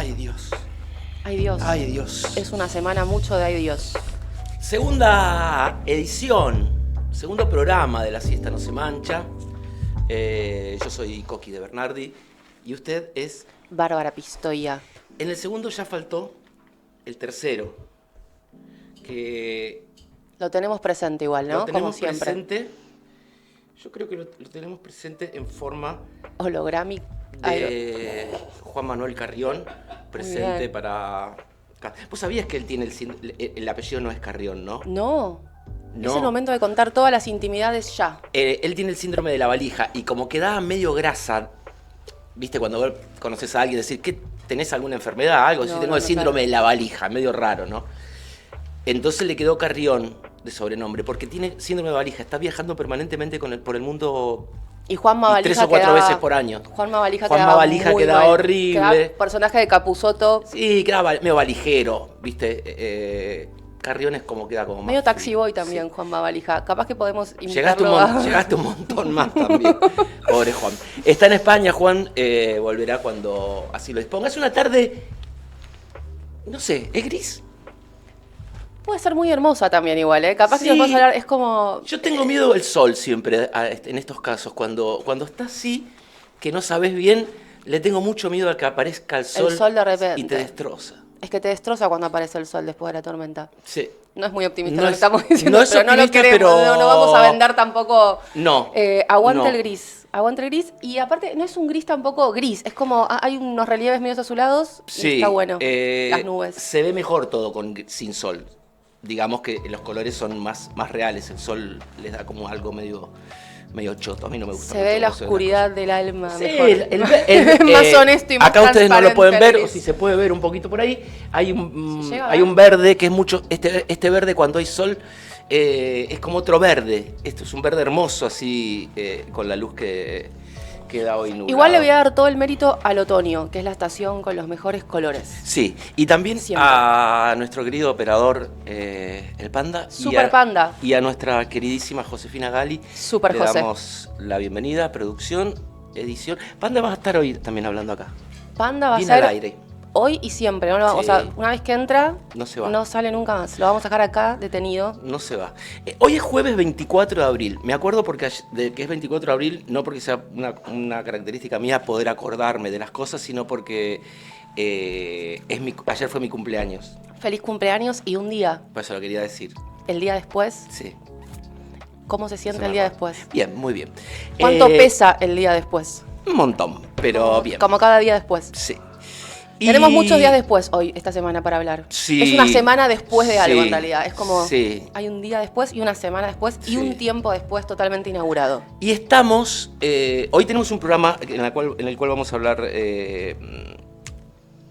Ay, Dios. Ay, Dios. Ay, Dios. Es una semana mucho de ay, Dios. Segunda edición, segundo programa de La Siesta No Se Mancha. Yo soy Coqui de Bernardi y usted es... Bárbara Pistoia. En el segundo ya faltó el tercero, que... Lo tenemos presente igual, ¿no? Lo tenemos como siempre. presente. Yo creo que lo tenemos presente en forma Holográmico. de Juan Manuel Carrión, presente bien. para... ¿Vos sabías que él tiene el apellido no es Carrión, no? No. No. Es el momento de contar todas las intimidades ya. Él tiene el síndrome de la valija y como quedaba medio grasa, viste, cuando vos conoces a alguien, decir, ¿qué, tenés alguna enfermedad? Algo, si tengo el síndrome de la valija, medio raro, ¿no? Entonces le quedó Carrión de sobrenombre, porque tiene síndrome de valija, está viajando permanentemente por el mundo. Y Juanma Valija 3 o 4 veces por año. Juanma Valija quedaba mal. horrible. Quedaba personaje de Capusotto. Sí, quedaba medio valijero, viste. Carrión es como queda como más Medio taxi frío. boy también, Sí. Juanma Valija. Capaz que podemos invitarlo Llegaste un montón más también. Pobre Juan. Está en España, Juan. Volverá cuando así lo disponga. Es una tarde, no sé, ¿es gris? Puede ser muy hermosa también igual, ¿eh? Capaz Sí. que nos vamos a hablar, es como... Yo tengo miedo del sol siempre en estos casos. Cuando está así, que no sabes bien, le tengo mucho miedo a que aparezca el sol de repente. y te destroza. Es que te destroza cuando aparece el sol después de la tormenta. Sí. No es muy optimista No lo que es- estamos diciendo, no es pero no lo optimista, queremos, pero- no vamos a vender tampoco... No. Aguante no. el gris, aguante el gris. Y aparte, no es un gris tampoco gris, es como hay unos relieves medios azulados Sí, y está bueno, las nubes. Se ve mejor todo sin sol. Digamos que los colores son más reales. El sol les da como algo medio choto. A mí no me gusta Se mucho ve la cómo se ven las oscuridad cosas. del alma Sí, mejor. Más honesto y más acá ustedes no lo transparente pueden el ver, gris. o si se puede ver un poquito por ahí. Hay un ver. verde que es mucho. Este verde cuando hay sol es como otro verde. Esto es un verde hermoso así con la luz que da hoy nublado. Igual le voy a dar todo el mérito al otoño, que es la estación con los mejores colores. Sí, y también Siempre. a nuestro querido operador, el Panda. Super Panda. Y a nuestra queridísima Josefina Gali. Super le José. damos la bienvenida, producción, edición. Panda va a estar hoy también hablando acá. Panda va Viene a ser al aire. hoy y siempre, ¿no? Sí. O sea, una vez que entra, No se va. no sale nunca más. Lo vamos a dejar acá detenido. No se va. Hoy es jueves 24 de abril. Me acuerdo porque de que es 24 de abril, no porque sea una característica mía poder acordarme de las cosas, sino porque ayer fue mi cumpleaños. Feliz cumpleaños y un día, Por eso lo quería decir. el día después, Sí. ¿cómo se Se siente me el día acuerda. después? Bien, muy bien. ¿Cuánto pesa el día después? Un montón, pero bien. Como cada día después. Sí. Tenemos Y- muchos días después hoy, esta semana, para hablar. Sí. Es una semana después de algo, Sí. en realidad. Es como, Sí. hay un día después y una semana después y Sí. un tiempo después totalmente inaugurado. Y estamos, hoy tenemos un programa en el cual vamos a hablar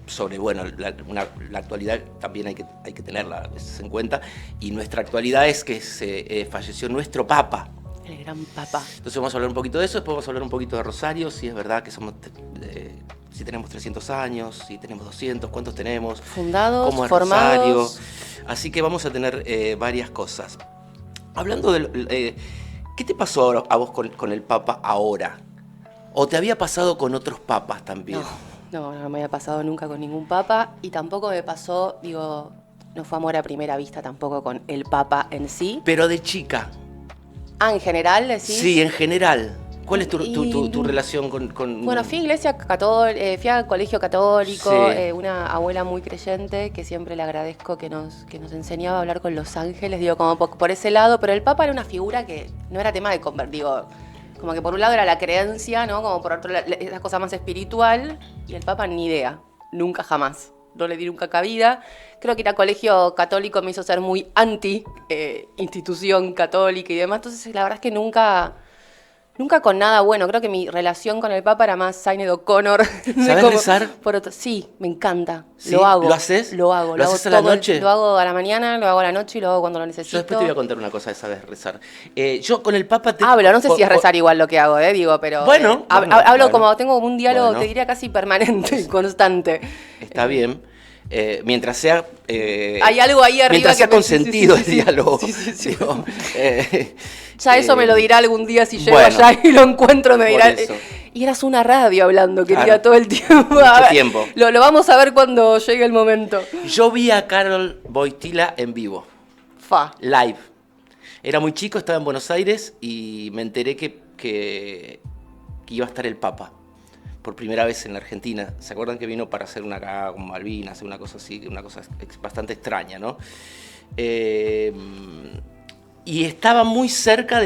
sobre, bueno, la actualidad también hay que tenerla a veces en cuenta. Y nuestra actualidad es que falleció nuestro Papa. El gran papá. Entonces vamos a hablar un poquito de eso, después vamos a hablar un poquito de Rosario, si es verdad que somos, si tenemos 300 años, si tenemos 200, cuántos tenemos. Fundados, Cómo es formados. Rosario. Así que vamos a tener varias cosas. Hablando de... ¿qué te pasó a vos con el Papa ahora? ¿O te había pasado con otros papas también? No me había pasado nunca con ningún papa y tampoco me pasó, no fue amor a primera vista tampoco con el papa en sí. Pero de chica. En general, decís. Sí, en general. ¿Cuál es tu Y- relación con...? Bueno, fui a iglesia católica, fui a colegio católico, Sí. una abuela muy creyente que siempre le agradezco que nos enseñaba a hablar con los ángeles, como por ese lado, pero el Papa era una figura que no era tema de convertir, como que por un lado era la creencia, ¿no? Como por otro lado esa cosa más espiritual, y el Papa ni idea, nunca jamás. No le di nunca cabida. Creo que ir a colegio católico me hizo ser muy anti institución católica y demás, entonces la verdad es que nunca con nada bueno. Creo que mi relación con el Papa era más Sinéad O'Connor. ¿Sabes rezar? Sí, me encanta. ¿Sí? Lo hago. ¿Lo haces? Lo hago. ¿Lo haces a la todo noche? Lo hago a la mañana, lo hago a la noche y lo hago cuando lo necesito. Yo después te voy a contar una cosa de saber rezar. Yo con el Papa... Hablo, no sé si es rezar igual lo que hago, pero... Bueno, hablo bueno. como, tengo como un diálogo, Bueno. te diría casi permanente y constante. Está bien. Mientras sea... Hay algo ahí arriba mientras sea que consentido el sí. diálogo. Sí. Digo, Ya eso me lo dirá algún día si llego bueno, allá y lo encuentro, me por dirá. eso. Y eras una radio hablando, quería Claro. todo el tiempo. Mucho A ver, tiempo. Lo vamos a ver cuando llegue el momento. Yo vi a Carol Wojtyla en vivo, live. Era muy chico, estaba en Buenos Aires y me enteré que iba a estar el Papa por primera vez en la Argentina. ¿Se acuerdan que vino para hacer una cagada con Malvinas, una cosa así, una cosa bastante extraña, ¿no? Y estaba muy cerca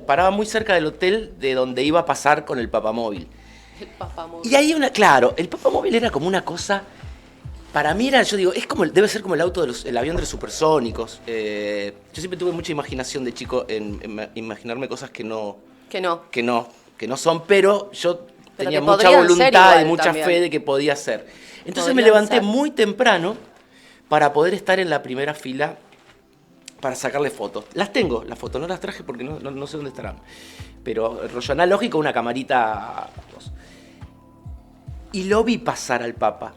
paraba muy cerca del hotel de donde iba a pasar con el papamóvil. El papamóvil. Y ahí claro, el papamóvil era como una cosa, para mí era, yo digo, debe ser como el auto el avión de los supersónicos. Yo siempre tuve mucha imaginación de chico en imaginarme cosas que no son, pero yo tenía que mucha podrían ser voluntad igual y mucha también. fe de que podía ser. Entonces me Podrían levanté ser. muy temprano para poder estar en la primera fila para sacarle fotos. Las tengo, las fotos, no las traje porque no sé dónde estarán. Pero rollo analógico, una camarita. Y lo vi pasar al Papa.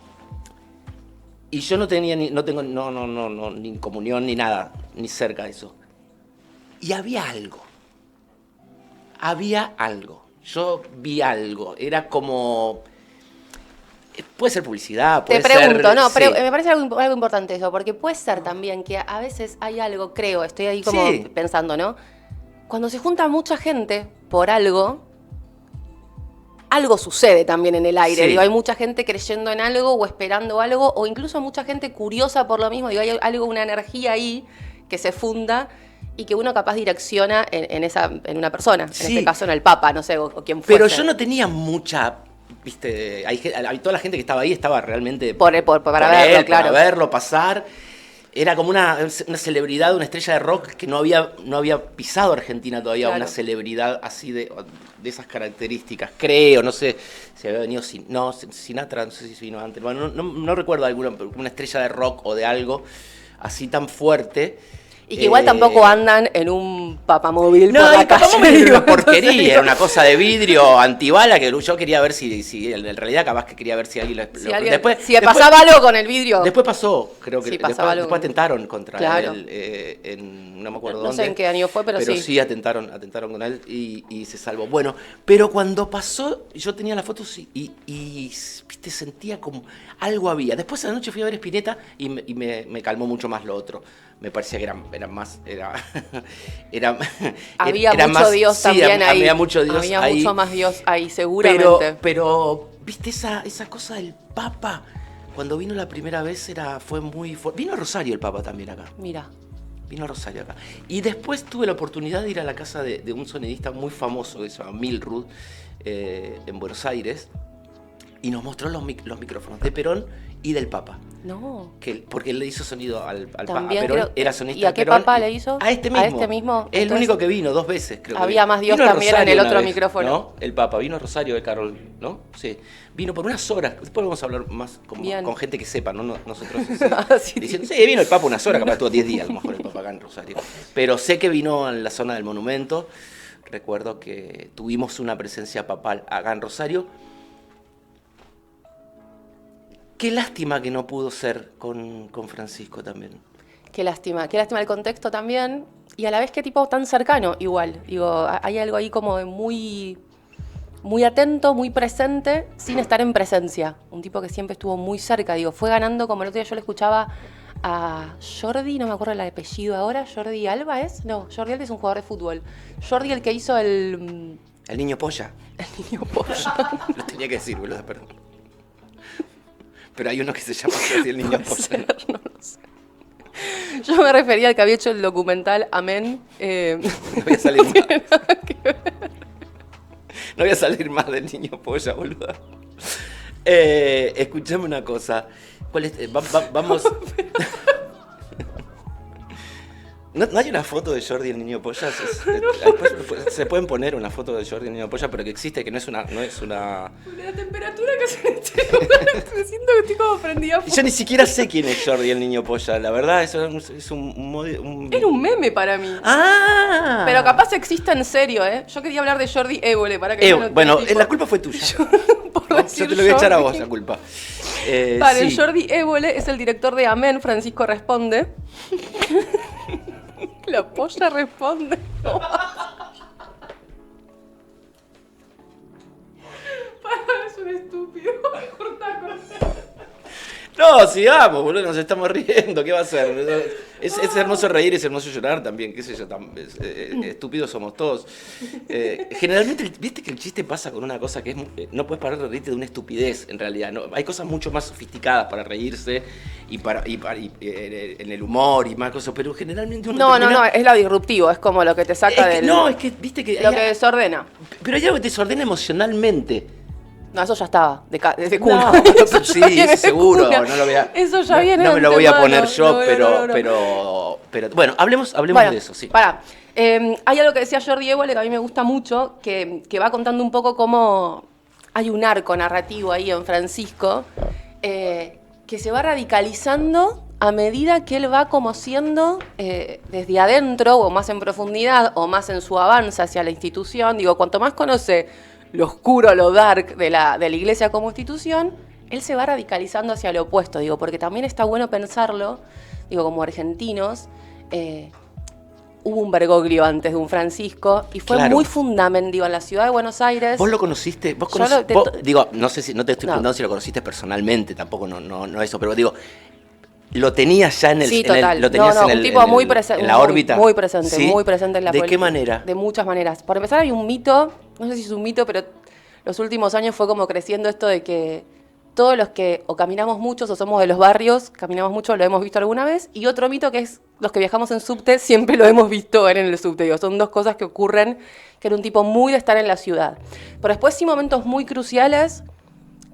Y yo no tenía ni comunión ni nada, ni cerca de eso. Y había algo. Yo vi algo. Era como... Puede ser publicidad, puede Te pregunto, ser... no, pero sí. me parece algo importante eso, porque puede ser también que a veces hay algo, creo, estoy ahí como Sí. pensando, ¿no? Cuando se junta mucha gente por algo sucede también en el aire. Sí. Digo, hay mucha gente creyendo en algo o esperando algo, o incluso mucha gente curiosa por lo mismo. Digo, hay algo, una energía ahí que se funda y que uno capaz direcciona en una persona. En Sí. este caso en el Papa, no sé, o quien fuese. Pero yo no tenía mucha... Viste, toda la gente que estaba ahí estaba realmente para verlo, claro. Para verlo pasar. Era como una celebridad, una estrella de rock que no había pisado Argentina todavía, Claro. una celebridad así de esas características. Creo, no sé si había venido Sinatra, no sé si vino antes. Bueno, no recuerdo alguna, una estrella de rock o de algo así tan fuerte. Y que igual tampoco andan en un papamóvil No, por la el calle. papamóvil era digo, una porquería, entonces, era una cosa de vidrio antibala que yo quería ver si en realidad capaz que quería ver si alguien si pasaba algo con el vidrio. Después pasó, creo que Sí, pasaba algo. después atentaron contra Claro. él, no me acuerdo No dónde. sé en qué año fue, pero sí. sí atentaron con él y se salvó. Bueno, pero cuando pasó, yo tenía las fotos y viste, sentía como algo había. Después a la noche fui a ver Spinetta y me calmó mucho más lo otro. Me parecía que eran más... Había era mucho más, Dios sí, también ahí. Había mucho Dios Había ahí. mucho más Dios ahí, seguramente. Pero viste, esa cosa del Papa, cuando vino la primera vez fue muy fuerte. Vino a Rosario el Papa también acá. Mira. Vino a Rosario acá. Y después tuve la oportunidad de ir a la casa de un sonidista muy famoso que se llama Milrud, en Buenos Aires, y nos mostró los micrófonos de Perón y del Papa. No. Porque él le hizo sonido al Papa. También Perón creo- era sonista ¿y a de qué Perón. Papa le hizo? A este mismo. ¿A este mismo? Es el Entonces, único que vino 2 veces, creo. había más Dios Vino a también en Rosario el una otro vez, micrófono. ¿no? El Papa vino a Rosario de Carol, ¿no? Sí. Vino por unas horas. Después vamos a hablar más con gente que sepa, ¿no? Nosotros Sí. diciendo, sí, vino el Papa unas horas, capaz estuvo 10 días a lo mejor el Papa acá en Rosario. Pero sé que vino en la zona del monumento. Recuerdo que tuvimos una presencia papal acá en Rosario. Qué lástima que no pudo ser con Francisco también. Qué lástima el contexto también. Y a la vez qué tipo tan cercano, igual. Digo, hay algo ahí como de muy, muy atento, muy presente, sin estar en presencia. Un tipo que siempre estuvo muy cerca, digo, fue ganando, como el otro día yo le escuchaba a Jordi, no me acuerdo el apellido ahora, Jordi Alba ¿es? No, Jordi Alba es un jugador de fútbol. Jordi el que hizo El niño polla. el niño polla. Lo tenía que decir, boludo, perdón. Pero hay uno que se llama así, el niño Puede polla. ser, no lo sé. Yo me refería al que había hecho el documental Amén. No voy a salir más. No voy a salir más del niño polla, boludo. Escuchame una cosa. ¿Cuál es? Vamos. ¿No hay una foto de Jordi el niño polla? Después se pueden poner una foto de Jordi el niño polla, pero que existe, que no es una. La temperatura que se me siento que estoy como prendida. Y yo ni siquiera sé quién es Jordi el niño polla. La verdad, eso es Era un meme para mí. ¡Ah! Pero capaz existe en serio, ¿eh? Yo quería hablar de Jordi Évole para que Bueno, tipo, la culpa fue tuya. por Bueno, iba a Yo decir te lo voy a echar a Jordi. vos la culpa. Vale, Sí. Jordi Évole es el director de Amén, Francisco responde. La polla responde. Es un estúpido. Cortá. No, sigamos, boludo, nos estamos riendo, ¿qué va a ser? Es hermoso reír, es hermoso llorar también, qué sé yo, estúpidos somos todos. Generalmente, viste que el chiste pasa con una cosa que es, no puedes parar de reírte de una estupidez, en realidad, ¿no? Hay cosas mucho más sofisticadas para reírse y en el humor y más cosas, pero generalmente uno No, es lo disruptivo, es como lo que te saca del... No, es que, viste que... Lo que desordena. Pero hay algo que te desordena emocionalmente. No, eso ya estaba, desde cuna. No, Eso sí, ya viene de seguro, cuna. no lo voy a... Eso ya no, viene no de me lo voy a poner antemano. yo, No. pero bueno, hablemos Bueno, de eso, sí. Pará. Hay algo que decía Jordi Évole que a mí me gusta mucho, que va contando un poco cómo hay un arco narrativo ahí en Francisco, que se va radicalizando a medida que él va como siendo desde adentro, o más en profundidad, o más en su avance hacia la institución. Digo, cuanto más conoce lo oscuro, lo dark de la iglesia como institución, él se va radicalizando hacia lo opuesto, digo, porque también está bueno pensarlo, digo, como argentinos, hubo un Bergoglio antes de un Francisco, y fue Claro. muy fundamental, digo, en la ciudad de Buenos Aires. ¿Vos lo conociste? ¿Vos Yo lo- digo, no sé si, no te estoy No. preguntando si lo conociste personalmente, tampoco no eso, pero digo, ¿lo tenías ya en el... Sí, en el- total. ¿Lo tenías un tipo muy en presente. la órbita? Muy presente, ¿Sí? muy presente en la ¿De política. qué manera? De muchas maneras. Por empezar, hay un mito, no sé si es un mito, pero los últimos años fue como creciendo esto de que todos los que o caminamos muchos o somos de los barrios, caminamos mucho, lo hemos visto alguna vez. Y otro mito que es los que viajamos en subte, siempre lo hemos visto en el subte. Digo, son dos cosas que ocurren, que era un tipo muy de estar en la ciudad. Pero después sí momentos muy cruciales.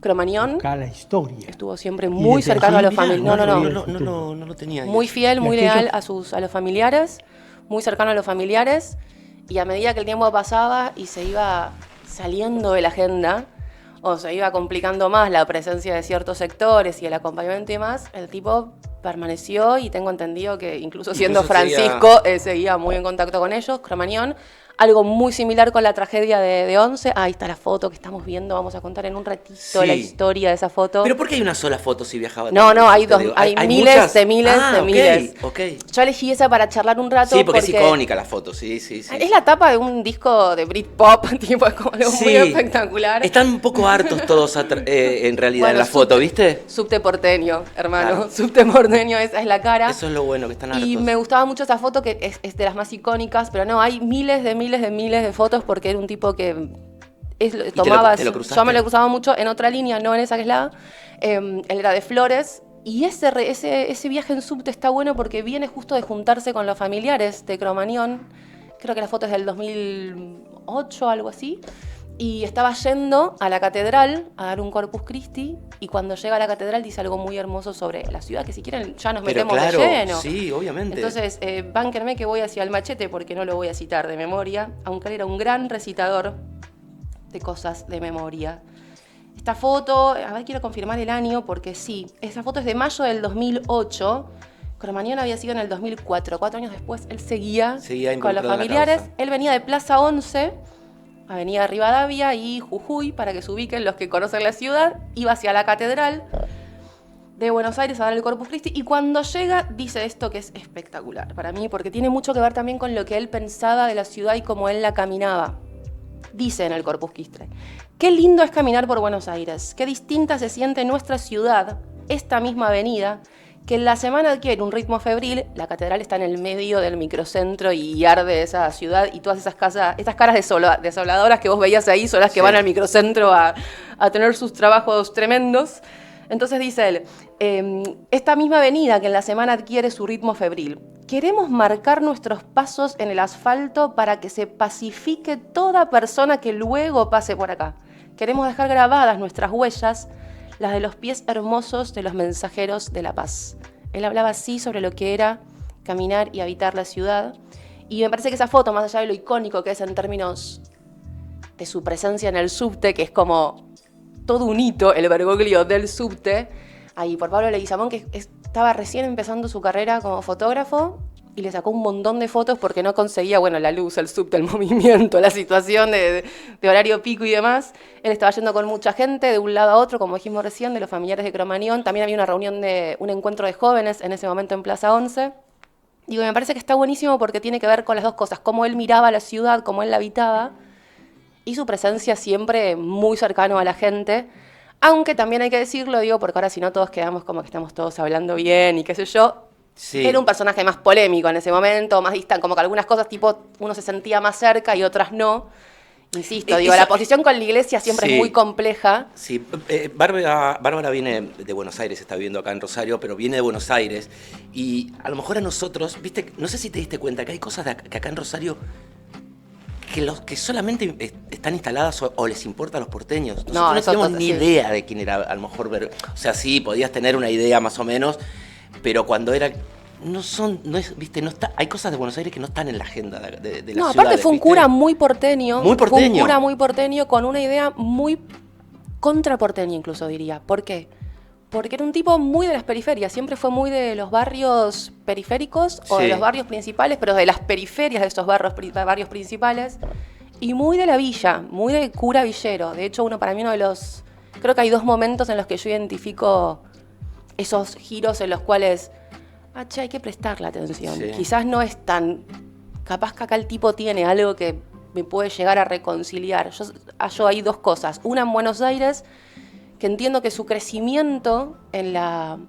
Cromañón Acá la historia. estuvo siempre muy desde cercano a allí, los mirá, familiares. No lo tenía. Muy fiel, muy Y aquello- leal a los familiares, muy cercano a los familiares, y a medida que el tiempo pasaba y se iba saliendo de la agenda, o se iba complicando más la presencia de ciertos sectores y el acompañamiento y demás, el tipo permaneció, y tengo entendido que incluso siendo Incluso Francisco seguía muy en contacto con ellos, Cromañón. Algo muy similar con la tragedia de Once. Ahí está la foto que estamos viendo, vamos a contar en un ratito Sí. la historia de esa foto. ¿Pero por qué hay una sola foto si viajaba? No, tanto? no, hay Te digo, hay miles muchas? de miles de Ok, miles. ok. Yo elegí esa para charlar un rato. Sí, porque es icónica la foto, sí. Es la tapa de un disco de Britpop, tipo, es como algo muy Sí. espectacular. Están un poco hartos todos en realidad en Bueno, la foto, ¿viste? Subte porteño, hermano. Claro. Subte porteño, esa es la cara. Eso es lo bueno, que están hartos. Y me gustaba mucho esa foto, que es de las más icónicas, pero no, hay miles de fotos, porque era un tipo que tomaba... te lo cruzaste? Yo me lo cruzaba mucho en otra línea, no en esa que es la... él era de Flores, y ese viaje en subte está bueno porque viene justo de juntarse con los familiares de Cromañón. Creo que la foto es del 2008, algo así. Y estaba yendo a la catedral a dar un Corpus Christi, y cuando llega a la catedral dice algo muy hermoso sobre la ciudad, que si quieren ya nos Pero metemos claro, de lleno. sí, obviamente. Entonces, bánquenme que voy hacia el machete porque no lo voy a citar de memoria, aunque él era un gran recitador de cosas de memoria. Esta foto, a ver, quiero confirmar el año porque sí, esa foto es de mayo del 2008. Cromañón había sido en el 2004, 4 años después él seguía con los involucrado en la familiares. causa. Él venía de Plaza 11, Avenida Rivadavia y Jujuy, para que se ubiquen los que conocen la ciudad. Iba hacia la catedral de Buenos Aires a dar el Corpus Christi, y cuando llega dice esto que es espectacular para mí, porque tiene mucho que ver también con lo que él pensaba de la ciudad y cómo él la caminaba. Dice en el Corpus Christi: qué lindo es caminar por Buenos Aires, qué distinta se siente nuestra ciudad, esta misma avenida, que en la semana adquiere un ritmo febril. La catedral está en el medio del microcentro y arde esa ciudad, y todas esas casas, estas caras desoladoras que vos veías ahí son las que Sí. van al microcentro a tener sus trabajos tremendos. Entonces dice él, esta misma avenida que en la semana adquiere su ritmo febril, queremos marcar nuestros pasos en el asfalto para que se pacifique toda persona que luego pase por acá. Queremos dejar grabadas nuestras huellas, las de los pies hermosos de los mensajeros de la paz. Él hablaba así sobre lo que era caminar y habitar la ciudad. Y me parece que esa foto, más allá de lo icónico que es en términos de su presencia en el subte, que es como todo un hito, el Bergoglio del subte, ahí por Pablo Leguizamón, que estaba recién empezando su carrera como fotógrafo, y le sacó un montón de fotos porque no conseguía, bueno, la luz, el subte, el movimiento, la situación de horario pico y demás. Él estaba yendo con mucha gente de un lado a otro, como dijimos recién, de los familiares de Cromañón. También había una reunión un encuentro de jóvenes en ese momento en Plaza 11. Digo, me parece que está buenísimo porque tiene que ver con las dos cosas, cómo él miraba la ciudad, cómo él la habitaba, y su presencia siempre muy cercano a la gente. Aunque también hay que decirlo, digo, porque ahora si no todos quedamos como que estamos todos hablando bien y qué sé yo. Sí. Era un personaje más polémico en ese momento, más distante, como que algunas cosas tipo uno se sentía más cerca y otras no. Insisto, digo, la posición con la iglesia siempre es muy compleja. Sí, Bárbara viene de Buenos Aires, está viviendo acá en Rosario, pero viene de Buenos Aires. Y a lo mejor a nosotros, viste, no sé si te diste cuenta que hay cosas que acá en Rosario que solamente están instaladas o les importa a los porteños. Nosotros no tenemos ni idea de quién era, a lo mejor, o sea, sí, podías tener una idea más o menos, pero cuando era... hay cosas de Buenos Aires que no están en la agenda de la ciudad. No, aparte fue un cura muy porteño. Muy porteño. Fue un cura muy porteño con una idea muy contraporteña, incluso diría. ¿Por qué? Porque era un tipo muy de las periferias, siempre fue muy de los barrios periféricos o de los barrios principales, pero de las periferias de esos barrios principales, y muy de la villa, muy de cura villero. De hecho, para mí uno de los... Creo que hay dos momentos en los que yo identifico esos giros en los cuales... che, hay que prestarle atención. Sí. Quizás no es tan... Capaz que acá el tipo tiene algo que me puede llegar a reconciliar. Yo hallo ahí dos cosas. Una en Buenos Aires, que entiendo que su crecimiento en la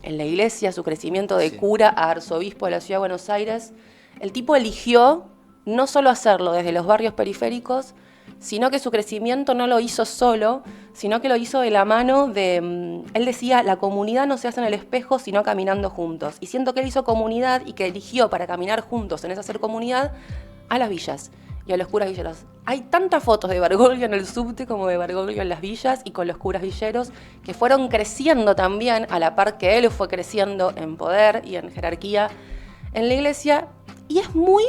iglesia, su crecimiento de cura a arzobispo de la ciudad de Buenos Aires, el tipo eligió no solo hacerlo desde los barrios periféricos, sino que su crecimiento no lo hizo solo, sino que lo hizo de la mano de... Él decía, la comunidad no se hace en el espejo, sino caminando juntos. Y siento que él hizo comunidad y que eligió para caminar juntos en esa hacer comunidad a las villas y a los curas villeros. Hay tantas fotos de Bergoglio en el subte como de Bergoglio en las villas y con los curas villeros que fueron creciendo también a la par que él fue creciendo en poder y en jerarquía en la iglesia. Y es muy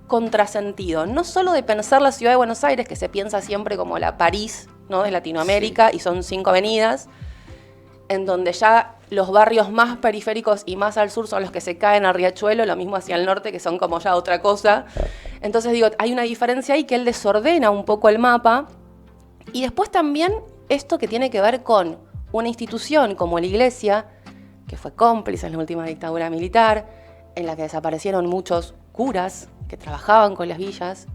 contrasentido, no solo de pensar la ciudad de Buenos Aires, que se piensa siempre como la París, ¿no?, de Latinoamérica, y son 5 avenidas, en donde ya los barrios más periféricos y más al sur son los que se caen al riachuelo, lo mismo hacia el norte, que son como ya otra cosa. Entonces digo, hay una diferencia ahí que él desordena un poco el mapa. Y después también esto que tiene que ver con una institución como la iglesia, que fue cómplice en la última dictadura militar, en la que desaparecieron muchos curas que trabajaban con las villas.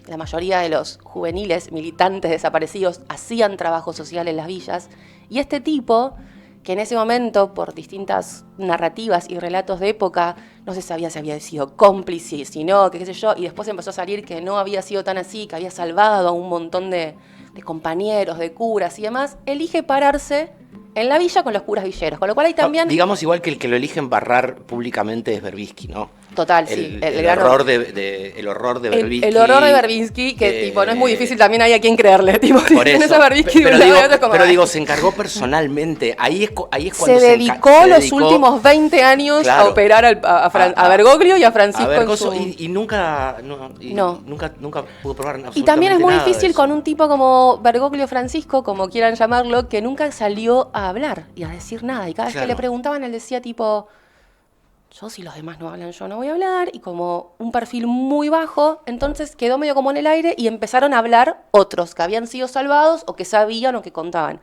La mayoría de los juveniles militantes desaparecidos hacían trabajo social en las villas. Y este tipo, que en ese momento, por distintas narrativas y relatos de época, no se sabía si había sido cómplice, si no, qué sé yo, y después empezó a salir que no había sido tan así, que había salvado a un montón de compañeros, de curas y demás, elige pararse en la villa con los curas villeros, con lo cual hay también... Digamos igual que el que lo eligen barrar públicamente es Berbisky, ¿no? Total, sí. El horror de Berbisky. El horror de Berbisky, que tipo no es muy difícil también hay a quien creerle. Tipo, por eso, a Berbisky pero digo, se encargó personalmente. Ahí es cuando se dedicó los últimos 20 años, claro, a operar a Bergoglio y a Francisco. Y nunca pudo probar absolutamente nada. Y también es muy difícil con un tipo como Bergoglio Francisco, como quieran llamarlo, que nunca salió a hablar y a decir nada. Y cada vez que le preguntaban, él decía tipo... Yo, si los demás no hablan, yo no voy a hablar, y como un perfil muy bajo, entonces quedó medio como en el aire y empezaron a hablar otros que habían sido salvados o que sabían o que contaban.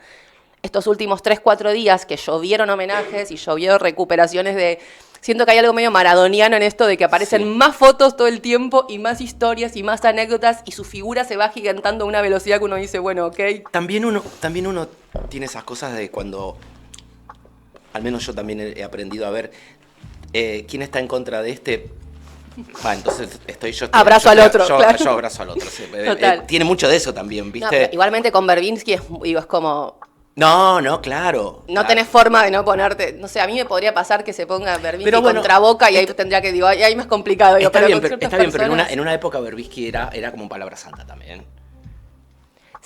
Estos últimos 3-4 días que llovieron homenajes y llovieron recuperaciones de... Siento que hay algo medio maradoniano en esto de que aparecen más fotos todo el tiempo y más historias y más anécdotas y su figura se va gigantando a una velocidad que uno dice, bueno, ok. También uno tiene esas cosas de cuando, al menos yo también he aprendido a ver... ¿quién está en contra de este? Entonces abrazo al otro. Yo abrazo al otro. Sí. Tiene mucho de eso también, ¿viste? No, igualmente con Berbisky es como... No, claro. No tenés forma de no ponerte... No sé, a mí me podría pasar que se ponga Berbisky contra Boca y ahí tendría que... Digo, ahí más complicado. Está bien, pero en una época Berbisky era como palabra santa también.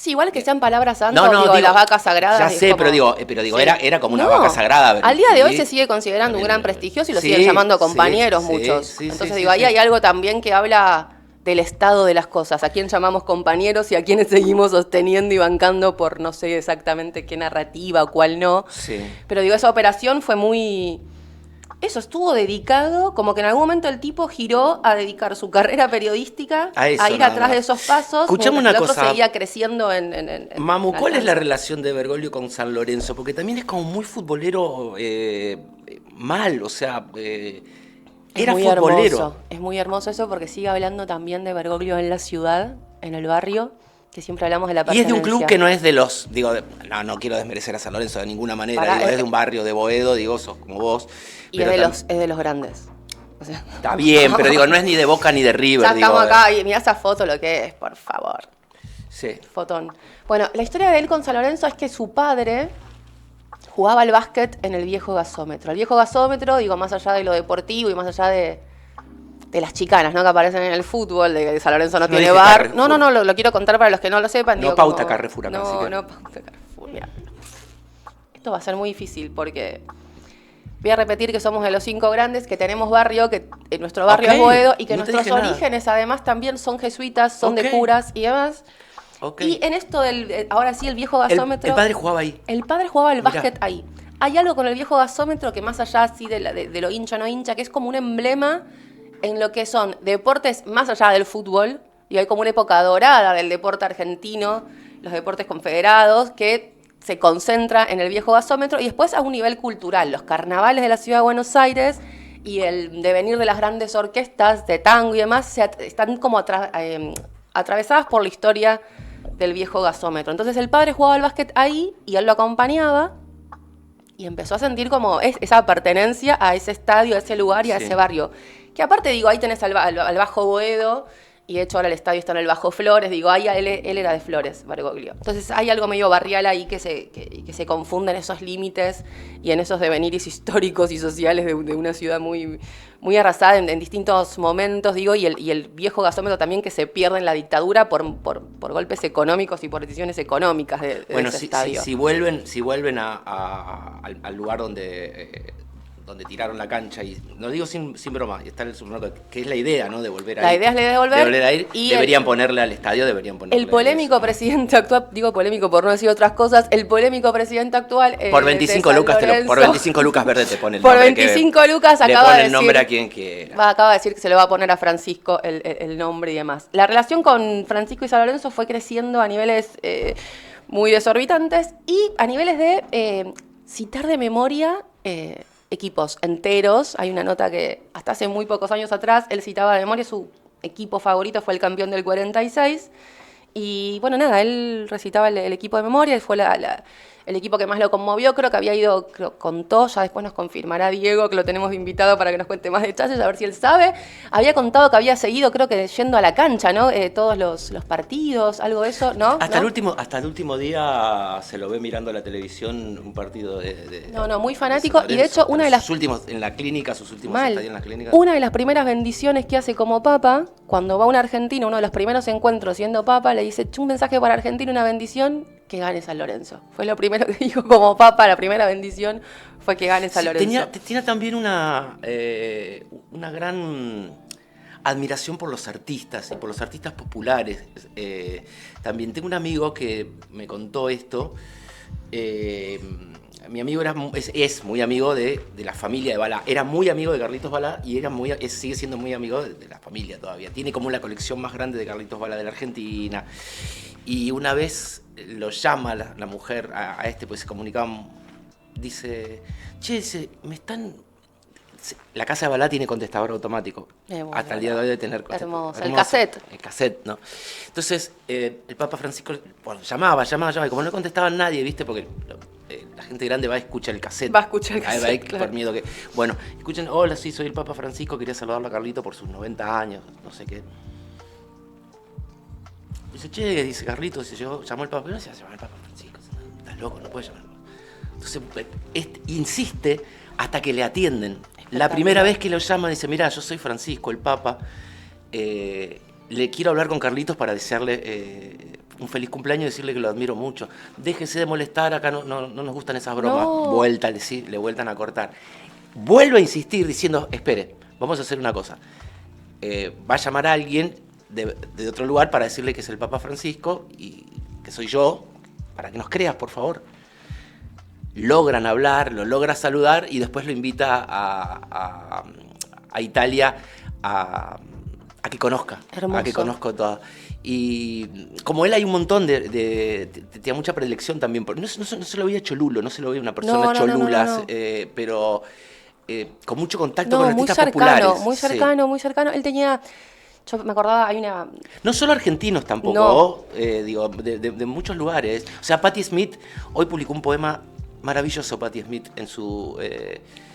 Sí, igual que sean palabras santas, digo, las vacas sagradas. Ya sé, pero digo, era como una vaca sagrada. Al día de hoy se sigue considerando un gran prestigioso y lo siguen llamando compañeros muchos. Entonces digo, ahí hay algo también que habla del estado de las cosas, a quién llamamos compañeros y a quiénes seguimos sosteniendo y bancando por no sé exactamente qué narrativa o cuál no. Sí. Pero digo, esa operación fue muy... eso estuvo dedicado, como que en algún momento el tipo giró a dedicar su carrera periodística a ir atrás de esos pasos. Escuchame una el otro cosa. seguía creciendo en Mamu, ¿cuál es la alcance. relación de Bergoglio con San Lorenzo? Porque también es como muy futbolero mal, o sea, era muy futbolero. es muy hermoso eso porque sigue hablando también de Bergoglio en la ciudad, en el barrio, que siempre hablamos de la Y es pertenencia. de un club que no es de los, digo, no quiero desmerecer a San Lorenzo de ninguna manera, Pará, digo, es de un barrio de Boedo, digo, sos como vos. Y pero es de los grandes. O sea, está bien, pero digo, no es ni de Boca ni de River. ya digo, estamos acá y mirá esa foto lo que es, por favor. Sí. Fotón. Bueno, la historia de él con San Lorenzo es que su padre jugaba al básquet en el viejo gasómetro. El viejo gasómetro, digo, más allá de lo deportivo y más allá de las chicanas, ¿no? Que aparecen en el fútbol, de que San Lorenzo no tiene dije bar. Carrefour. No, lo quiero contar para los que no lo sepan. No digo, pauta como- Carrefour acá, así que- No pauta Carrefour, mira. Esto va a ser muy difícil porque voy a repetir que somos de los 5 grandes, que tenemos barrio, que nuestro barrio Ok, es Boedo y que no te nuestros dije nada. orígenes además también son jesuitas, son Ok. de curas y demás. Ok. Y en esto del, ahora sí, el viejo gasómetro. El padre jugaba ahí. El padre jugaba al Mirá. básquet ahí. Hay algo con el viejo gasómetro que más allá así de lo hincha o no hincha, que es como un emblema en lo que son deportes más allá del fútbol. Y hay como una época dorada del deporte argentino, los deportes confederados, que se concentra en el viejo gasómetro. Y después a un nivel cultural, los carnavales de la ciudad de Buenos Aires y el devenir de las grandes orquestas de tango y demás están como atravesadas por la historia del viejo gasómetro. Entonces el padre jugaba al básquet ahí y él lo acompañaba y empezó a sentir como esa pertenencia a ese estadio, a ese lugar y a Sí. ese barrio. Que aparte, digo, ahí tenés al Bajo Boedo y de hecho ahora el estadio está en el Bajo Flores, digo, ahí él era de Flores, Bergoglio. Entonces hay algo medio barrial ahí que se confunden esos límites y en esos devenires históricos y sociales de una ciudad muy, muy arrasada en distintos momentos, digo, y el viejo gasómetro también que se pierde en la dictadura por golpes económicos y por decisiones económicas de Bueno, ese si estadio. vuelven al lugar donde tiraron la cancha, y lo digo sin broma, y está el submarino, que es la idea, ¿no? De volver a La ir. idea es la de volver, a ir, y deberían ponerle al estadio, deberían ponerle El polémico eso. presidente actual, digo polémico por no decir otras cosas, el polémico presidente actual. Por de 25 San lucas, Lorenzo, por 25 lucas verde te pone el Por nombre. 25 lucas le acaba pone de el nombre decir- a quien quiera. acaba de decir que se lo va a poner a Francisco el nombre y demás. La relación con Francisco y San Lorenzo fue creciendo a niveles muy desorbitantes y a niveles de citar de memoria equipos enteros. Hay una nota que hasta hace muy pocos años atrás él citaba de memoria, su equipo favorito fue el campeón del 46. Y bueno, nada, él recitaba el equipo de memoria, fue el equipo que más lo conmovió, creo que había ido, contó, ya después nos confirmará Diego, que lo tenemos de invitado para que nos cuente más detalles, a ver si él sabe. Había contado que había seguido, creo que yendo a la cancha, ¿no? Todos los partidos, algo de eso, ¿no? Hasta, ¿No? el último día se lo ve mirando la televisión un partido de No, muy de fanático, San y de Lorenzo. hecho una de las... Sus últimos, en la clínica, sus últimos Mal. estadios en la clínica. Una de las primeras bendiciones que hace como papa, cuando va a un argentino, uno de los primeros encuentros siendo papa, le dice, un mensaje para Argentina, una bendición, que gane San Lorenzo. Fue lo primero que dijo como papa, la primera bendición fue que gane San Sí, Lorenzo. tenía también una gran admiración por los artistas y por los artistas populares. También tengo un amigo que me contó esto. Mi amigo es muy amigo de la familia de Balá. Era muy amigo de Carlitos Balá y sigue siendo muy amigo de la familia todavía. Tiene como la colección más grande de Carlitos Balá de la Argentina. Y una vez lo llama la mujer a este, pues se comunicaban. Dice, che, dice, la casa de Balá tiene contestador automático. Bueno, Hasta el día de hoy de tener contestador. hermoso. El cassette. El cassette, ¿no? Entonces, el Papa Francisco llamaba, y como no contestaba nadie, ¿viste? Porque la gente grande va a escuchar el cassette. Va a escuchar el Va a ir cassette, claro. por miedo que... Bueno, escuchen, hola, sí, soy el Papa Francisco, quería saludarlo a Carlito por sus 90 años, no sé qué. Dice, che, dice Carlito, llamó el Papa. No se llama el Papa Francisco, estás loco, no puedes llamar. Entonces, insiste hasta que le atienden. La primera vez que lo llaman, dice, mirá, yo soy Francisco, el Papa, le quiero hablar con Carlitos para desearle un feliz cumpleaños y decirle que lo admiro mucho. Déjese de molestar, acá no nos gustan esas bromas. No. Le vueltan a cortar. Vuelve a insistir diciendo, espere, vamos a hacer una cosa. Va a llamar a alguien de otro lugar para decirle que es el Papa Francisco y que soy yo, para que nos creas, por favor. logran hablar, lo logra saludar y después lo invita a Italia a que conozca, Hermoso. a que conozca toda. Y como él hay un montón tenía mucha predilección también, no se lo veía cholulo, no se lo veía una persona cholulas, pero con mucho contacto con artistas populares. Muy cercano, muy cercano. Él tenía, yo me acordaba, hay una... No solo argentinos tampoco, digo, de muchos lugares. O sea, Patti Smith hoy publicó un poema maravilloso, Patti Smith, en su...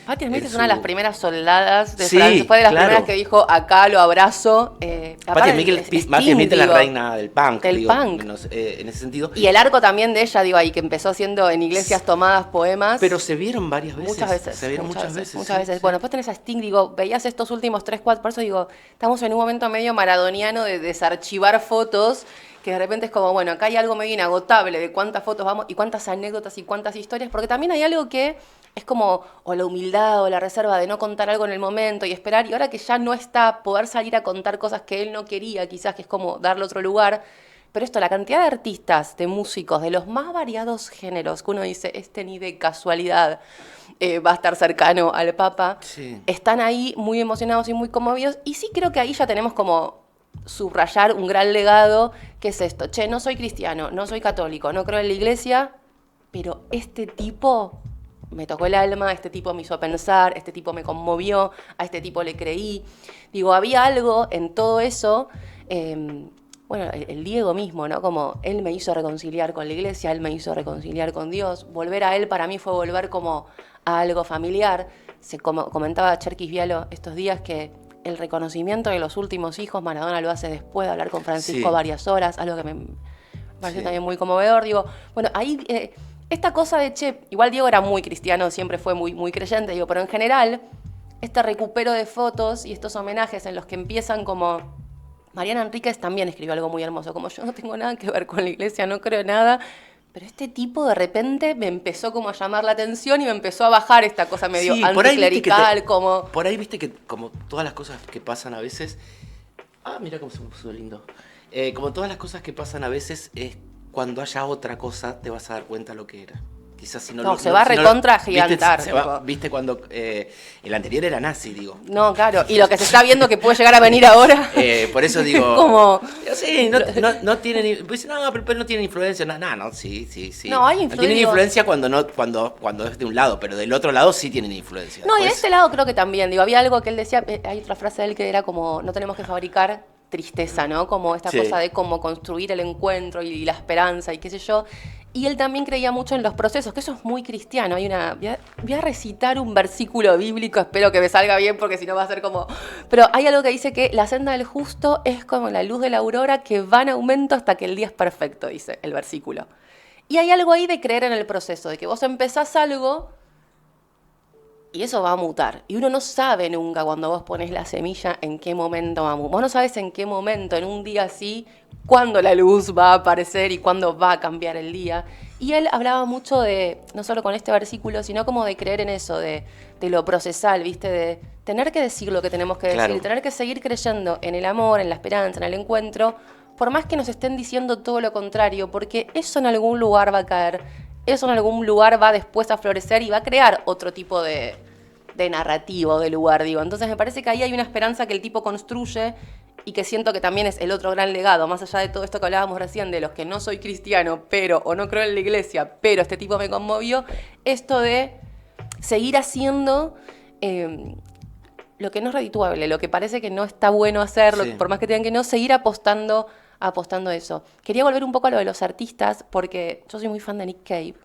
Patti Smith es una de las primeras soldadas de Francia. Fue de las claro. primeras que dijo, acá lo abrazo. Patti Smith es la reina del punk, en ese sentido. Y el arco también de ella, digo, ahí que empezó haciendo en iglesias tomadas poemas. Pero se vieron varias veces. Muchas veces. Se vieron muchas veces. Muchas veces. Bueno, después tenés a Sting, digo, veías estos últimos 3, 4, por eso digo, estamos en un momento medio maradoniano de desarchivar fotos, que de repente es como, bueno, acá hay algo medio inagotable de cuántas fotos vamos y cuántas anécdotas y cuántas historias, porque también hay algo que es como o la humildad o la reserva de no contar algo en el momento y esperar, y ahora que ya no está, poder salir a contar cosas que él no quería, quizás, que es como darle otro lugar. Pero esto, la cantidad de artistas, de músicos, de los más variados géneros, que uno dice, ni de casualidad va a estar cercano al Papa, están ahí muy emocionados y muy conmovidos, y sí creo que ahí ya tenemos como subrayar un gran legado, que es esto, no soy cristiano, no soy católico, no creo en la iglesia, pero este tipo me tocó el alma, este tipo me hizo pensar, este tipo me conmovió, a este tipo le creí. Digo, había algo en todo eso, bueno, el Diego mismo, ¿no? Como él me hizo reconciliar con la iglesia, él me hizo reconciliar con Dios. Volver a él para mí fue volver como a algo familiar. Comentaba Cherkis Vialo estos días que el reconocimiento de los últimos hijos, Maradona lo hace después de hablar con Francisco varias horas, algo que me pareció también muy conmovedor. Digo, bueno, ahí esta cosa de, igual Diego era muy cristiano, siempre fue muy, muy creyente, digo, pero en general, este recupero de fotos y estos homenajes en los que empiezan como... Mariana Enríquez también escribió algo muy hermoso, como yo no tengo nada que ver con la iglesia, no creo en nada, pero este tipo de repente me empezó como a llamar la atención y me empezó a bajar esta cosa medio anticlerical, como... Por ahí viste que como todas las cosas que pasan a veces... Ah, mira cómo se puso lindo. Como todas las cosas que pasan a veces, cuando haya otra cosa te vas a dar cuenta lo que era. Quizás si no, se va a recontra gigantar. Viste cuando el anterior era nazi, digo. No, claro, y lo que se está viendo que puede llegar a venir ahora. Por eso digo. Como... Sí, no tienen. Pues no, pero no tienen influencia. No, sí. No, hay influencia. No tienen influencia cuando es de un lado, pero del otro lado sí tienen influencia. No, y de este lado creo que también. Digo, había algo que él decía, hay otra frase de él que era como, no tenemos que fabricar tristeza, ¿no? Como esta cosa de cómo construir el encuentro y la esperanza y qué sé yo. Y él también creía mucho en los procesos, que eso es muy cristiano. Voy a recitar un versículo bíblico, espero que me salga bien porque si no va a ser como... Pero hay algo que dice que la senda del justo es como la luz de la aurora que va en aumento hasta que el día es perfecto, dice el versículo. Y hay algo ahí de creer en el proceso, de que vos empezás algo y eso va a mutar. Y uno no sabe nunca cuando vos pones la semilla en qué momento va a mutar. Vos no sabes en qué momento, en un día así, cuándo la luz va a aparecer y cuándo va a cambiar el día. Y él hablaba mucho de, no solo con este versículo, sino como de creer en eso, de lo procesal, ¿viste? De tener que decir lo que tenemos que decir, tener que seguir creyendo en el amor, en la esperanza, en el encuentro, por más que nos estén diciendo todo lo contrario, porque eso en algún lugar va a caer, eso en algún lugar va después a florecer y va a crear otro tipo de narrativo de lugar, digo. Entonces me parece que ahí hay una esperanza que el tipo construye y que siento que también es el otro gran legado, más allá de todo esto que hablábamos recién, de los que no soy cristiano, o no creo en la iglesia, pero este tipo me conmovió, esto de seguir haciendo lo que no es redituable, lo que parece que no está bueno hacer, por más que tengan que no, seguir apostando eso. Quería volver un poco a lo de los artistas, porque yo soy muy fan de Nick Cave.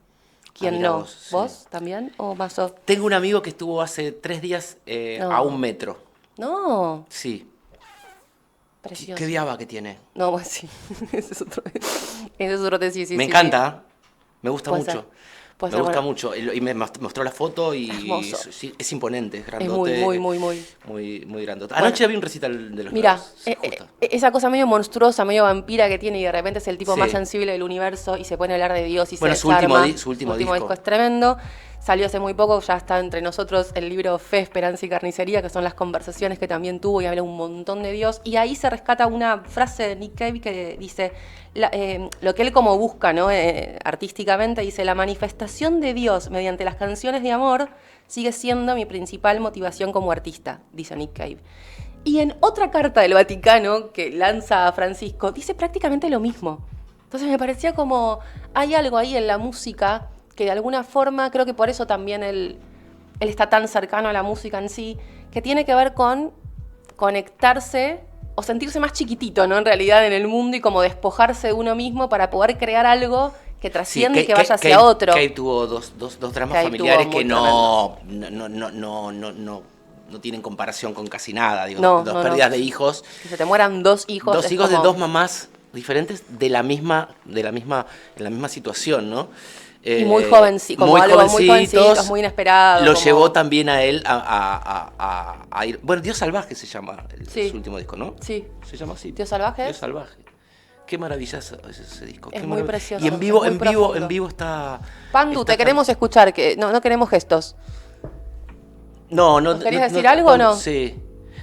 ¿Quién no? ¿Vos también? ¿O más sos? Tengo un amigo que estuvo hace 3 días a 1 metro. No. Sí. Precioso. ¿Qué diaba que tiene? No, pues sí. Ese es otro. Sí. Me encanta. Me gusta Puede mucho. ser. Me gusta mucho. Y me mostró la foto y sí, es imponente, es grandote. Es muy grandote. Anoche vi un recital de los Mira, esa cosa medio monstruosa, medio vampira que tiene y de repente es el tipo más sensible del universo y se pone a hablar de Dios y se desarma. Su último disco es tremendo. Salió hace muy poco, ya está entre nosotros el libro Fe, Esperanza y Carnicería, que son las conversaciones que también tuvo y habla un montón de Dios. Y ahí se rescata una frase de Nick Cave que dice, lo que él como busca, ¿no? Artísticamente, dice, la manifestación de Dios mediante las canciones de amor sigue siendo mi principal motivación como artista, dice Nick Cave. Y en otra carta del Vaticano que lanza a Francisco, dice prácticamente lo mismo. Entonces me parecía como, hay algo ahí en la música que de alguna forma, creo que por eso también él está tan cercano a la música en sí, que tiene que ver con conectarse o sentirse más chiquitito, ¿no? En realidad en el mundo y como despojarse de uno mismo para poder crear algo que trasciende y que vaya hacia otro. Cave tuvo dos dramas familiares que no tienen comparación con casi nada. Digo, dos pérdidas de hijos. Que se te mueran dos hijos. Dos hijos de dos mamás diferentes en la misma situación, ¿no? Y muy jovencitos, como algo muy jovencitos, muy inesperado. Lo llevó también a él a ir. Bueno, Dios Salvaje se llama su último disco, ¿no? Sí. ¿Se llama así? ¿Dios Salvaje? Dios Salvaje. Qué maravilloso es ese disco. Es muy precioso. Y en vivo está. Pandu, te queremos escuchar, que no queremos gestos. No. ¿Querías decir algo o no? Sí.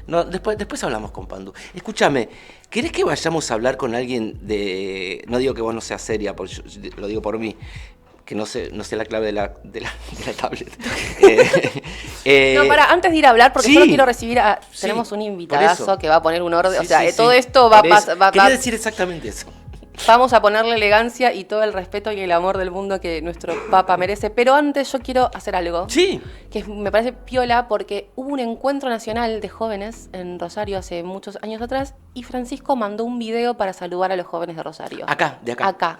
No, después hablamos con Pandu. Escúchame, ¿querés que vayamos a hablar con alguien de. No digo que vos no seas seria, porque yo lo digo por mí. Que no sé la clave de la tablet. No, antes de ir a hablar, porque yo quiero recibir tenemos un invitadazo que va a poner un orden. Todo esto va a pasar. Quería decir exactamente eso. Vamos a ponerle elegancia y todo el respeto y el amor del mundo que nuestro Papa merece. Pero antes yo quiero hacer algo. Sí. Que me parece piola porque hubo un encuentro nacional de jóvenes en Rosario hace muchos años atrás y Francisco mandó un video para saludar a los jóvenes de Rosario. De acá.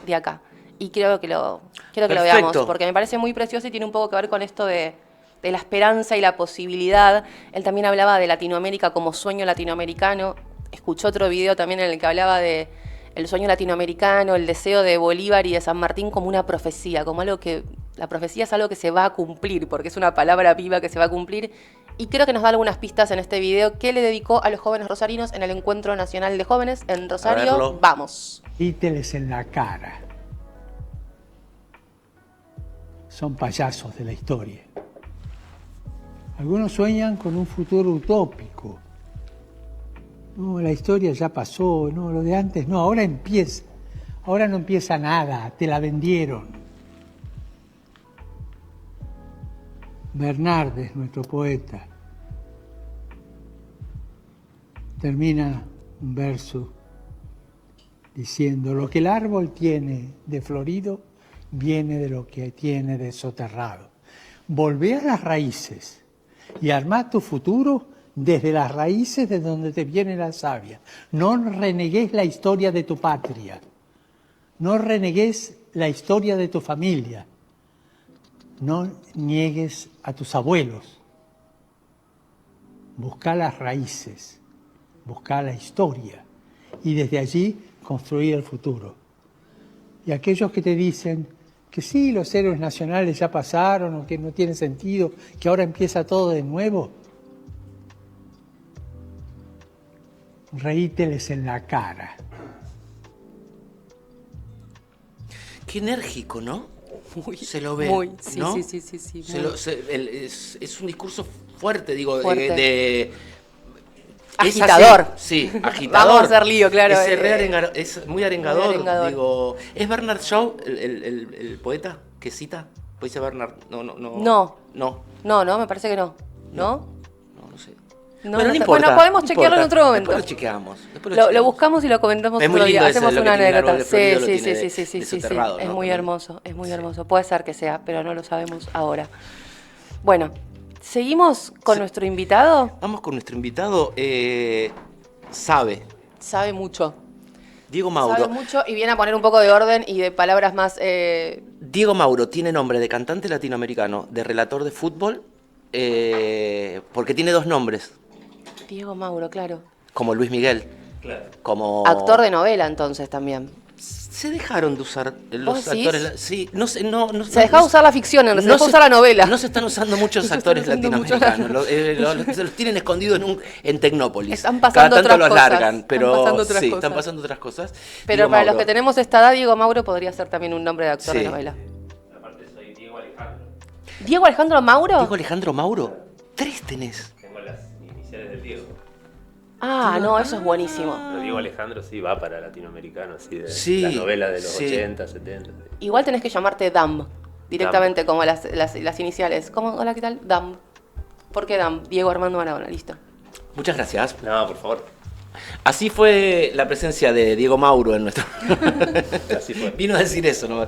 Y quiero que lo veamos, porque me parece muy precioso y tiene un poco que ver con esto de la esperanza y la posibilidad. Él también hablaba de Latinoamérica como sueño latinoamericano. Escuchó otro video también en el que hablaba de el sueño latinoamericano, el deseo de Bolívar y de San Martín como una profecía, como algo que la profecía es algo que se va a cumplir, porque es una palabra viva que se va a cumplir. Y creo que nos da algunas pistas en este video que le dedicó a los jóvenes rosarinos en el Encuentro Nacional de Jóvenes en Rosario. Vamos. Títeles en la cara. Son payasos de la historia. Algunos sueñan con un futuro utópico. No, la historia ya pasó, no, lo de antes no, ahora empieza. Ahora no empieza nada, te la vendieron. Bernardes, nuestro poeta, termina un verso diciendo: lo que el árbol tiene de florido viene de lo que tiene de soterrado. Volvé a las raíces y armá tu futuro desde las raíces de donde te viene la savia. No renegues la historia de tu patria. No renegues la historia de tu familia. No niegues a tus abuelos. Busca las raíces, busca la historia y desde allí construir el futuro. Y aquellos que te dicen que sí, los héroes nacionales ya pasaron o que no tiene sentido, que ahora empieza todo de nuevo, reíteles en la cara. Qué enérgico, ¿no? Muy, se lo ve, muy, sí, ¿no? sí. Es un discurso fuerte, digo, fuerte. de agitador. Sí, agitador. Vamos a hacer lío, claro. Es muy arengador. Digo, ¿es Bernard Shaw el poeta que cita? ¿Puede ser Bernard? No, me parece que no. ¿No? No sé. No, bueno, no importa. Bueno, podemos chequearlo en otro momento. Después lo chequeamos. Lo buscamos y lo comentamos otro día. Hacemos una anécdota. Sí. Es muy hermoso, es muy hermoso. Puede ser que sea, pero no lo sabemos ahora. Bueno, ¿seguimos con nuestro invitado? Vamos con nuestro invitado. Sabe mucho. Diego Mauro. Sabe mucho y viene a poner un poco de orden y de palabras más... Diego Mauro tiene nombre de cantante latinoamericano, de relator de fútbol, porque tiene dos nombres. Diego Mauro, claro. Como Luis Miguel. Claro. Como... Actor de novela, entonces, también. Se dejaron de usar los actores. Sí, no sé, se dejaba usar la ficción, se dejó usar la novela. No se están usando muchos actores latinoamericanos. Los tienen escondidos en Tecnópolis. Están pasando Cada tanto otras los cosas. largan, pero están pasando otras cosas. Pero Diego para Mauro. los que tenemos esta edad, Diego Mauro podría ser también un nombre de actor de novela. Aparte soy Diego Alejandro. ¿Diego Alejandro Mauro? Diego Alejandro Mauro. 3 tenés. Tengo las iniciales del Diego. Ah, no, eso es buenísimo. Pero Diego Alejandro sí va para latinoamericano, así de Sí, las novelas de los sí. 80, 70. Igual tenés que llamarte Dam, directamente como las iniciales. ¿Cómo? Hola, ¿qué tal? Dam. ¿Por qué Dam? Diego Armando Maradona, listo. Muchas gracias. No, por favor. Así fue la presencia de Diego Mauro en nuestro... Así fue. Vino a decir eso, ¿no?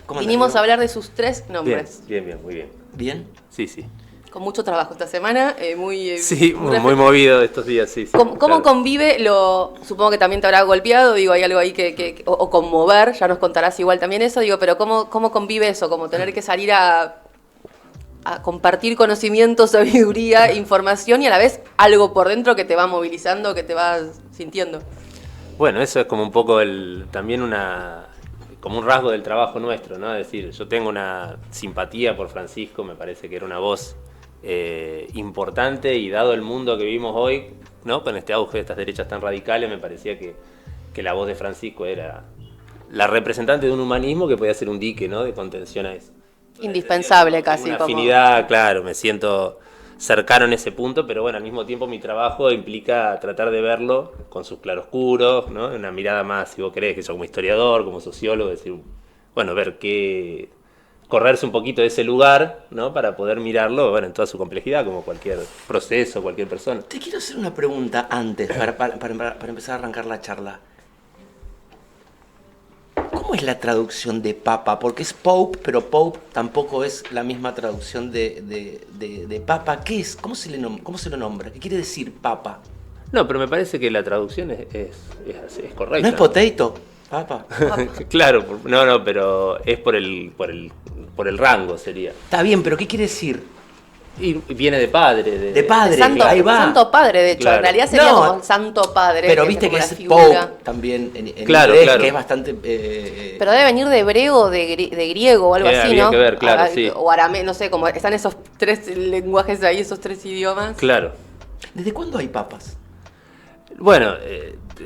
¿Cómo andás, Vinimos a Diego? hablar de sus 3 Bien, nombres. bien, muy bien. ¿Bien? Sí, sí. Con mucho trabajo esta semana, muy... Sí, muy reflexivo. movido estos días, sí. sí, ¿Cómo claro. convive lo...? Supongo que también te habrá golpeado, digo, hay algo ahí o conmover, ya nos contarás igual también eso, digo, pero ¿cómo convive eso? Como tener que salir a compartir conocimiento, sabiduría, información y a la vez algo por dentro que te va movilizando, que te va sintiendo. Bueno, eso es como un poco también como un rasgo del trabajo nuestro, ¿no? Es decir, yo tengo una simpatía por Francisco, me parece que era una voz importante y dado el mundo que vivimos hoy, ¿no? Con este auge de estas derechas tan radicales, me parecía que la voz de Francisco era la representante de un humanismo que podía ser un dique, ¿no? De contención a eso. Indispensable casi. Una como... afinidad, claro, me siento cercano en ese punto, pero bueno, al mismo tiempo mi trabajo implica tratar de verlo con sus claroscuros, ¿no? Una mirada más, si vos querés, que yo como historiador, como sociólogo, decir, bueno, correrse un poquito de ese lugar, ¿no? Para poder mirarlo, bueno, en toda su complejidad, como cualquier proceso, cualquier persona. Te quiero hacer una pregunta antes, para empezar a arrancar la charla. ¿Cómo es la traducción de papa? Porque es Pope, pero Pope tampoco es la misma traducción de papa. ¿Qué es? ¿Cómo se lo nombra? ¿Qué quiere decir papa? No, pero me parece que la traducción es correcta. ¿No es potato? Papa. Claro, no, pero es por el rango sería. Está bien, pero ¿qué quiere decir? Y viene de padre. De padre, ahí va. Santo Padre, de hecho. Claro. En realidad sería No, como Santo Padre. Pero viste que como la es figura. Pope también en Claro, inglés, claro. que es bastante... Pero debe venir de hebreo o de griego o algo así, Habría ¿no? que ver, claro, sí. O arameo, no sé, como están esos 3 lenguajes ahí, esos 3 idiomas. Claro. ¿Desde cuándo hay papas? Bueno,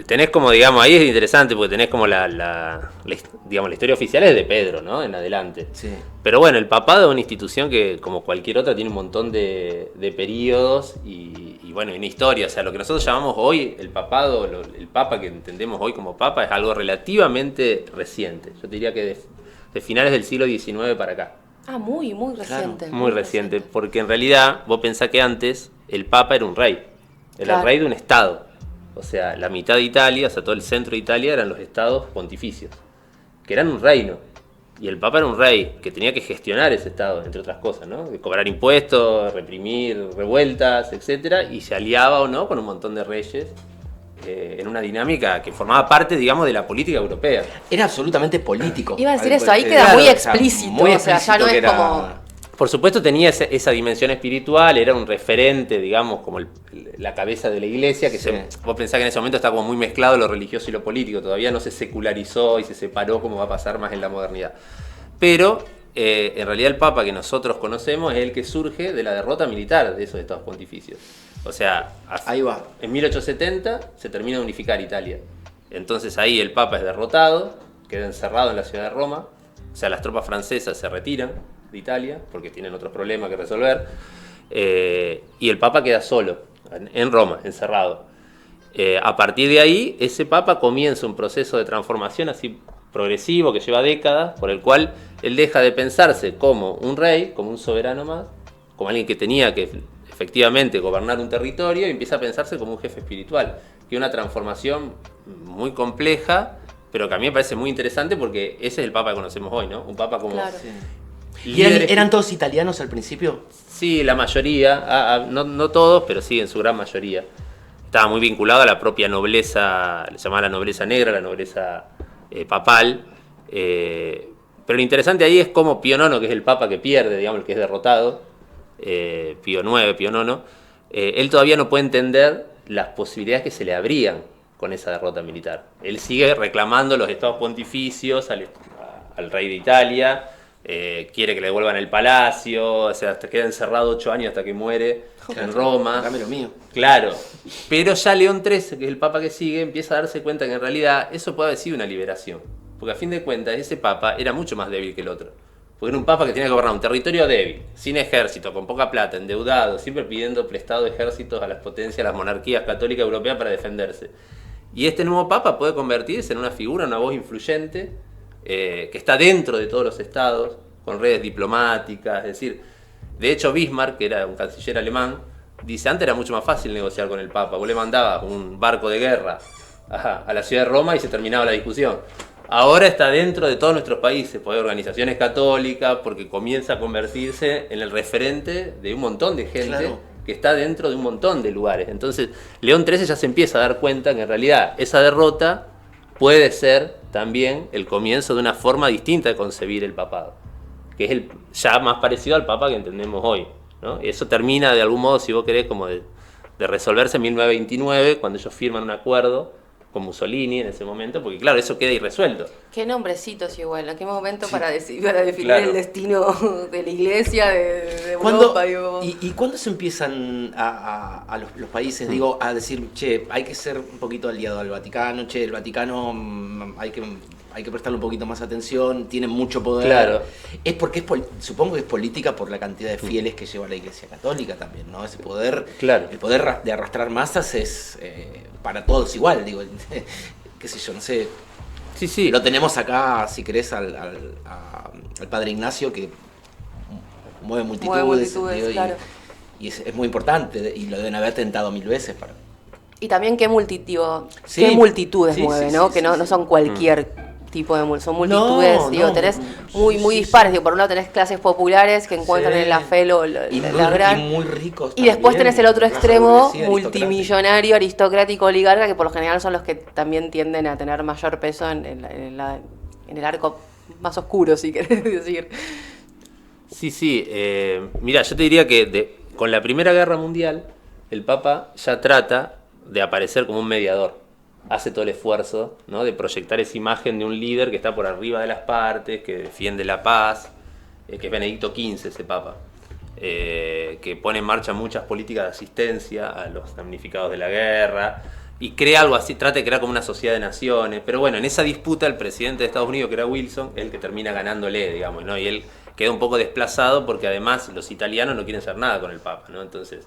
tenés como, digamos, ahí es interesante porque tenés como digamos, la historia oficial es de Pedro, ¿no? En adelante. Sí. Pero bueno, el papado es una institución que, como cualquier otra, tiene un montón de periodos y bueno, una historia. O sea, lo que nosotros llamamos hoy el papado, el papa que entendemos hoy como papa, es algo relativamente reciente. Yo te diría que de finales del siglo XIX para acá. Ah, muy reciente. Muy reciente, porque en realidad vos pensás que antes el papa era un rey. Era Claro. el rey de un estado. O sea, la mitad de Italia, o sea, todo el centro de Italia eran los estados pontificios, que eran un reino. Y el papa era un rey que tenía que gestionar ese estado, entre otras cosas, ¿no? De cobrar impuestos, reprimir revueltas, etcétera, y se aliaba o no con un montón de reyes en una dinámica que formaba parte, digamos, de la política europea. Era absolutamente político. Iba a decir eso, ahí queda muy explícito, o sea, ya no es como... Por supuesto tenía esa dimensión espiritual, era un referente, digamos, como la cabeza de la iglesia, que Sí. vos pensás que en ese momento está como muy mezclado lo religioso y lo político, todavía no se secularizó y se separó como va a pasar más en la modernidad. Pero en realidad el Papa que nosotros conocemos es el que surge de la derrota militar de esos estados pontificios. O sea, Ahí va. en 1870 se termina de unificar Italia. Entonces ahí el Papa es derrotado, queda encerrado en la ciudad de Roma, o sea, las tropas francesas se retiran de Italia porque tienen otros problemas que resolver, y el Papa queda solo en Roma, encerrado. A partir de ahí, ese Papa comienza un proceso de transformación así progresivo que lleva décadas, por el cual él deja de pensarse como un rey, como un soberano más, como alguien que tenía que efectivamente gobernar un territorio, y empieza a pensarse como un jefe espiritual, que es una transformación muy compleja, pero que a mí me parece muy interesante porque ese es el Papa que conocemos hoy, ¿no? Un Papa como... Claro. ¿Y eran todos italianos al principio? Sí, la mayoría, no todos, pero sí, en su gran mayoría. Estaba muy vinculado a la propia nobleza, le llamaba la nobleza negra, la nobleza papal. Pero lo interesante ahí es cómo Pío IX, que es el papa que pierde, digamos, el que es derrotado, Pío IX, Pío IX, él todavía no puede entender las posibilidades que se le abrían con esa derrota militar. Él sigue reclamando los estados pontificios al rey de Italia, quiere que le devuelvan el palacio, o sea, hasta queda encerrado 8 años hasta que muere en Roma. Dame lo mío. Claro, pero ya León XIII, que es el papa que sigue, empieza a darse cuenta que en realidad eso puede haber sido una liberación, porque a fin de cuentas ese papa era mucho más débil que el otro. Porque era un papa que tenía que gobernar un territorio débil, sin ejército, con poca plata, endeudado, siempre pidiendo prestado ejércitos a las potencias, a las monarquías católicas europeas para defenderse. Y este nuevo papa puede convertirse en una figura, una voz influyente, que está dentro de todos los estados, con redes diplomáticas, es decir, de hecho Bismarck, que era un canciller alemán, dice, antes era mucho más fácil negociar con el papa, vos le mandabas un barco de guerra a la ciudad de Roma y se terminaba la discusión. Ahora está dentro de todos nuestros países, por organizaciones católicas, porque comienza a convertirse en el referente de un montón de gente, claro, que está dentro de un montón de lugares. Entonces, León XIII ya se empieza a dar cuenta que en realidad esa derrota puede ser también el comienzo de una forma distinta de concebir el papado, que es el ya más parecido al papa que entendemos hoy, ¿no? Y eso termina de algún modo, si vos querés, como de resolverse en 1929, cuando ellos firman un acuerdo con Mussolini en ese momento, porque claro, eso queda irresuelto. Qué nombrecitos igual, ¿en qué momento para definir claro, el destino de la iglesia, de Europa? ¿Y cuándo se empiezan a los países, digo, a decir, che, hay que ser un poquito aliado al Vaticano, che, el Vaticano hay que prestarle un poquito más atención, tiene mucho poder? Claro. Es porque supongo que es política por la cantidad de fieles que lleva la Iglesia Católica también, ¿no? Ese poder, claro, el poder de arrastrar masas es para todos igual, digo, qué sé yo, no sé. Sí, sí. Lo tenemos acá, si querés, al Padre Ignacio, que mueve multitudes, digo, claro. Y es muy importante, y lo deben haber tentado 1000 veces para... Y también qué multitudes mueve, ¿no? Que no son cualquier tipo de son multitudes, tenés muy dispares, digo, por un lado tenés clases populares que encuentran en la fe la gran... Y muy ricos también, y después tenés el otro extremo, multimillonario, aristocrático, oligarca, que por lo general son los que también tienden a tener mayor peso en el arco más oscuro, si querés decir. Sí, mira, yo te diría que con la Primera Guerra Mundial, el Papa ya trata de aparecer como un mediador. Hace todo el esfuerzo, ¿no?, de proyectar esa imagen de un líder que está por arriba de las partes, que defiende la paz, que es Benedicto XV ese papa, que pone en marcha muchas políticas de asistencia a los damnificados de la guerra, y crea algo así, trata de crear como una sociedad de naciones. Pero bueno, en esa disputa el presidente de Estados Unidos, que era Wilson, es el que termina ganándole, digamos, ¿no? Y él queda un poco desplazado porque además los italianos no quieren hacer nada con el papa, ¿no? Entonces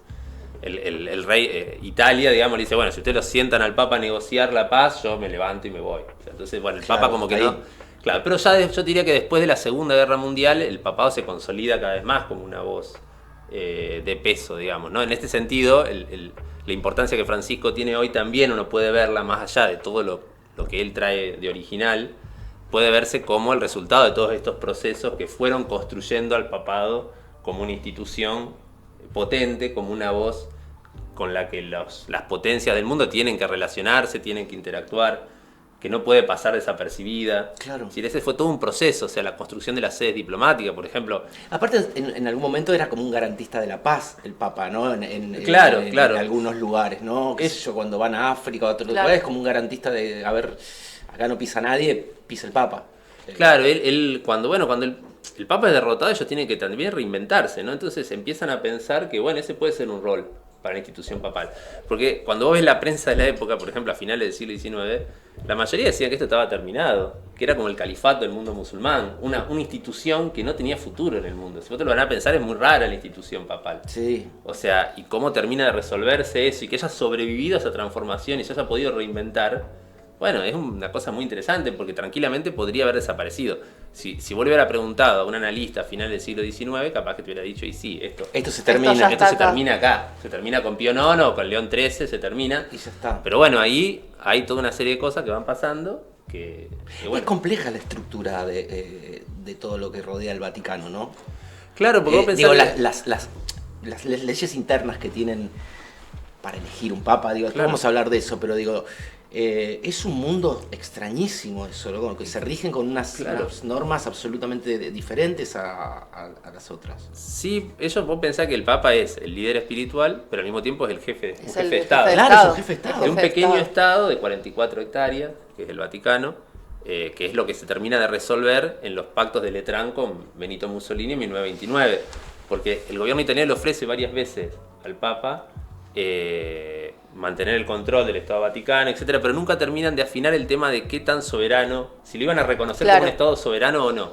el rey Italia, digamos, le dice, bueno, si ustedes lo sientan al papa a negociar la paz, yo me levanto y me voy. O sea, entonces, bueno, el papa como que no... Claro, pero ya yo diría que después de la Segunda Guerra Mundial, el papado se consolida cada vez más como una voz de peso, digamos, ¿no? En este sentido, la importancia que Francisco tiene hoy también uno puede verla más allá de todo lo que él trae de original, puede verse como el resultado de todos estos procesos que fueron construyendo al papado como una institución potente, como una voz con la que las potencias del mundo tienen que relacionarse, tienen que interactuar, que no puede pasar desapercibida. Claro. Es decir, ese fue todo un proceso, o sea, la construcción de las sedes diplomáticas, por ejemplo. Aparte, en algún momento era como un garantista de la paz, el Papa, ¿no? Claro. En algunos lugares, ¿no? Qué sé yo, cuando van a África o a otros lugares, es como un garantista de, a ver, acá no pisa nadie, pisa el Papa. Claro, cuando el Papa es derrotado, ellos tienen que también reinventarse, ¿no? Entonces empiezan a pensar que, bueno, ese puede ser un rol para la institución papal. Porque cuando vos ves la prensa de la época, por ejemplo, a finales del siglo XIX, la mayoría decían que esto estaba terminado, que era como el califato del mundo musulmán, una institución que no tenía futuro en el mundo. Si vos te lo van a pensar, es muy rara la institución papal. Sí. O sea, y cómo termina de resolverse eso, y que haya sobrevivido a esa transformación y se haya podido reinventar. Bueno, es una cosa muy interesante porque tranquilamente podría haber desaparecido. Si vos le hubiera preguntado a un analista a finales del siglo XIX, capaz que te hubiera dicho, y sí, esto se termina. Esto se termina acá. Se termina con Pío IX, con León XIII, se termina. Y ya está. Pero bueno, ahí hay toda una serie de cosas que van pasando que bueno. Es compleja la estructura de todo lo que rodea el Vaticano, ¿no? Claro, porque vos pensás... Digo, las leyes internas que tienen para elegir un papa, digo, claro, vamos a hablar de eso, pero digo... es un mundo extrañísimo eso, ¿no? Que se rigen con unas normas absolutamente diferentes a las otras. Sí, vos pensás que el Papa es el líder espiritual, pero al mismo tiempo es el jefe de Estado. Claro, es un jefe de Estado. De un pequeño Estado de 44 hectáreas, que es el Vaticano, que es lo que se termina de resolver en los pactos de Letrán con Benito Mussolini en 1929. Porque el gobierno italiano le ofrece varias veces al Papa mantener el control del Estado Vaticano, etcétera, pero nunca terminan de afinar el tema de qué tan soberano, si lo iban a reconocer como un Estado soberano o no.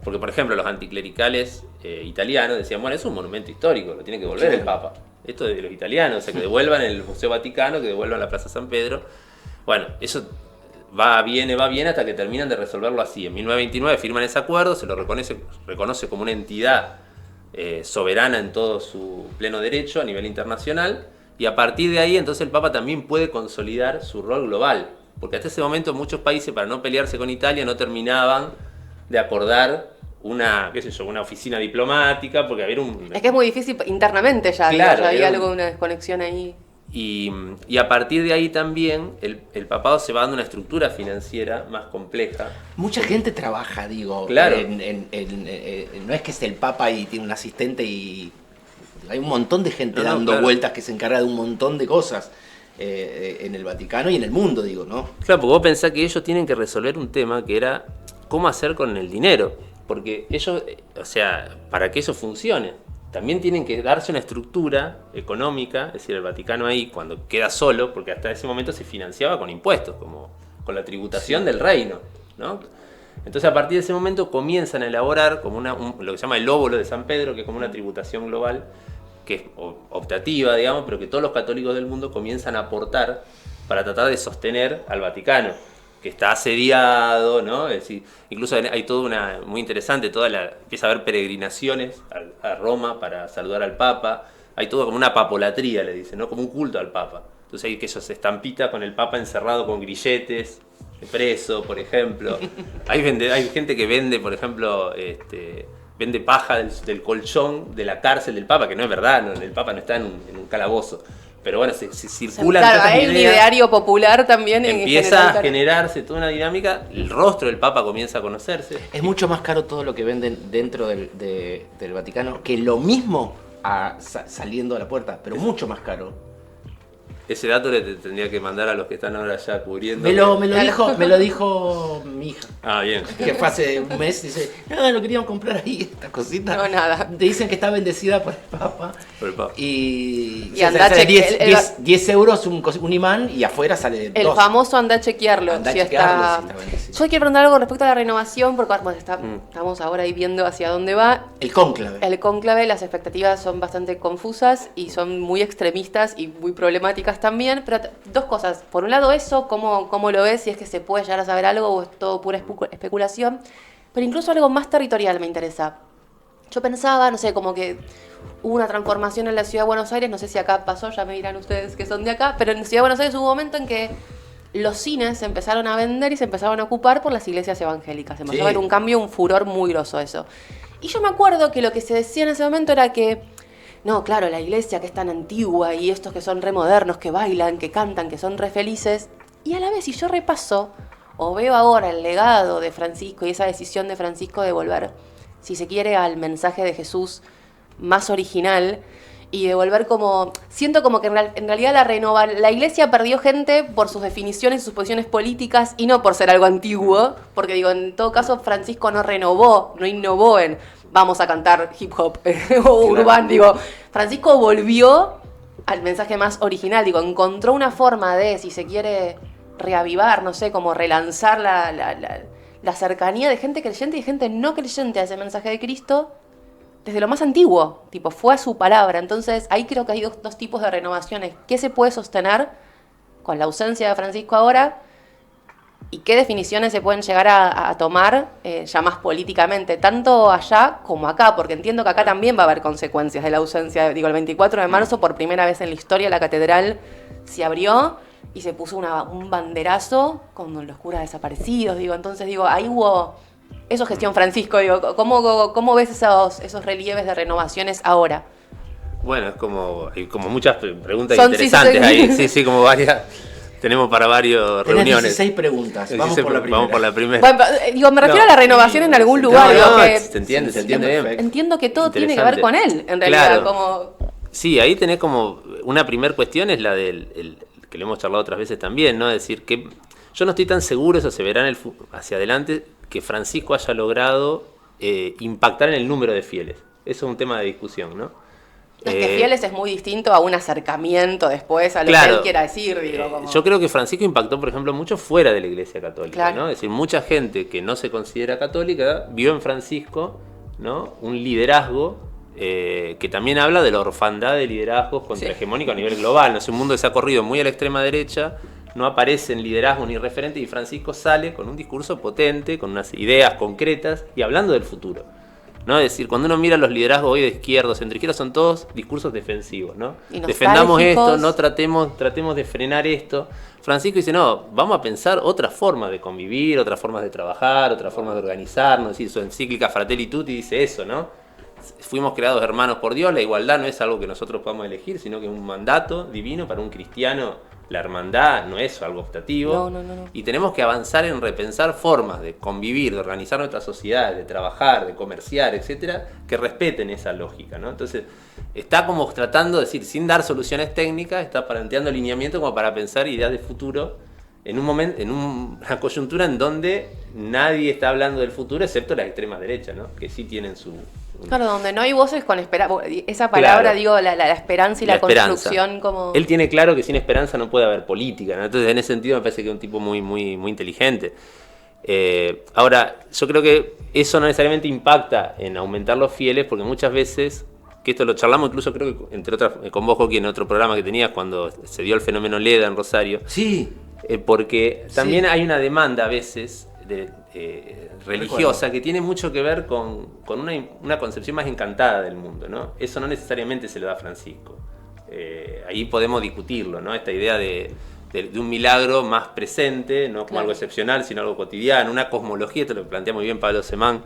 Porque, por ejemplo, los anticlericales italianos decían, bueno, es un monumento histórico, lo tiene que devolver el Papa. Esto de los italianos, o sea, que devuelvan el Museo Vaticano, que devuelvan la Plaza San Pedro. Bueno, eso va bien hasta que terminan de resolverlo así. En 1929 firman ese acuerdo, se lo reconoce como una entidad soberana en todo su pleno derecho a nivel internacional, y a partir de ahí entonces el Papa también puede consolidar su rol global, porque hasta ese momento muchos países, para no pelearse con Italia, no terminaban de acordar una oficina diplomática, porque había Es que es muy difícil internamente ya, claro, ya había algo, una desconexión ahí. Y a partir de ahí también el papado se va dando una estructura financiera más compleja. Mucha gente trabaja, digo. Claro. No es que es el Papa y tiene un asistente y... Hay un montón de gente dando claro. vueltas que se encarga de un montón de cosas en el Vaticano y en el mundo, digo, ¿no? Claro, porque vos pensás que ellos tienen que resolver un tema que era cómo hacer con el dinero. Porque ellos, o sea, para que eso funcione, también tienen que darse una estructura económica, es decir, el Vaticano ahí, cuando queda solo, porque hasta ese momento se financiaba con impuestos, como con la tributación del reino, ¿no? Entonces, a partir de ese momento comienzan a elaborar como lo que se llama el óbolo de San Pedro, que es como una tributación global, que es optativa, digamos, pero que todos los católicos del mundo comienzan a aportar para tratar de sostener al Vaticano, que está asediado, ¿no? Es decir, incluso hay toda muy interesante, empieza a haber peregrinaciones a Roma para saludar al Papa, hay todo como una papolatría, le dicen, ¿no? Como un culto al Papa. Entonces hay aquellos estampitas con el Papa encerrado con grilletes, preso, por ejemplo. Hay gente que vende, por ejemplo, vende paja del colchón de la cárcel del Papa, que no es verdad, no, el Papa no está en un calabozo. Pero bueno, se circulan Claro, todas hay estas un ideas, ideario popular también. empieza a generarse toda una dinámica, el rostro del Papa comienza a conocerse. Es mucho más caro todo lo que venden dentro del Vaticano que lo mismo saliendo a la puerta, pero mucho más caro. Ese dato le tendría que mandar a los que están ahora ya cubriendo. Me lo dijo mi hija. Ah, bien. Que fue hace un mes, dice, no, lo queríamos comprar ahí, esta cosita. No, nada. Te dicen que está bendecida por el Papa. Por el Papa. Y andá sale a 10 euros un imán y afuera sale 2. El famoso anda a chequearlo. Andá a si chequearlo, está... si está bendecido. Yo quiero preguntar algo respecto a la renovación, porque bueno, estamos ahora ahí viendo hacia dónde va. El cónclave. El cónclave, las expectativas son bastante confusas y son muy extremistas y muy problemáticas también, pero dos cosas. Por un lado eso, cómo lo ves, si es que se puede llegar a saber algo o es todo pura especulación, pero incluso algo más territorial me interesa. Yo pensaba, no sé, como que hubo una transformación en la Ciudad de Buenos Aires, no sé si acá pasó, ya me dirán ustedes que son de acá, pero en la Ciudad de Buenos Aires hubo un momento en que los cines se empezaron a vender y se empezaron a ocupar por las iglesias evangélicas. Se empezó a ver un cambio, un furor muy grosso eso. Y yo me acuerdo que lo que se decía en ese momento era que no, claro, la iglesia que es tan antigua y estos que son re modernos, que bailan, que cantan, que son re felices. Y a la vez, si yo repaso o veo ahora el legado de Francisco y esa decisión de Francisco de volver, si se quiere, al mensaje de Jesús más original y de volver como... Siento como que en realidad la iglesia perdió gente por sus definiciones y sus posiciones políticas y no por ser algo antiguo, porque digo, en todo caso Francisco no renovó, no innovó en... vamos a cantar hip hop o urbano, digo, Francisco volvió al mensaje más original, digo, encontró una forma de, si se quiere, reavivar, no sé, como relanzar la cercanía de gente creyente y de gente no creyente a ese mensaje de Cristo desde lo más antiguo, tipo, fue a su palabra. Entonces, ahí creo que hay dos tipos de renovaciones. ¿Qué se puede sostener con la ausencia de Francisco ahora? ¿Y qué definiciones se pueden llegar a tomar ya más políticamente, tanto allá como acá? Porque entiendo que acá también va a haber consecuencias de la ausencia. Digo, el 24 de marzo, por primera vez en la historia, la catedral se abrió y se puso un banderazo con los curas desaparecidos. Digo, entonces, digo, ahí hubo... Eso gestión Francisco, digo, ¿cómo ves esos relieves de renovaciones ahora? Bueno, hay como muchas preguntas Son interesantes ahí. Sí, como varias... Tenemos para varias reuniones. 16 preguntas. Vamos por la primera. Vamos por la primera. Bueno, digo, me refiero a la renovación en algún lugar. No, que se entiende bien. Perfecto. entiendo que todo tiene que ver con él, en realidad. Claro. Como... Sí, ahí tenés como una primera cuestión, es la del que le hemos charlado otras veces también, ¿no? Es decir, que yo no estoy tan seguro, eso se verá hacia adelante, que Francisco haya logrado impactar en el número de fieles. Eso es un tema de discusión, ¿no? Es que fieles es muy distinto a un acercamiento después a lo Claro. que él quiera decir, digo, como... Yo creo que Francisco impactó, por ejemplo, mucho fuera de la Iglesia Católica, Claro. ¿no? Es decir, mucha gente que no se considera católica vio en Francisco, ¿no?, un liderazgo que también habla de la orfandad de liderazgos contrahegemónicos a nivel global. ¿No? Es un mundo que se ha corrido muy a la extrema derecha, no aparecen liderazgos ni referentes, y Francisco sale con un discurso potente, con unas ideas concretas y hablando del futuro, ¿no? Es decir, cuando uno mira los liderazgos hoy de izquierda, centroizquierda, son todos discursos defensivos, ¿no? Y Defendamos esto, nostálgicos. no tratemos de frenar esto. Francisco dice, no, vamos a pensar otras formas de convivir, otras formas de trabajar, otras formas de organizarnos. Es decir, su encíclica Fratelli Tutti dice eso, ¿no? Fuimos creados hermanos por Dios, la igualdad no es algo que nosotros podamos elegir, sino que es un mandato divino para un cristiano. La hermandad no es algo optativo. No. Y tenemos que avanzar en repensar formas de convivir, de organizar nuestras sociedades, de trabajar, de comerciar, etcétera, que respeten esa lógica, ¿no? Entonces, está como tratando de decir, sin dar soluciones técnicas, está planteando alineamiento como para pensar ideas de futuro en un momento, en una coyuntura en donde nadie está hablando del futuro, excepto las extremas derechas, ¿no? Que sí tienen su... Claro, donde no hay voces con esperanza. Esa palabra, Claro. digo, la esperanza y la esperanza. construcción como... Él tiene claro que sin esperanza no puede haber política, ¿no? Entonces, en ese sentido, me parece que es un tipo muy inteligente. Ahora, yo creo que eso no necesariamente impacta en aumentar los fieles, porque muchas veces, que esto lo charlamos incluso creo que entre otras con vos, Joaquín, en otro programa que tenías cuando se dio el fenómeno Leda en Rosario, Sí, porque también Sí. hay una demanda a veces religiosa que tiene mucho que ver con una concepción más encantada del mundo, ¿no? Eso no necesariamente se lo da Francisco. Ahí podemos discutirlo, ¿no? Esta idea de un milagro más presente, no como Claro. algo excepcional, sino algo cotidiano, una cosmología, esto lo plantea muy bien Pablo Semán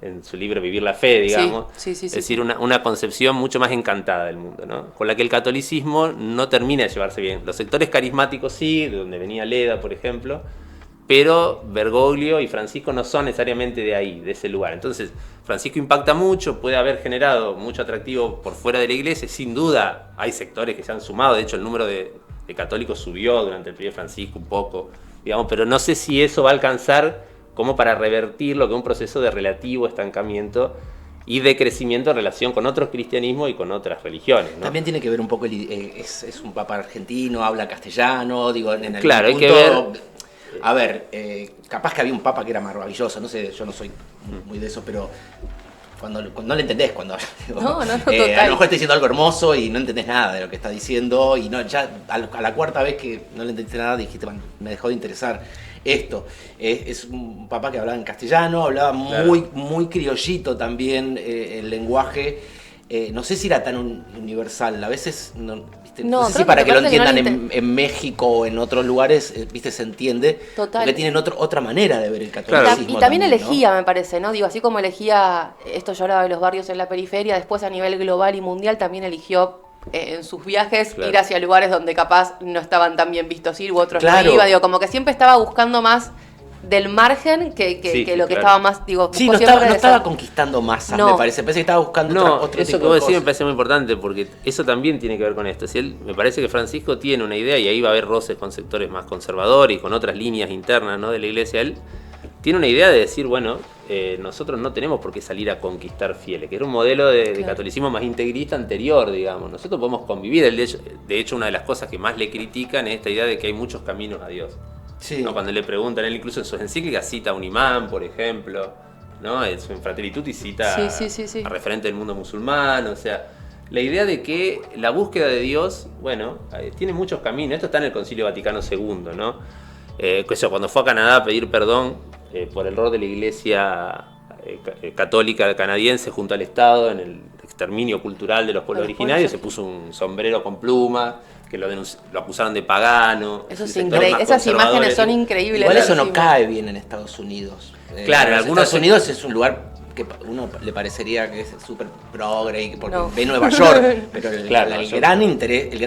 en su libro Vivir la Fe, digamos. Sí. Es decir, una concepción mucho más encantada del mundo, ¿no? Con la que el catolicismo no termina de llevarse bien. Los sectores carismáticos sí, de donde venía Leda, por ejemplo, pero Bergoglio y Francisco no son necesariamente de ahí, de ese lugar. Entonces, Francisco impacta mucho, puede haber generado mucho atractivo por fuera de la iglesia, sin duda hay sectores que se han sumado, de hecho el número de católicos subió durante el periodo de Francisco un poco, digamos, pero no sé si eso va a alcanzar como para revertir lo que es un proceso de relativo estancamiento y de crecimiento en relación con otros cristianismos y con otras religiones, ¿no? también tiene que ver un poco, es un papa argentino, habla castellano, digo, en algún Claro, hay punto, que ver. A ver, capaz que había un papa que era maravilloso, no sé, yo no soy muy de eso, pero cuando no le entendés cuando habla, digo, No, a total. lo mejor está diciendo algo hermoso y no entendés nada de lo que está diciendo, y no, ya a la cuarta vez que no le entendiste nada dijiste, bueno, me dejó de interesar esto. Es un papá que hablaba en castellano, hablaba Claro. muy criollito también, el lenguaje. No sé si era tan universal, a veces ¿viste? No, No sé si creo para que lo parece que no entiendan le en México o en otros lugares, ¿viste? Se entiende. Total. Porque tienen otra manera de ver el Y catolicismo. también ¿no? elegía, me parece, ¿no? Digo, así como elegía, esto yo hablaba de los barrios en la periferia, después a nivel global y mundial también eligió en sus viajes Claro. ir hacia lugares donde capaz no estaban tan bien vistos ir u otros Claro. no iba. Digo, como que siempre estaba buscando más del margen que Sí, lo que claro. estaba más, digo, Sí, buscó no siempre estaba, no eso. estaba conquistando masas, No. me parece. Parece que estaba buscando No, otro eso tipo que de vos decís me cosas. parece muy importante porque eso también tiene que ver con esto. Si él, me parece que Francisco tiene una idea y ahí va a haber roces con sectores más conservadores y con otras líneas internas, ¿no?, de la iglesia. Él tiene una idea de decir, bueno, nosotros no tenemos por qué salir a conquistar fieles, que era un modelo de Claro. catolicismo más integrista anterior, digamos. Nosotros podemos convivir. Él, de hecho, una de las cosas que más le critican es esta idea de que hay muchos caminos a Dios. Sí. ¿No? Cuando le preguntan, él incluso en sus encíclicas cita a un imán, por ejemplo, ¿no? En Fratelli Tutti cita Sí. a referente del mundo musulmán, o sea, la idea de que la búsqueda de Dios, bueno, tiene muchos caminos. Esto está en el Concilio Vaticano II, ¿no? Cuando fue a Canadá a pedir perdón por el rol de la Iglesia católica canadiense junto al Estado en el exterminio cultural de los pueblos De los originarios, pueblos. se puso un sombrero con plumas, que lo acusaron de pagano. Eso es sectores increíble. más Esas imágenes conservadores. son increíbles. Igual eso no encima. cae bien en Estados Unidos. Claro, en algunos Estados Unidos es un lugar que uno le parecería que es súper progre y porque No. ve Nueva York, pero Claro, el Nueva York. gran interés, el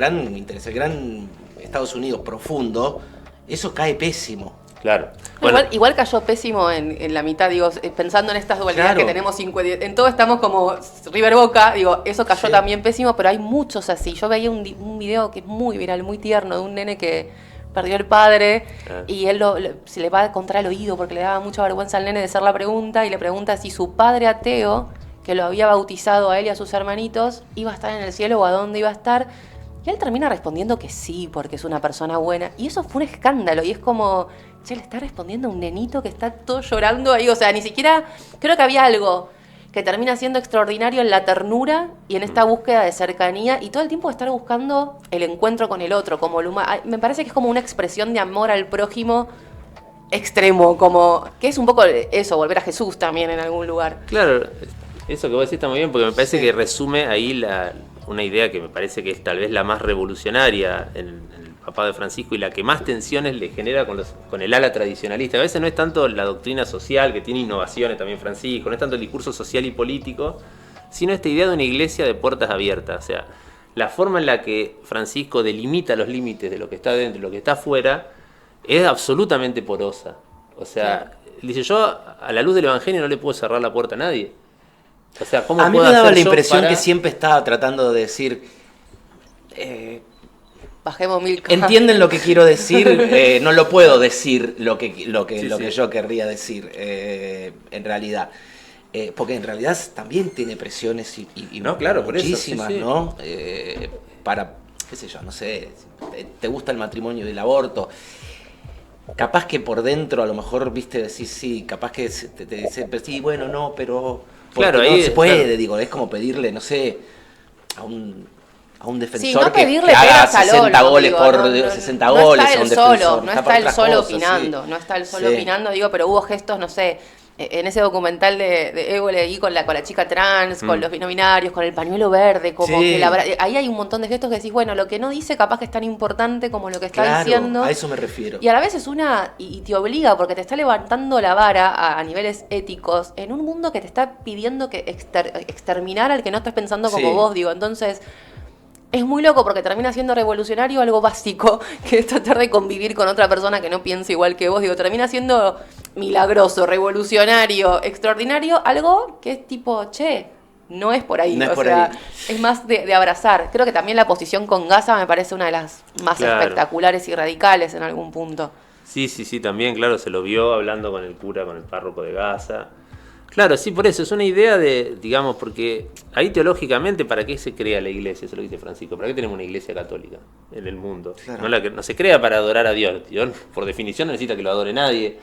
gran Estados Unidos profundo, eso cae pésimo. Claro. Bueno, Igual cayó pésimo en la mitad, digo, pensando en estas dualidades Claro. que tenemos, en todo estamos como River Boca, digo, eso cayó Sí. también pésimo, pero hay muchos así. Yo veía un video que es muy viral, muy tierno, de un nene que perdió el padre Ah. y él se le va contra el oído porque le daba mucha vergüenza al nene de hacer la pregunta y le pregunta si su padre ateo que lo había bautizado a él y a sus hermanitos, iba a estar en el cielo o a dónde iba a estar. Y él termina respondiendo que sí, porque es una persona buena. Y eso fue un escándalo. Y es como, che, le está respondiendo a un nenito que está todo llorando ahí. O sea, ni siquiera, creo que había algo que termina siendo extraordinario en la ternura y en esta búsqueda de cercanía y todo el tiempo de estar buscando el encuentro con el otro. Como me parece que es como una expresión de amor al prójimo extremo, como que es un poco eso, volver a Jesús también en algún lugar. Claro, eso que vos decís está muy bien, porque me parece que resume ahí una idea que me parece que es tal vez la más revolucionaria en el papá de Francisco y la que más tensiones le genera con el ala tradicionalista. A veces no es tanto la doctrina social, que tiene innovaciones también Francisco, no es tanto el discurso social y político, sino esta idea de una iglesia de puertas abiertas. O sea, la forma en la que Francisco delimita los límites de lo que está dentro y lo que está afuera es absolutamente porosa. O sea, dice, yo a la luz del Evangelio no le puedo cerrar la puerta a nadie. O sea, ¿cómo a mí puedo me daba hacer la yo impresión para- que siempre estaba tratando de decir, Bajemos 1000 ¿entienden lo que quiero decir? No lo puedo decir lo que Sí. yo querría decir, en realidad. Porque en realidad también tiene presiones y No, claro, por eso, muchísimas, sí, sí. ¿no? Para, qué sé yo, no sé, te gusta el matrimonio y el aborto. Capaz que por dentro a lo mejor, viste, decís sí, capaz que te dice, pero sí, bueno, no, pero... porque Claro, no ahí, se puede, claro. digo, es como pedirle, no sé, a un defensor Sí, no que pedirle haga peras al 60 olmo, goles digo, por no 60 no goles está a un él defensor. solo, no está para él otras solo cosas, opinando, sí. no está él solo Sí. opinando, digo, pero hubo gestos, no sé, en ese documental de Evo leí con la chica trans, con los no binarios, con el pañuelo verde, como Sí. que ahí hay un montón de gestos que decís, bueno, lo que no dice capaz que es tan importante como lo que está Claro, diciendo. a eso me refiero. Y a la vez es y te obliga porque te está levantando la vara a niveles éticos en un mundo que te está pidiendo que exterminar al que no estás pensando como Sí. vos, digo. Entonces, es muy loco porque termina siendo revolucionario algo básico, que es tratar de convivir con otra persona que no piensa igual que vos. Digo, termina siendo milagroso, revolucionario, extraordinario, algo que es tipo, che, no es por ahí. No es o por sea, ahí. es más de abrazar. Creo que también la posición con Gaza me parece una de las más Claro. espectaculares y radicales en algún punto. Sí, también, claro, se lo vio hablando con el cura, con el párroco de Gaza. Claro, sí, por eso, es una idea de, digamos, porque ahí teológicamente, ¿para qué se crea la iglesia? Eso lo dice Francisco. ¿Para qué tenemos una iglesia católica en el mundo? Claro. No se crea para adorar a Dios. Dios, por definición, no necesita que lo adore nadie.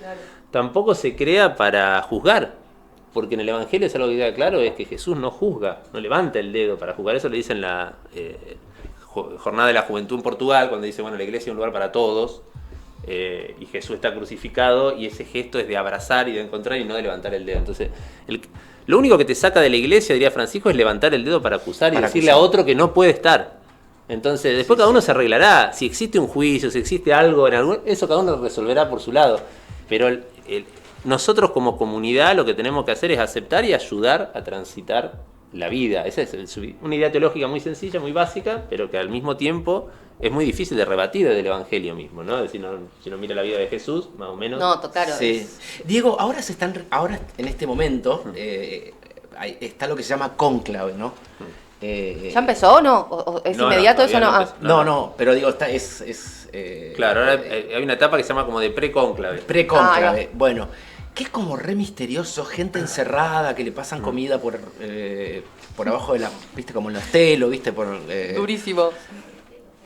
Tampoco se crea para juzgar. Porque en el Evangelio es algo que queda claro, es que Jesús no juzga, no levanta el dedo para juzgar. Eso le dice en la Jornada de la Juventud en Portugal, cuando dice, bueno, la iglesia es un lugar para todos. Y Jesús está crucificado y ese gesto es de abrazar y de encontrar y no de levantar el dedo. Entonces, lo único que te saca de la iglesia, diría Francisco, es levantar el dedo para acusar y Para decirle acusar. a otro que no puede estar. Entonces, después cada uno se arreglará. Si existe un juicio, si existe algo, eso cada uno lo resolverá por su lado. Pero nosotros como comunidad lo que tenemos que hacer es aceptar y ayudar a transitar la vida. Esa es una idea teológica muy sencilla, muy básica, pero que al mismo tiempo es muy difícil de rebatir del Evangelio mismo, ¿no? Es decir, si uno mira la vida de Jesús, más o menos... No, claro. Sí. Diego, ahora en este momento, está lo que se llama cónclave, ¿no? ¿Ya empezó o no? ¿O es No, inmediato eso? todavía No. no empezó. No, pero digo, Claro, ahora hay una etapa que se llama como de pre-cónclave. Precónclave. Ah, Bueno, que es como re misterioso, gente encerrada que le pasan comida por abajo de la, viste, como en los telos, viste, Durísimo.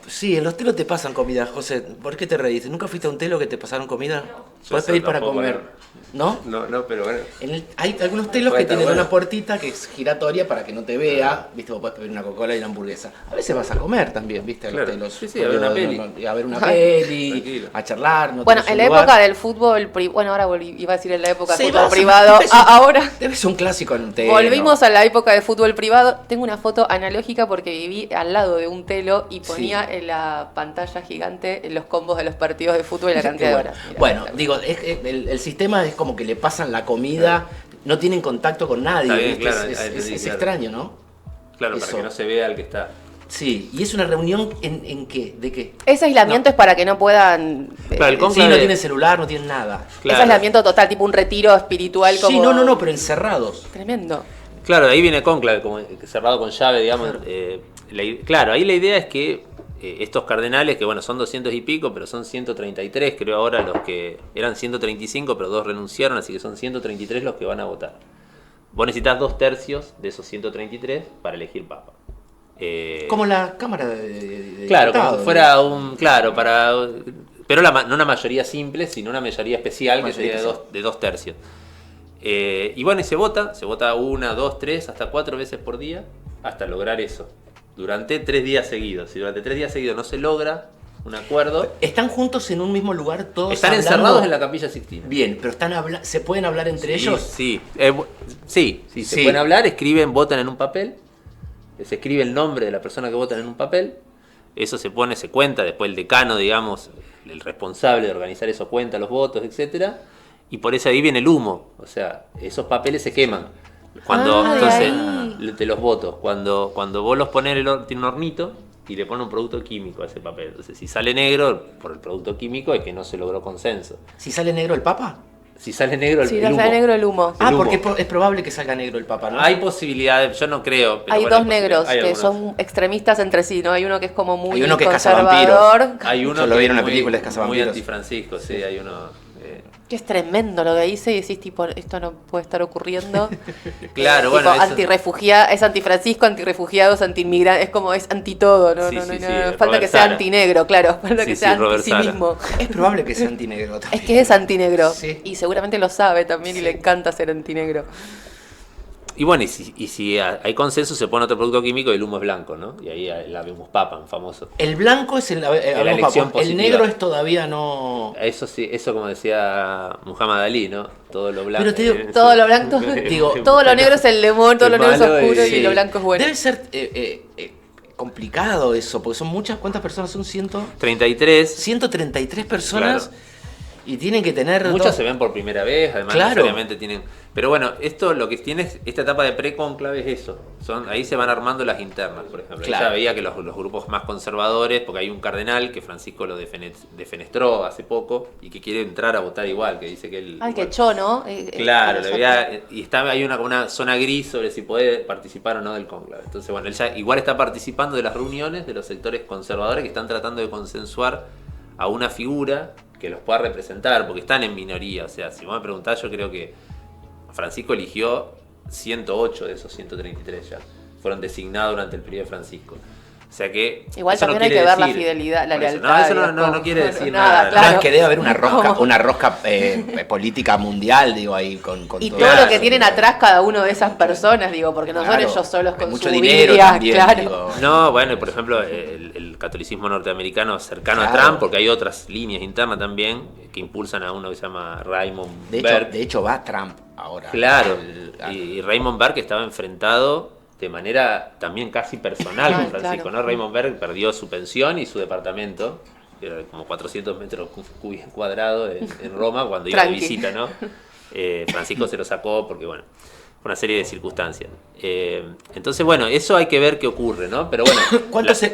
Sí, en los telos te pasan comida, José. ¿Por qué te reíste? ¿Nunca fuiste a un telo que te pasaron comida? Puedes Yo pedir para tampoco, comer, ¿no? No, pero bueno. Hay algunos telos Puede que estar tienen bueno. una puertita que es giratoria para que no te vea, viste, vos podés pedir una Coca-Cola y una hamburguesa. A veces vas a comer también, viste, a los Claro. telos. Sí, a ver una peli. A ver una Ay. peli, Tranquilo. a charlar. No Bueno, tenés en un la lugar. época del fútbol, bueno, ahora iba a decir en la época del Sí, fútbol vas a- privado, debe ser- ahora Debe ser un clásico en un telo. volvimos a la época de fútbol privado. Tengo una foto analógica porque viví al lado de un telo y ponía en la pantalla gigante los combos de los partidos de fútbol y la cantidad de Bueno, horas. Mirá, bueno, claro. digo, el sistema es como que le pasan la comida, no tienen contacto con nadie, Está bien, ¿viste? claro, es entendí, claro. extraño, ¿no? Claro, Eso. para que no se vea el que está. Sí, y es una reunión en qué, ¿de qué? Ese aislamiento es para que no puedan... Claro, el Sí, cónclave- no tienen celular, no tienen nada. Claro. Es aislamiento total, tipo un retiro espiritual como... Sí, no, pero encerrados. Tremendo. Claro, ahí viene cónclave, como cerrado con llave, digamos. Claro. Claro, ahí la idea es que estos cardenales, que bueno, son 200 y pico, pero son 133, creo ahora, los que eran 135, pero 2 renunciaron, así que son 133 los que van a votar. vos necesitas 2/3 de esos 133 para elegir papa. Como la Cámara de Claro, como Diputados, si fuera ¿no? un... Claro, pero no una mayoría simple, sino una mayoría especial que Mayoría sería de 2/3. Y bueno, y se vota 1, 2, 3, hasta 4 veces por día, hasta lograr eso. Durante 3 días seguidos. Si durante 3 días seguidos no se logra un acuerdo, ¿Están juntos en un mismo lugar todos están hablando? encerrados en la Capilla Sixtina. Bien, pero ¿se pueden hablar entre ellos? Sí, se Sí. pueden hablar, escriben, votan en un papel. Se escribe el nombre de la persona que votan en un papel. Eso se cuenta, después el decano, digamos, el responsable de organizar eso cuenta los votos, etcétera. Y por eso ahí viene el humo. O sea, esos papeles se queman. De los votos. Cuando vos los pones, tiene un hornito y le pone un producto químico a ese papel. Entonces, si sale negro, por el producto químico es que no se logró consenso. ¿Si sale negro el Papa? Si sale negro, el Sí, humo. sale negro el humo. El humo. Porque es probable que salga negro el Papa, ¿no? Hay posibilidades, yo no creo. Pero Hay bueno, dos negros hay que algunos. son extremistas entre sí, ¿no? Hay uno que es como muy Hay uno que es conservador. Hay uno Yo lo que vi es en una muy- película de muy Cazavampiros. antifrancisco, sí, hay uno. Que es tremendo lo que dice y decís, tipo, esto no puede estar ocurriendo. Claro, Tipo, bueno, eso- antirrefugiado, es antifrancisco, antirrefugiados, antiinmigrantes, es como es anti todo, no, Sí, no, sí, no, sí, no, Robert falta que sea Sala. antinegro, claro, falta Sí, que sí, sea Robert anti sí Sala. mismo. Es probable que sea antinegro también. Es que es antinegro Sí. y seguramente lo sabe también y Sí. le encanta ser antinegro. Y bueno, y si hay consenso, se pone otro producto químico y el humo es blanco, ¿no? Y ahí la vemos papan, famoso. El blanco es la elección el positiva. negro es todavía no... Eso sí, eso como decía Muhammad Ali, ¿no? Todo lo blanco. Pero te digo, Todo lo blanco, digo, todo lo negro es el lemón, todo lo negro es malo oscuro y- y lo blanco es bueno. Debe ser complicado eso, porque son muchas, ¿cuántas personas son? 33. 133 personas y tienen que tener... Muchas dos- se ven por primera vez, además Claro. necesariamente tienen... Pero bueno, esto lo que tiene esta etapa de pre-conclave es eso. Ahí se van armando las internas, por ejemplo. Claro. Ya veía que los grupos más conservadores, porque hay un cardenal que Francisco lo defenestró hace poco y que quiere entrar a votar igual, que dice que él... Ay, que igual- echó, ¿no? Claro, Eso. y hay una zona gris sobre si puede participar o no del cónclave. Entonces, bueno, él ya igual está participando de las reuniones de los sectores conservadores que están tratando de consensuar a una figura que los pueda representar, porque están en minoría. O sea, si vos me preguntás, yo creo que Francisco eligió 108 de esos 133 ya. Fueron designados durante el periodo de Francisco. O sea que... Igual eso no también hay quiere que ver la decir- fidelidad, la por eso, lealtad. No, eso digamos, no quiere decir nada, nada. No, claro. es que debe haber una ¿Cómo? rosca política mundial, digo, ahí con Y todo todo Claro. lo que tienen atrás cada uno de esas personas, digo, porque no son Claro. ellos solos Hay con mucho su dinero Biblia, también, claro. digo. No, bueno, y por ejemplo, el catolicismo norteamericano cercano Claro. a Trump, porque hay otras líneas internas también que impulsan a uno que se llama Raymond Burke. De hecho va Trump ahora. Claro, El- y Raymond Burke estaba enfrentado de manera también casi personal con Francisco, Claro. ¿no? Raymond Burke perdió su pensión y su departamento, que era como 400 metros cuadrados en Roma cuando iba de Tranqui. visita, ¿no? Francisco se lo sacó porque, bueno, por una serie de circunstancias. Entonces, bueno, eso hay que ver qué ocurre, ¿no? Pero bueno, ¿Cuándo se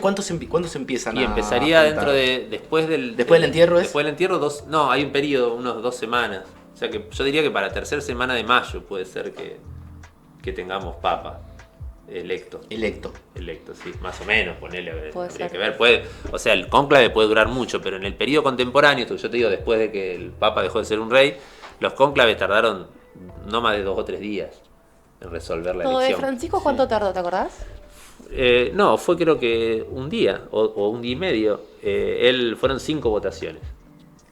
empiezan y a empezaría juntar? dentro de... Después del entierro es? Después del entierro, no, hay un periodo, unos 2 semanas. O sea que yo diría que para tercera semana de mayo puede ser que tengamos papa electo. Electo. Electo, sí, más o menos, ponele, Puede habría ser. que ver. O sea, el cónclave puede durar mucho, pero en el periodo contemporáneo, esto yo te digo, después de que el papa dejó de ser un rey, los cónclaves tardaron no más de 2 o 3 días en resolver la Lo de elección. Francisco, ¿cuánto tardó, te acordás? No, fue creo que un día o un día y medio. Fueron 5 votaciones.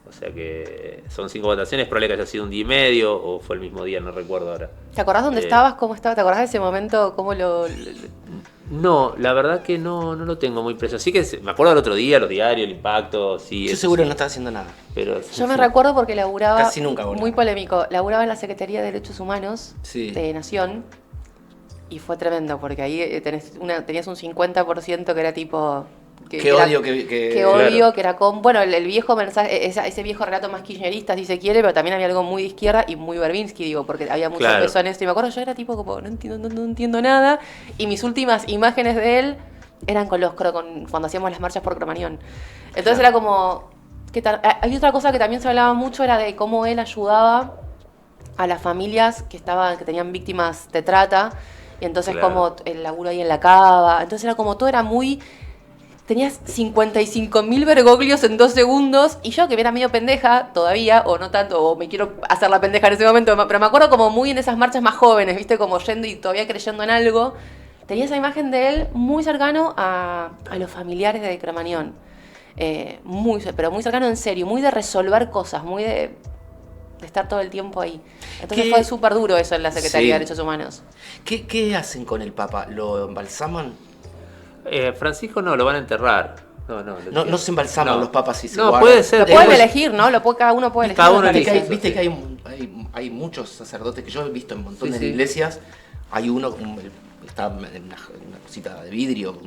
O sea que son 5 votaciones, probable que haya sido un día y medio o fue el mismo día, no recuerdo ahora. ¿Te acordás dónde estabas? ¿Cómo estaba? ¿Te acordás de ese momento? ¿Cómo No, la verdad que no lo tengo muy preso. Sí que me acuerdo del otro día, los diarios, el impacto, sí. Yo eso seguro sí, no estaba haciendo nada. pero Yo me recuerdo porque laburaba, Casi nunca volaba. muy polémico, laburaba en la Secretaría de Derechos Humanos Sí. de Nación y fue tremendo porque ahí tenías un 50% que era tipo... Qué era- odio Qué Claro. odio, que era con... Bueno, el viejo mensaje, ese viejo relato más kirchnerista, si se quiere, pero también había algo muy de izquierda y muy Berbinsky, digo, porque había mucho Claro. peso en esto. Y me acuerdo, yo era tipo como, no entiendo nada. Y mis últimas imágenes de él eran cuando hacíamos las marchas por Cromañón. Entonces era como... Hay otra cosa que también se hablaba mucho, era de cómo él ayudaba a las familias que tenían víctimas de trata. Y entonces Claro. como el laburo ahí en la cava. Entonces era como todo era muy... tenías 55.000 Bergoglios en 2 segundos, y yo que era medio pendeja todavía, o no tanto, o me quiero hacer la pendeja en ese momento, pero me acuerdo como muy en esas marchas más jóvenes, viste, como yendo y todavía creyendo en algo, tenía esa imagen de él muy cercano a los familiares de Cromañón, pero muy cercano en serio, muy de resolver cosas, muy de estar todo el tiempo ahí. Entonces fue súper duro eso en la Secretaría de Derechos Humanos. ¿Qué hacen con el Papa? ¿Lo embalsaman? Francisco no, lo van a enterrar. No se embalsaman los papas y se No, guardan. puede ser. Lo pueden elegir, ¿no? Cada uno puede elegir. Cada uno Viste elige. viste que hay muchos sacerdotes que yo he visto en montones Sí, de sí. iglesias. Hay uno está en una cosita de vidrio.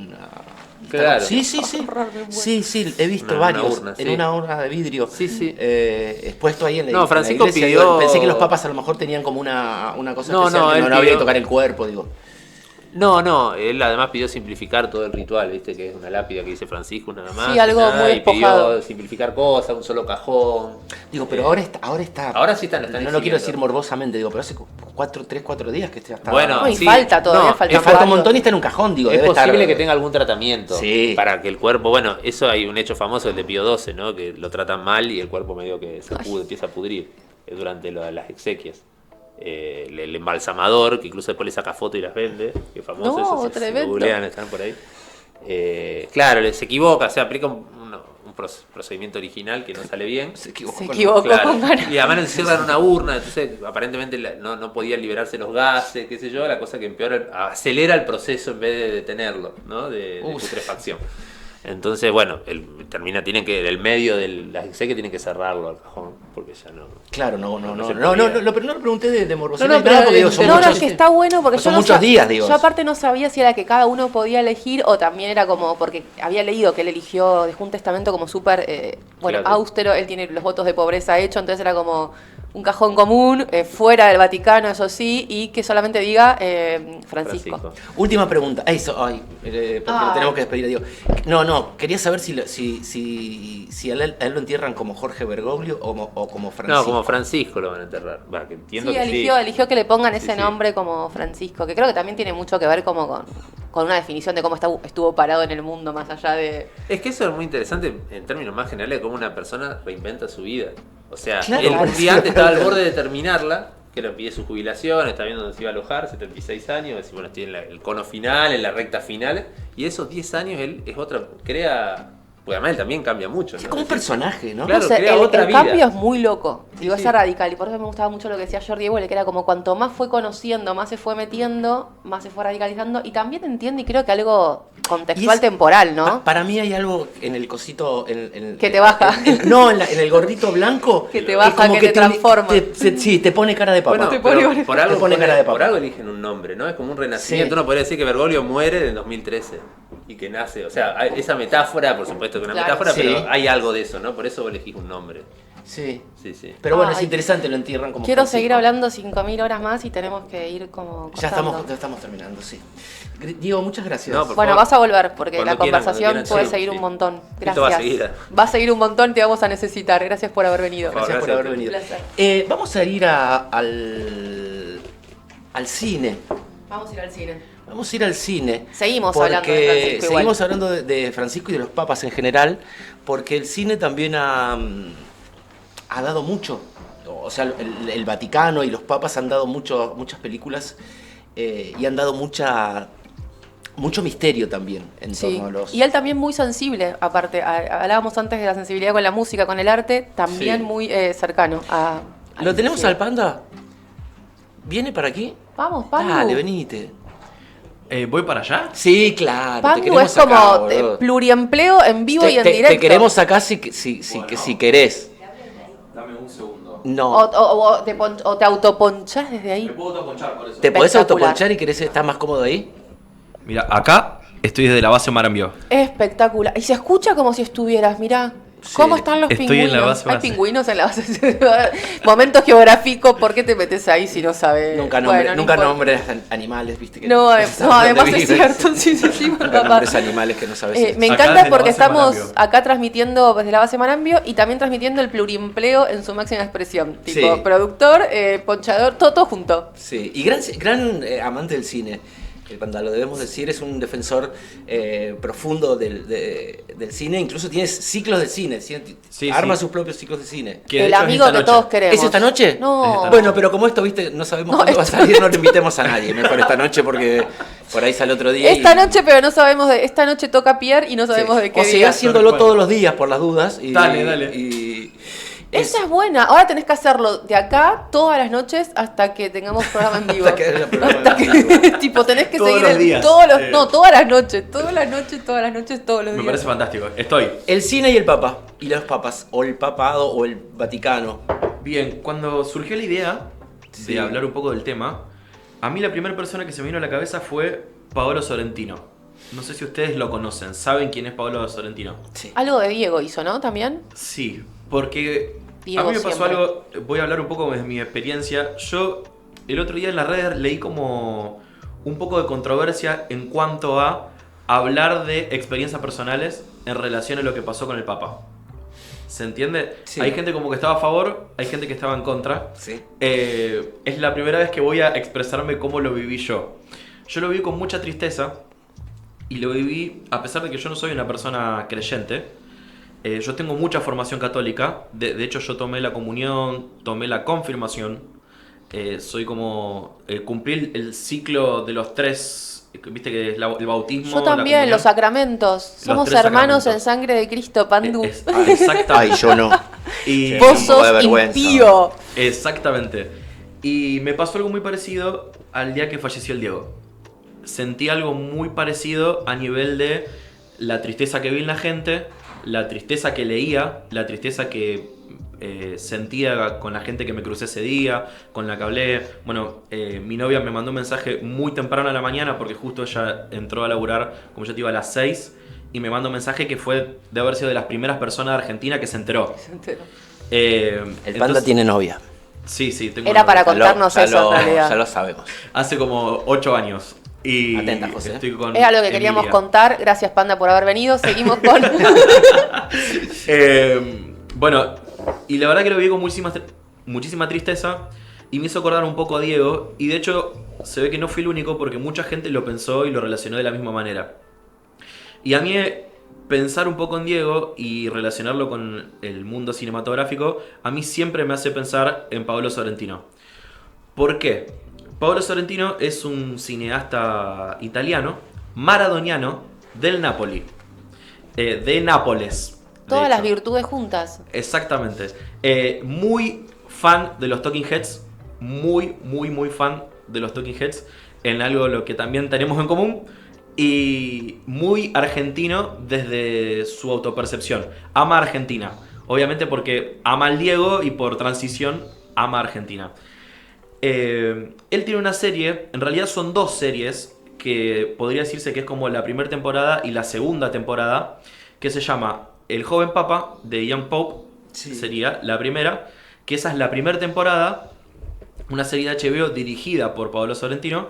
Claro. Sí, he visto Una varios urna, en sí. una urna de vidrio. Sí. Expuesto ahí en la, No, en la Francisco iglesia. pidió- Digo, pensé que los papas a lo mejor tenían como una cosa No, especial, no, que él no había que pidió- tocar el cuerpo, digo. No, él además pidió simplificar todo el ritual, viste, que es una lápida que dice Francisco nada más. Sí, algo nada, muy y despojado. pidió simplificar cosas, un solo cajón. Digo, pero ahora está. Ahora sí lo están No lo quiero exhibiendo. decir morbosamente, digo, pero hace 4 días que ya está. Bueno, No, y sí. falta todavía, falta le falta un cuatro. montón y está en un cajón, digo. Es debe posible estar- que tenga algún tratamiento Sí. para que el cuerpo, bueno, eso hay un hecho famoso, el de Pío XII, ¿no? Que lo tratan mal y el cuerpo medio que se empieza a pudrir durante las exequias. El embalsamador, que incluso después le saca foto y las vende, que es famoso, No, eso si tremendo. lo googlean, están por ahí. Claro, se equivoca, se aplica un procedimiento original que no sale bien. Se equivocó. Se con- equivocó Claro. con ganas. Y además encierran una urna, entonces aparentemente no podían liberarse los gases, qué sé yo, la cosa que empeora, acelera el proceso en vez de detenerlo, ¿no? De Uf. putrefacción. Entonces, bueno, tienen que, el medio de las exequias tienen que cerrarlo al cajón, porque ya no. Claro, no, se pero podía. no lo pregunté de morbosidad. No, ni nada, pero porque digo, son No, muchos- es que está bueno porque son yo no muchos días, digo. Yo aparte no sabía si era que cada uno podía elegir o también era como, porque había leído que él eligió, dejó un testamento como súper, Claro. austero, él tiene los votos de pobreza hechos, entonces era como un cajón común, fuera del Vaticano, eso sí, y que solamente diga Francisco. Última pregunta. Eso, porque Ah. lo tenemos que despedir, digo. No, quería saber si a él lo entierran como Jorge Bergoglio o como Francisco. No, como Francisco lo van a enterrar. Va, que entiendo Sí, que eligió que le pongan ese Sí. nombre como Francisco, que creo que también tiene mucho que ver como con una definición de cómo estuvo parado en el mundo, más allá de... Es que eso es muy interesante en términos más generales, de cómo una persona reinventa su vida. O sea, Claro, él un parece día antes estaba al verdad. borde de terminarla, que le pide su jubilación, está viendo dónde se iba a alojar, 76 años, decir, bueno, estoy en el cono final, en la recta final, y esos 10 años él es otra, porque además él también cambia mucho, Es ¿no? como un personaje, ¿no? Claro, No sé, crea el otra vida. cambio es muy loco, digo, sí. es radical, y por eso me gustaba mucho lo que decía Jordi Evole, que era como cuanto más fue conociendo, más se fue metiendo, más se fue radicalizando, y también entiende y creo que algo contextual Y es- temporal, ¿no? Para mí hay algo en el cosito. Que te baja. En el gorrito blanco. Que te baja, como que te transforma. Sí, te pone cara de papa. Bueno, Te pero pone- por algo te pone cara de papa. por algo eligen un nombre, ¿no? Es como un renacimiento. Sí. Uno podría decir que Bergoglio muere en 2013 y que nace. O sea, hay esa metáfora, por supuesto que una Claro. metáfora, Sí. pero hay algo de eso, ¿no? Por eso vos elegís un nombre. Sí. Sí. Pero bueno, es Ay. interesante, lo entierran como Quiero Francisco. seguir hablando 5.000 horas más y tenemos que ir como Ya cortando. estamos terminando, sí. Diego, muchas gracias. No, por Bueno, favor. vas a volver porque Cuando la quieran, conversación cuando puede quieran, seguir sí. un montón. Esto Gracias. va a seguir. Va a seguir un montón, te vamos a necesitar. Gracias por haber venido. Gracias por Gracias. haber venido. Un placer. Vamos a ir al cine. Vamos a ir al cine. Vamos a ir al cine. Seguimos porque hablando de Francisco igual. seguimos hablando de Francisco y de los papas en general, porque el cine también ha dado mucho. O sea, el Vaticano y los papas han dado muchas películas y han dado mucho misterio también en Sí. torno a los... Y él también muy sensible, aparte. Hablábamos antes de la sensibilidad con la música, con el arte, también Sí. muy cercano a ¿Lo tenemos sí. al Panda? ¿Viene para aquí? Vamos, Pandu. Dale, venite. ¿Voy para allá? Sí, claro. te Pandu queremos es como acá, boludo. pluriempleo en vivo y en Te directo. queremos acá si querés. Dame un segundo. No. O te autoponchás desde ahí. puedo autoponchar por eso. ¿Te podés espectacular. autoponchar y querés estar más cómodo ahí? Mira, acá estoy desde la base Marambio. Espectacular. Y se escucha como si estuvieras, mirá. Sí. ¿Cómo están los Estoy pingüinos? en la base Hay base. pingüinos en la base. Momento geográfico, ¿por qué te metes ahí si no sabes? Nunca Bueno, no importa. nombres animales, viste. Que No, sabes además dónde es viven. cierto, sí, Nunca papá. nombres animales que no sabes. Me Acá encanta desde la porque base estamos Marambio. acá transmitiendo desde la base Marambio y también transmitiendo el pluriempleo en su máxima expresión. Tipo, Sí. productor, ponchador, todo junto. Sí, y gran amante del cine. Cuando lo debemos decir, es un defensor profundo del cine, incluso tiene ciclos de cine, arma sus propios ciclos de cine. Que de El hecho es amigo esta que noche. todos queremos. ¿Es esta noche? Es esta No. noche. Bueno, pero como esto, viste, no sabemos cuándo va a salir, no lo invitemos a nadie. Mejor esta noche porque por ahí sale otro día. Esta noche, pero no sabemos de. Esta noche toca Pierre y no sabemos de qué O día. seguir haciéndolo todos los días por las dudas. Dale. Y Esa es buena. Ahora tenés que hacerlo de acá todas las noches hasta que tengamos programa en vivo. Hasta que haya programa Hasta en que- vivo. tipo, tenés que Todos seguir los días. No, todas las noches. Todas las noches, todas las noches, todos los Me días. parece fantástico. Estoy. El cine y el papa. Y los papas. O el papado o el Vaticano. Bien, cuando surgió la idea Sí. de hablar un poco del tema, a mí la primera persona que se me vino a la cabeza fue Paolo Sorrentino. No sé si ustedes lo conocen, ¿saben quién es Paolo Sorrentino? Sí. Algo de Diego hizo, ¿no? También. Sí, porque Diego a mí me pasó siempre. algo, voy a hablar un poco de mi experiencia. Yo el otro día en la red leí como un poco de controversia en cuanto a hablar de experiencias personales en relación a lo que pasó con el Papa. ¿Se entiende? Sí. Hay gente como que estaba a favor, hay gente que estaba en contra. Sí. Es la primera vez que voy a expresarme cómo lo viví yo. Yo lo viví con mucha tristeza y lo viví, a pesar de que yo no soy una persona creyente. Yo tengo mucha formación católica. De hecho, yo tomé la comunión, tomé la confirmación. Soy como... cumplí el ciclo de los 3, viste que es el bautismo. Yo la también, comunión. los sacramentos. Somos 3 hermanos sacramentos. en sangre de Cristo, Pandu. Exactamente. Ay, yo no. Y, Vos un poco de sos vergüenza. impío. Exactamente. Y me pasó algo muy parecido al día que falleció el Diego. Sentí algo muy parecido a nivel de la tristeza que vi en la gente, la tristeza que leía, la tristeza que sentía con la gente que me crucé ese día, con la que hablé. Bueno, mi novia me mandó un mensaje muy temprano a la mañana porque justo ella entró a laburar, como yo te iba, a las 6, y me mandó un mensaje que fue de haber sido de las primeras personas de Argentina que se enteró. El panda tiene novia. Sí, tengo Era una para novia. contarnos eso, en realidad. Ya lo sabemos. Hace como 8 años. Y Atenta, José. estoy con Era lo que queríamos Emilia. contar. Gracias, Panda, por haber venido. Seguimos con. Bueno, y la verdad que lo vi con muchísima tristeza y me hizo acordar un poco a Diego. Y de hecho, se ve que no fui el único porque mucha gente lo pensó y lo relacionó de la misma manera. Y a mí, pensar un poco en Diego y relacionarlo con el mundo cinematográfico, a mí siempre me hace pensar en Paolo Sorrentino. ¿Por qué? Paolo Sorrentino es un cineasta italiano, maradoniano, del Napoli, de Nápoles. de Todas las hecho. virtudes juntas. Exactamente. Muy fan de los Talking Heads, muy fan de los Talking Heads, en algo lo que también tenemos en común, y muy argentino desde su autopercepción. Ama a Argentina, obviamente porque ama al Diego y por transición ama a Argentina. Él tiene una serie, en realidad son 2 series, que podría decirse que es como la primera temporada y la segunda temporada, que se llama El Joven Papa, de Ian Pope, Sí. sería la primera, que esa es la primera temporada, una serie de HBO dirigida por Paolo Sorrentino,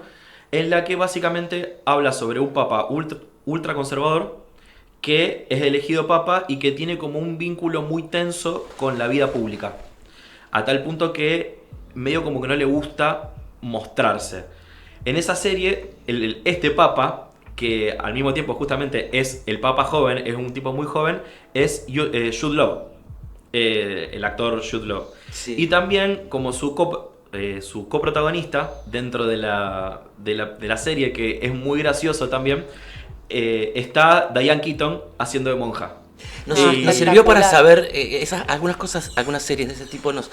en la que básicamente habla sobre un papa ultra conservador, que es elegido papa y que tiene como un vínculo muy tenso con la vida pública, a tal punto que medio como que no le gusta mostrarse. En esa serie, este papa, que al mismo tiempo justamente es el papa joven, es un tipo muy joven, es Jude Law, el actor Jude Law. Sí. Y también como su coprotagonista dentro de la serie, que es muy gracioso también, está Diane Keaton haciendo de monja. Nos Y- sirvió para espectacular. saber, algunas cosas, algunas series de ese tipo nos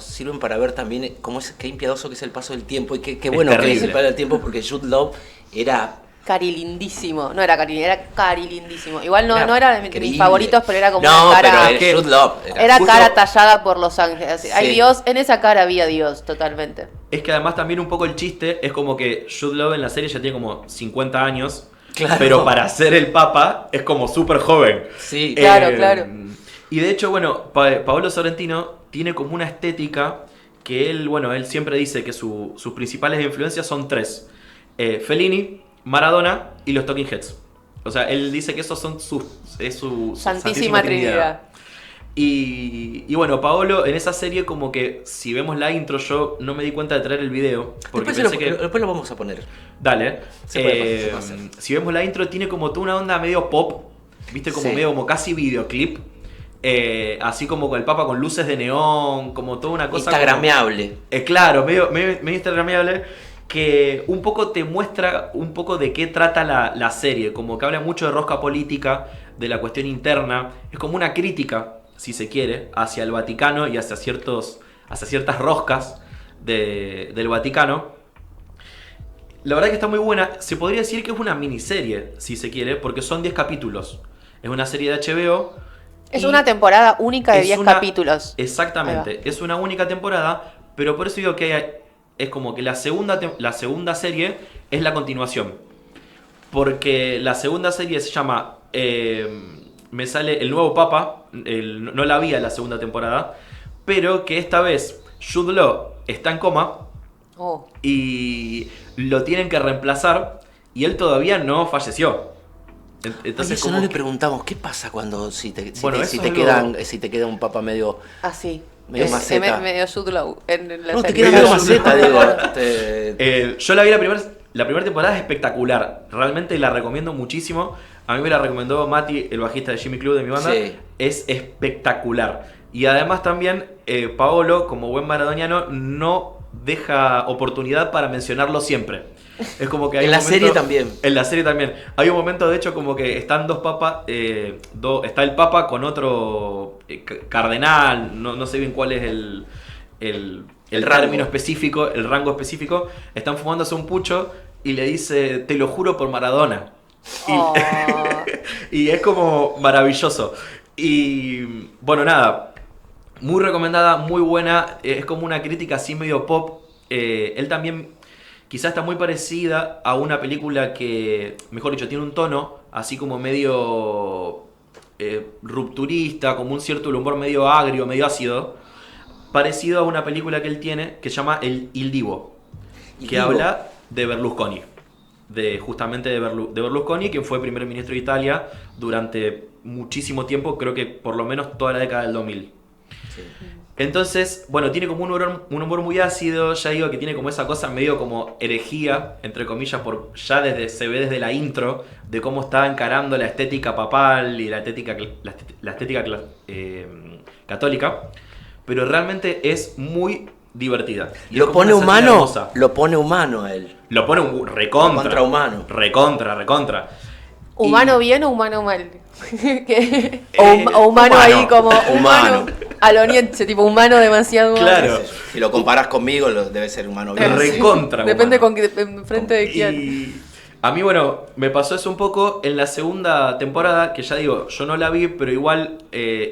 sirven para ver también qué impiadoso que es el paso del tiempo y qué bueno que es terrible. el paso del tiempo, porque Jude Law era Carilindísimo. No era Cari, era carilindísimo. Igual no era de mis increíble. favoritos, pero era como no, una cara. pero era Jude Law. Era justo- cara tallada por los ángeles. Hay Sí. Dios, en esa cara había Dios, totalmente. Es que además también un poco el chiste es como que Jude Law en la serie ya tiene como 50 años, Claro. pero para ser el papa es como súper joven. Sí. Claro, claro. Y de hecho, bueno, Paolo Sorrentino tiene como una estética que él siempre dice que sus principales influencias son 3. Fellini, Maradona y los Talking Heads. O sea, él dice que esos son su Santísima Trinidad. Y bueno, Paolo en esa serie como que, si vemos la intro, yo no me di cuenta de traer el video. Porque Después lo vamos a poner. Dale. Se puede hacer. Si vemos la intro, tiene como toda una onda medio pop. ¿Viste? Como Sí. medio como casi videoclip. Así como con el Papa con luces de neón. Como toda una cosa. Instagrameable. Claro, medio instagrameable. Que un poco te muestra un poco de qué trata la serie. Como que habla mucho de rosca política, de la cuestión interna. Es como una crítica, si se quiere, hacia el Vaticano y hacia ciertas roscas del Vaticano. La verdad que está muy buena. Se podría decir que es una miniserie, si se quiere, porque son 10 capítulos. Es una serie de HBO. Es y una temporada única de es 10 una- capítulos. Exactamente. Es una única temporada, pero por eso digo que es como que la segunda serie es la continuación. Porque la segunda serie se llama... me sale El Nuevo Papa. No la vi en la segunda temporada. Pero que esta vez Jude Law está en coma Oh. y lo tienen que reemplazar y él todavía no falleció. Entonces, Eso como no le que- preguntamos, ¿qué pasa cuando si te Bueno, eso es algo- queda un papa medio... Así. Medio maceta. Medio Jude Law en la No, te serie. queda medio Medio maceta, Jude digo. Yo la vi la primera temporada, es espectacular. Realmente la recomiendo muchísimo. A mí me la recomendó Mati, el bajista de Jimmy Club de mi banda. Sí. Es espectacular. Y además también Paolo, como buen maradoniano, no deja oportunidad para mencionarlo siempre. Es como que hay En un la momento- serie también. En la serie también. Hay un momento, de hecho, como que están dos papas. Está el papa con otro cardenal. No sé bien cuál es el rango. término específico, el rango específico. Están fumándose un pucho y le dice, te lo juro por Maradona. Oh. Y es como maravilloso. Y bueno, nada. Muy recomendada, muy buena. Es como una crítica así medio pop. Él también quizás está muy parecida a una película que, mejor dicho, tiene un tono así como medio rupturista, como un cierto humor medio agrio, medio ácido. Parecido a una película que él tiene que se llama Il Divo. Il Que Divo. habla de Berlusconi. Justamente de Berlusconi, quien fue primer ministro de Italia durante muchísimo tiempo, creo que por lo menos toda la década del 2000. Entonces, bueno, tiene como un humor muy ácido, ya digo que tiene como esa cosa medio como herejía, entre comillas, se ve desde la intro de cómo está encarando la estética papal y la estética católica, pero realmente es muy divertida. Y es ¿Lo como pone una sátira humano? hermosa. Lo pone humano a él. Lo pone recontra. Contrahumano. Recontra. ¿Humano Y- bien o humano mal? ¿Qué? Eh, o humano ahí humano. como Humano. al oriente, tipo humano demasiado humano. Claro. Si lo comparás conmigo, debe ser humano bien. Recontra Depende humano. enfrente de quién. Y a mí, bueno, me pasó eso un poco en la segunda temporada, que ya digo, yo no la vi, pero igual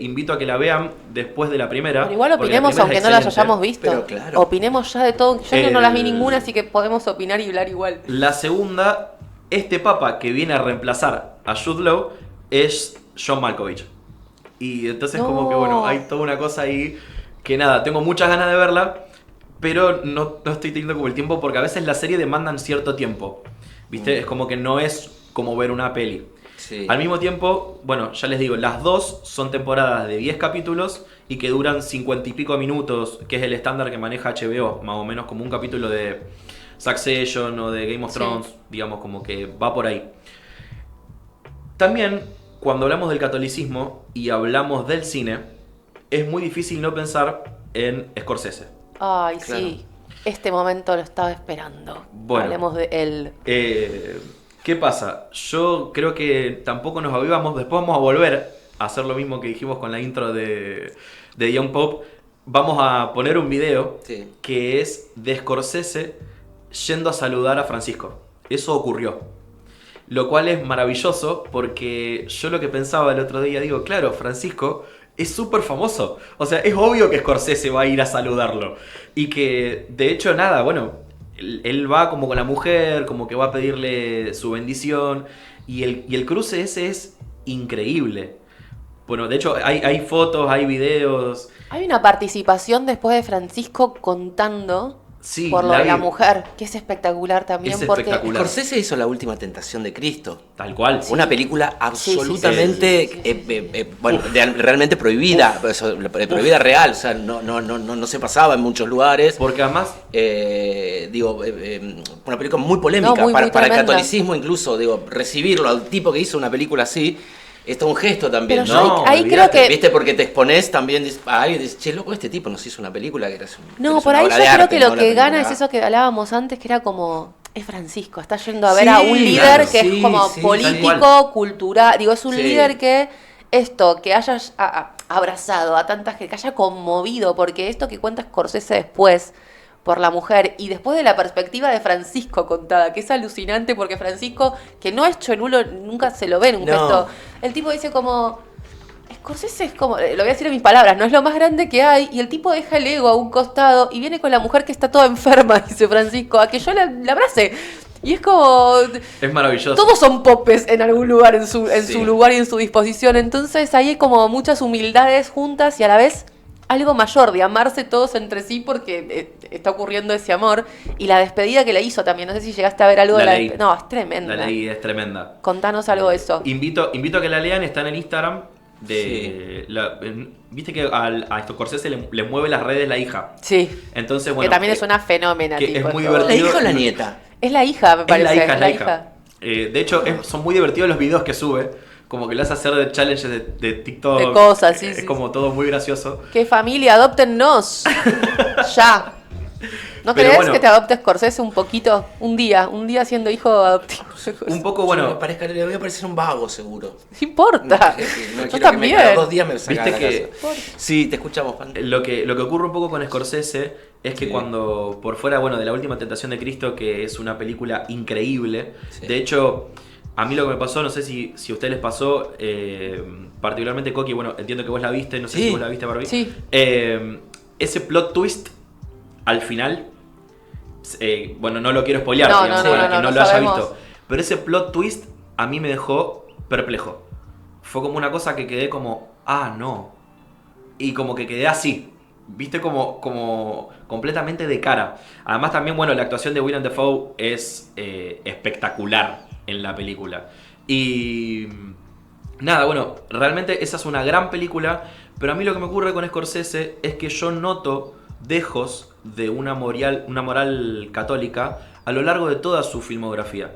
invito a que la vean después de la primera. Pero igual porque la opinemos primera aunque es no las excelente. hayamos visto. Pero claro. Opinemos ya de todo. Yo no las vi ninguna, así que podemos opinar y hablar igual. La segunda, este papa que viene a reemplazar a Jude Law es John Malkovich. Y entonces como que bueno, hay toda una cosa ahí que nada, tengo muchas ganas de verla, pero no estoy teniendo como el tiempo porque a veces la serie demandan cierto tiempo. ¿Viste? Es como que no es como ver una peli. Sí. Al mismo tiempo, bueno, ya les digo, las dos son temporadas de 10 capítulos y que duran 50 y pico minutos, que es el estándar que maneja HBO, más o menos como un capítulo de Succession o de Game of Sí. Thrones, digamos, como que va por ahí. También, cuando hablamos del catolicismo y hablamos del cine, es muy difícil no pensar en Scorsese. Ay, Claro. sí. Este momento lo estaba esperando. Bueno. Hablemos de él. ¿Qué pasa? Yo creo que tampoco nos avivamos. Después vamos a volver a hacer lo mismo que dijimos con la intro de Young Pop. Vamos a poner un video Sí. que es de Scorsese yendo a saludar a Francisco. Eso ocurrió. Lo cual es maravilloso porque yo lo que pensaba el otro día, digo, claro, Francisco es súper famoso. O sea, es obvio que Scorsese va a ir a saludarlo. Y que, de hecho, nada, bueno, él va como con la mujer, como que va a pedirle su bendición. Y el cruce ese es increíble. Bueno, de hecho, hay fotos, hay videos. Hay una participación después de Francisco contando Sí, por lo de vi. la mujer, que es espectacular también. Es porque espectacular. Scorsese hizo La Última Tentación de Cristo. Tal cual. Una película absolutamente, sí. bueno, realmente prohibida, prohibida real, o sea, no se pasaba en muchos lugares. Porque además, Una película muy polémica No, muy para el tremenda. catolicismo, incluso, recibirlo al tipo que hizo una película así. Esto es un gesto también, Pero ¿no? ahí creo Olvídate, que- ¿viste? Porque te expones también a alguien y dices, che, loco, este tipo nos hizo una película que era No, es por una ahí obra yo de creo arte, que lo ¿no? La que gana película. es eso que hablábamos antes, que era como, es Francisco, está yendo a ver Sí, a un líder claro, que sí, es como sí, político, cultural, digo, es un Sí. líder que esto, que haya abrazado a tanta gente, que haya conmovido, porque esto que cuenta Scorsese después por la mujer y después de la perspectiva de Francisco contada, que es alucinante porque Francisco, que no es cholulo, nunca se lo ve en un No. gesto, el tipo dice como... Scorsese es como, lo voy a decir en mis palabras, no es lo más grande que hay, y el tipo deja el ego a un costado y viene con la mujer que está toda enferma, dice Francisco, a que yo la abrace. Y es como, es maravilloso. todos son popes en algún lugar, en su Sí. lugar y en su disposición. Entonces ahí hay como muchas humildades juntas y a la vez algo mayor, de amarse todos entre sí porque está ocurriendo ese amor. Y la despedida que le hizo también, no sé si llegaste a ver algo La de la leí. No, es tremenda. La ley es tremenda. Contanos algo de eso. Invito a que la lean, está en el Instagram. Viste que a Scorsese le mueve las redes la hija. Sí. Entonces, Que bueno. también es una fenómena. que tipo, es muy todo. ¿La divertido. hija o la nieta? Es la hija, me Es parece. la hija. De hecho, son muy divertidos los videos que sube. Como que le hace hacer de challenges de TikTok. De cosas, sí, Es sí, como todo muy gracioso. ¡Qué familia! ¡Adóptennos! Ya. ¿No Pero crees bueno. que te adopte Scorsese un poquito? Un día siendo hijo adoptivo. Un poco, Me bueno. parezca, le voy a parecer un vago, seguro. No importa. No Yo quiero que también. cada 2 días me saca Viste de la que- casa. Sí, te escuchamos, Juan. Lo que ocurre un poco con Scorsese es que Sí. cuando, por fuera, bueno, de La Última Tentación de Cristo, que es una película increíble, Sí. de hecho, a mí lo que me pasó, no sé si a ustedes les pasó, particularmente Coqui, bueno, entiendo que vos la viste, no sé Sí. si vos la viste, Barbie. Sí. Ese plot twist al final, bueno, no lo quiero spoilear, No, digamos, no, para no, quien no no lo haya sabemos. visto, pero ese plot twist a mí me dejó perplejo. Fue como una cosa que quedé como, no. Y como que quedé así. Viste como completamente de cara. Además también, bueno, la actuación de Willem Dafoe es espectacular en la película. Y nada, bueno, realmente esa es una gran película. Pero a mí lo que me ocurre con Scorsese es que yo noto dejos de una moral católica a lo largo de toda su filmografía.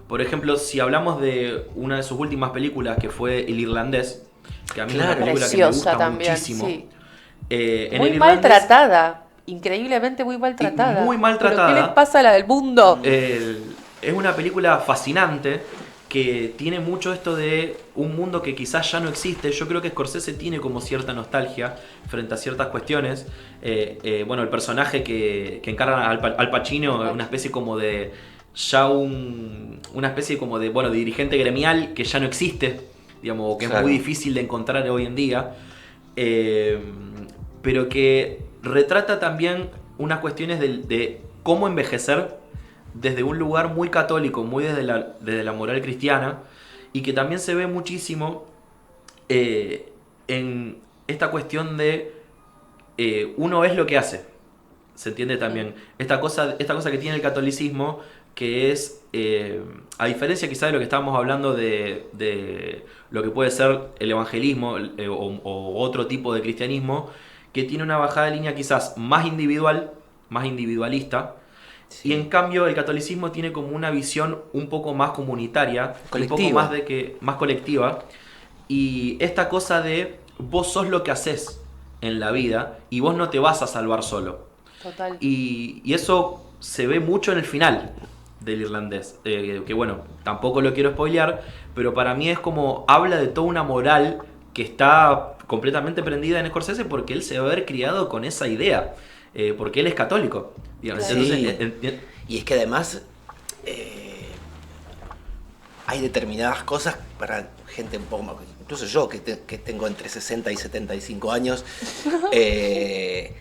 Por ejemplo, si hablamos de una de sus últimas películas, que fue El Irlandés, que a mí es una Claro. película que me Preciosa gusta también, muchísimo. sí. En Muy El Irlandés, maltratada. Increíblemente muy maltratada. muy maltratada. ¿Pero qué les pasa a la del mundo? Es una película fascinante que tiene mucho esto de un mundo que quizás ya no existe. Yo creo que Scorsese tiene como cierta nostalgia frente a ciertas cuestiones. Bueno, el personaje que encarna al Pacino, una especie como de una especie como de, bueno, de dirigente gremial que ya no existe, digamos, que Claro. es muy difícil de encontrar hoy en día. Pero que retrata también unas cuestiones de cómo envejecer desde un lugar muy católico, muy desde la moral cristiana, y que también se ve muchísimo en esta cuestión de uno es lo que hace. Se entiende también esta cosa que tiene el catolicismo, que es, a diferencia quizá de lo que estábamos hablando de lo que puede ser el evangelismo o otro tipo de cristianismo, que tiene una bajada de línea quizás más individual, más individualista, y en cambio el catolicismo tiene como una visión un poco más comunitaria, un poco Colectiva. más colectiva, y esta cosa de vos sos lo que haces en la vida y vos no te vas a salvar solo. Total. Y eso se ve mucho en el final del Irlandés, que bueno, tampoco lo quiero spoilear, pero para mí es como habla de toda una moral que está completamente prendida en Scorsese porque él se va a haber criado con esa idea, porque él es católico, digamos. Sí. Entonces, Y es que además hay determinadas cosas para gente un poco más, incluso yo que tengo entre 60 y 75 años, hay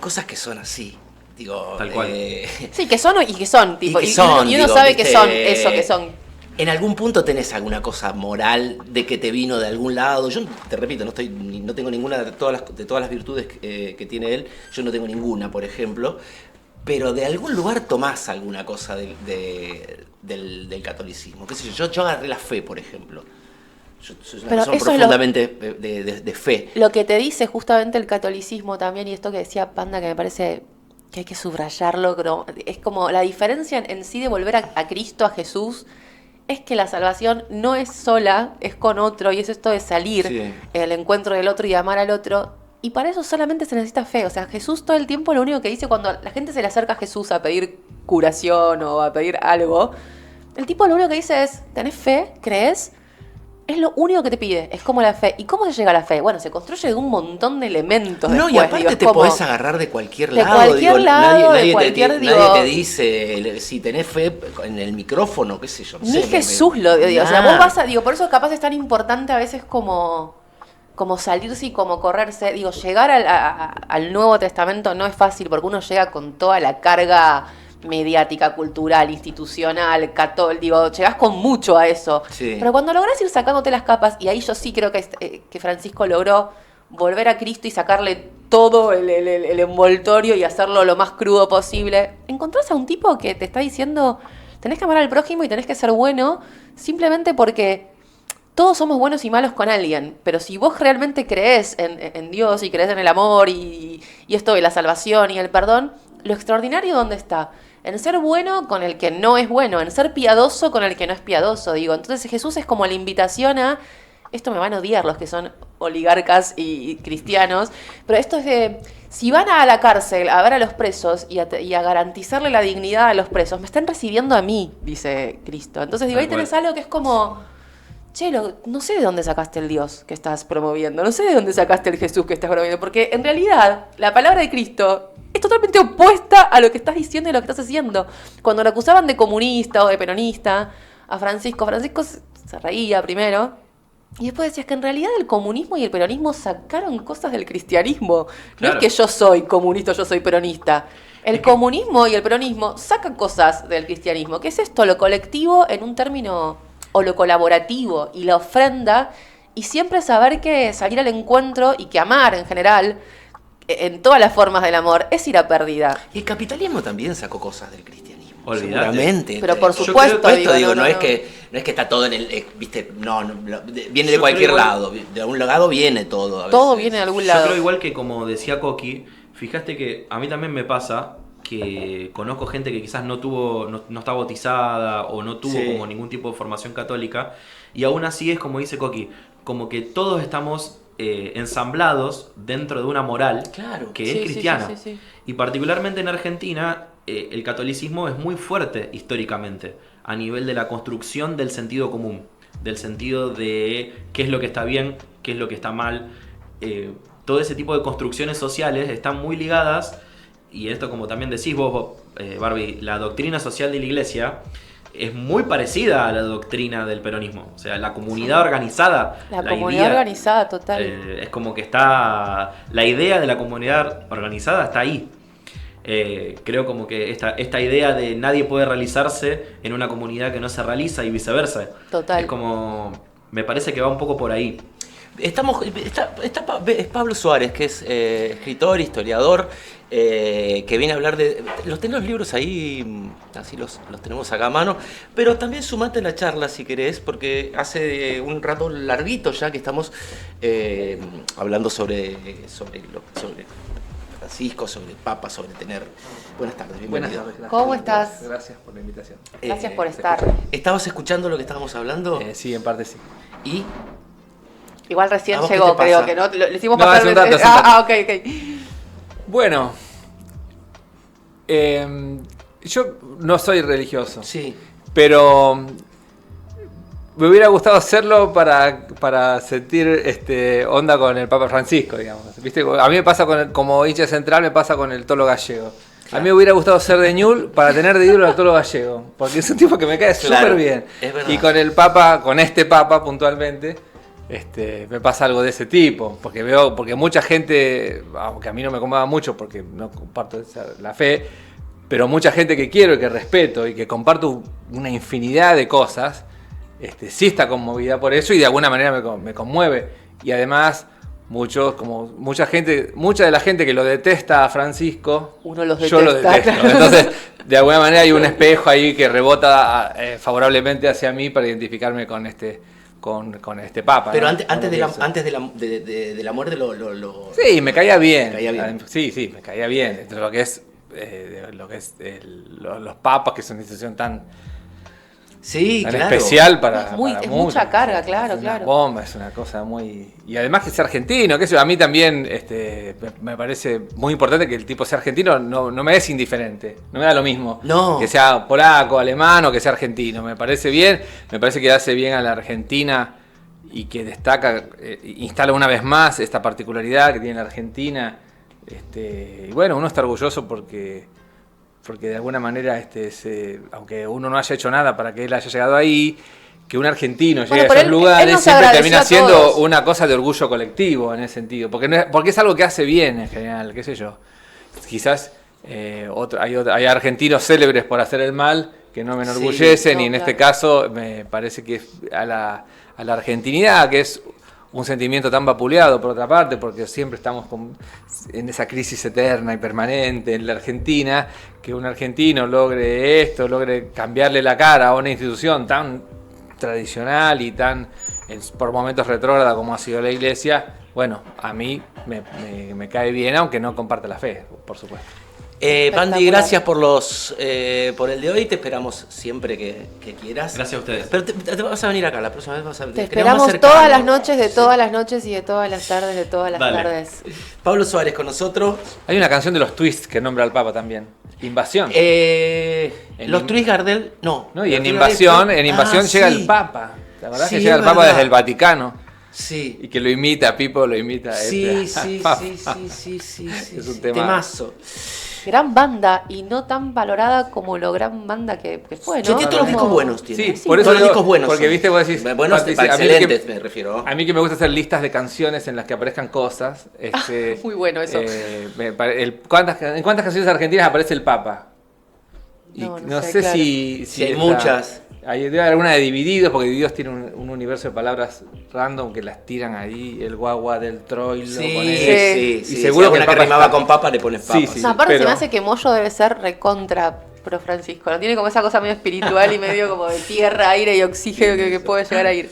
cosas que son así, digo, Tal cual. Sí, que son y que son. Tipo, que son, y uno digo, sabe que viste, son eso, que son. En algún punto tenés alguna cosa moral de que te vino de algún lado. Yo te repito, no tengo ninguna de todas las virtudes que tiene él. Yo no tengo ninguna, por ejemplo. pero de algún lugar tomás alguna cosa del catolicismo. ¿Qué sé yo agarré la fe, por ejemplo. Yo soy una Pero persona eso es profundamente de fe. Lo que te dice justamente el catolicismo también, y esto que decía Panda, que me parece que hay que subrayarlo, pero es como la diferencia en sí de volver a Cristo, a Jesús, es que la salvación no es sola, es con otro, y es esto de salir Sí. el encuentro del otro y amar al otro. Y para eso solamente se necesita fe. O sea, Jesús todo el tiempo lo único que dice cuando la gente se le acerca a Jesús a pedir curación o a pedir algo, el tipo lo único que dice es, ¿tenés fe? ¿Crees? Es lo único que te pide, es como la fe. ¿Y cómo se llega a la fe? Bueno, se construye de un montón de elementos. No, después, y aparte digo, es te como- podés agarrar de cualquier de lado. cualquier lado, de nadie cualquier, nadie digo- te dice si tenés fe en el micrófono, qué sé yo. No Ni sé, Jesús lo dio. O sea, Nah. vos vas a, digo, por eso capaz es tan importante a veces como salirse y como correrse. Digo, llegar al Nuevo Testamento no es fácil porque uno llega con toda la carga mediática, cultural, institucional, católica, digo, llegás con mucho a eso. Sí. Pero cuando lográs ir sacándote las capas, y ahí yo sí creo que Francisco logró volver a Cristo y sacarle todo el envoltorio y hacerlo lo más crudo posible, encontrás a un tipo que te está diciendo, tenés que amar al prójimo y tenés que ser bueno, simplemente porque todos somos buenos y malos con alguien, pero si vos realmente creés en Dios y creés en el amor y esto de la salvación y el perdón, lo extraordinario ¿dónde está? En ser bueno con el que no es bueno, en ser piadoso con el que no es piadoso, digo. Entonces Jesús es como la invitación a, esto me van a odiar los que son oligarcas y cristianos, pero esto es de, si van a la cárcel a ver a los presos y a garantizarle la dignidad a los presos, me están recibiendo a mí, dice Cristo. Entonces digo, Tal ahí tenés cual. algo que es como, che, no sé de dónde sacaste el Dios que estás promoviendo, no sé de dónde sacaste el Jesús que estás promoviendo, porque en realidad la palabra de Cristo es totalmente opuesta a lo que estás diciendo y lo que estás haciendo. Cuando lo acusaban de comunista o de peronista a Francisco se reía primero. Y después decías que en realidad el comunismo y el peronismo sacaron cosas del cristianismo. No Claro. es que yo soy comunista, yo soy peronista. El comunismo y el peronismo sacan cosas del cristianismo. ¿Qué es esto? Lo colectivo en un término, o lo colaborativo y la ofrenda. Y siempre saber que salir al encuentro y que amar en general, en todas las formas del amor, es ir a pérdida. Y el capitalismo también sacó cosas del cristianismo. Olvídate. Seguramente. Pero por Yo supuesto, creo que esto, digo, no es que está todo en el. Viste, viene de Yo cualquier creo igual- lado. De algún lado viene todo. a Todo veces. viene de algún Yo lado. creo igual que como decía Coqui, fijaste que a mí también me pasa que conozco gente que quizás no está bautizada o no tuvo Sí. como ningún tipo de formación católica y aún así es como dice Coqui, como que todos estamos ensamblados dentro de una moral Claro. que Sí, es sí, cristiana. sí, sí, sí. Y particularmente en Argentina el catolicismo es muy fuerte históricamente a nivel de la construcción del sentido común, del sentido de qué es lo que está bien, qué es lo que está mal. Todo ese tipo de construcciones sociales están muy ligadas, y esto como también decís vos, Barbie, la doctrina social de la iglesia es muy parecida a la doctrina del peronismo. O sea, la comunidad organizada. La comunidad idea, organizada, total. es como que está. La idea de la comunidad organizada está ahí. Creo como que esta idea de nadie puede realizarse en una comunidad que no se realiza y viceversa. Total. Es como. Me parece que va un poco por ahí. Es Pablo Suárez, que es escritor, historiador, que viene a hablar de. Tenés los libros ahí, así los tenemos acá a mano, pero también sumate a la charla si querés, porque hace un rato larguito ya que estamos hablando sobre Francisco, sobre el Papa, sobre tener. Buenas tardes, Buenas bienvenido. tardes. gracias. ¿Cómo estás? Gracias por la invitación. Gracias por estar. ¿Estabas escuchando lo que estábamos hablando? Sí, en parte sí. Y. Igual recién ¿A vos qué llegó, te creo pasa? que no. Le hicimos No, pasar hace un rato, hace un ok, ok. Bueno, yo no soy religioso, Sí. pero me hubiera gustado hacerlo para sentir onda con el Papa Francisco, digamos. ¿Viste? A mí me pasa como hincha central, me pasa con el Tolo Gallego. A mí me hubiera gustado ser de Ñul para tener de ídolo al Tolo Gallego, porque es un tipo que me cae Claro, súper bien. es verdad. Y con el Papa, con este Papa puntualmente, me pasa algo de ese tipo, porque mucha gente, aunque a mí no me acomoda mucho porque no comparto la fe, pero mucha gente que quiero y que respeto y que comparto una infinidad de cosas, sí está conmovida por eso y de alguna manera me conmueve. Y además, muchos, como mucha de la gente que lo detesta a Francisco, Uno los yo lo detesta. detesto. Entonces, de alguna manera hay un espejo ahí que rebota favorablemente hacia mí para identificarme con este papa. Pero ¿no? antes de la muerte lo... Sí, me caía bien. Me caía bien. Sí, me caía bien. Dentro de lo que es los papas, que es una institución tan Sí, claro. especial para Es muchos. mucha carga, claro, Es una claro. bomba, es una cosa muy... Y además que sea argentino, que eso a mí también me parece muy importante que el tipo sea argentino, no me es indiferente, no me da lo mismo. No. Que sea polaco, alemán o que sea argentino, me parece bien, me parece que hace bien a la Argentina y que destaca, instala una vez más esta particularidad que tiene la Argentina. Y bueno, uno está orgulloso porque de alguna manera, aunque uno no haya hecho nada para que él haya llegado ahí, que un argentino llegue Bueno, a pero esos él lugares nos siempre agradeció termina a siendo todos. una cosa de orgullo colectivo en ese sentido, porque es algo que hace bien en general, qué sé yo. Quizás hay argentinos célebres por hacer el mal que no me enorgullecen, no, y en este claro. caso me parece que a la argentinidad, que es un sentimiento tan vapuleado por otra parte, porque siempre estamos en esa crisis eterna y permanente en la Argentina, que un argentino logre cambiarle la cara a una institución tan tradicional y tan por momentos retrógrada como ha sido la Iglesia, bueno, a mí me cae bien, aunque no comparte la fe, por supuesto. Pandi, gracias por el de hoy. Te esperamos siempre que quieras. Gracias a ustedes. Pero te vas a venir acá, la próxima vez vas a venir. Te esperamos todas las noches, de todas las noches y de todas las tardes, de todas las Dale. tardes. Pablo Suárez con nosotros. Hay una canción de los Twists que nombra al Papa también, Invasión. Los Tris Gardel, no. ¿No? Y en Los Invasión, Gardel- llega sí. el Papa. La verdad Sí, que llega es el Papa verdad. desde el Vaticano. Sí. Y que lo imita, Pipo lo imita. Sí, Papa. sí. Es un Temazo. Gran banda y no tan valorada como lo gran banda que fue, ¿no? Che, tiene todos los discos Como- buenos. Tiene. Sí, por eso todos los digo, discos buenos. porque son. viste, vos decís, Buenos, Patricia, a mí excelentes, que- me refiero. A mí que me gusta hacer listas de canciones en las que aparezcan cosas. Muy bueno eso. ¿En cuántas canciones argentinas aparece el Papa? Y No sé, sé claro. si hay está- muchas. Debe haber alguna de Divididos, porque Divididos tiene un universo de palabras random que las tiran ahí, el guagua del Troilo. Sí. Y seguro si que el alguna Papa que rimaba está- con papa le pones papa. Sí. No, aparte pero- se me hace que Moyo debe ser recontra pro Francisco, ¿no? Tiene como esa cosa medio espiritual y medio como de tierra, aire y oxígeno que puede llegar a ir.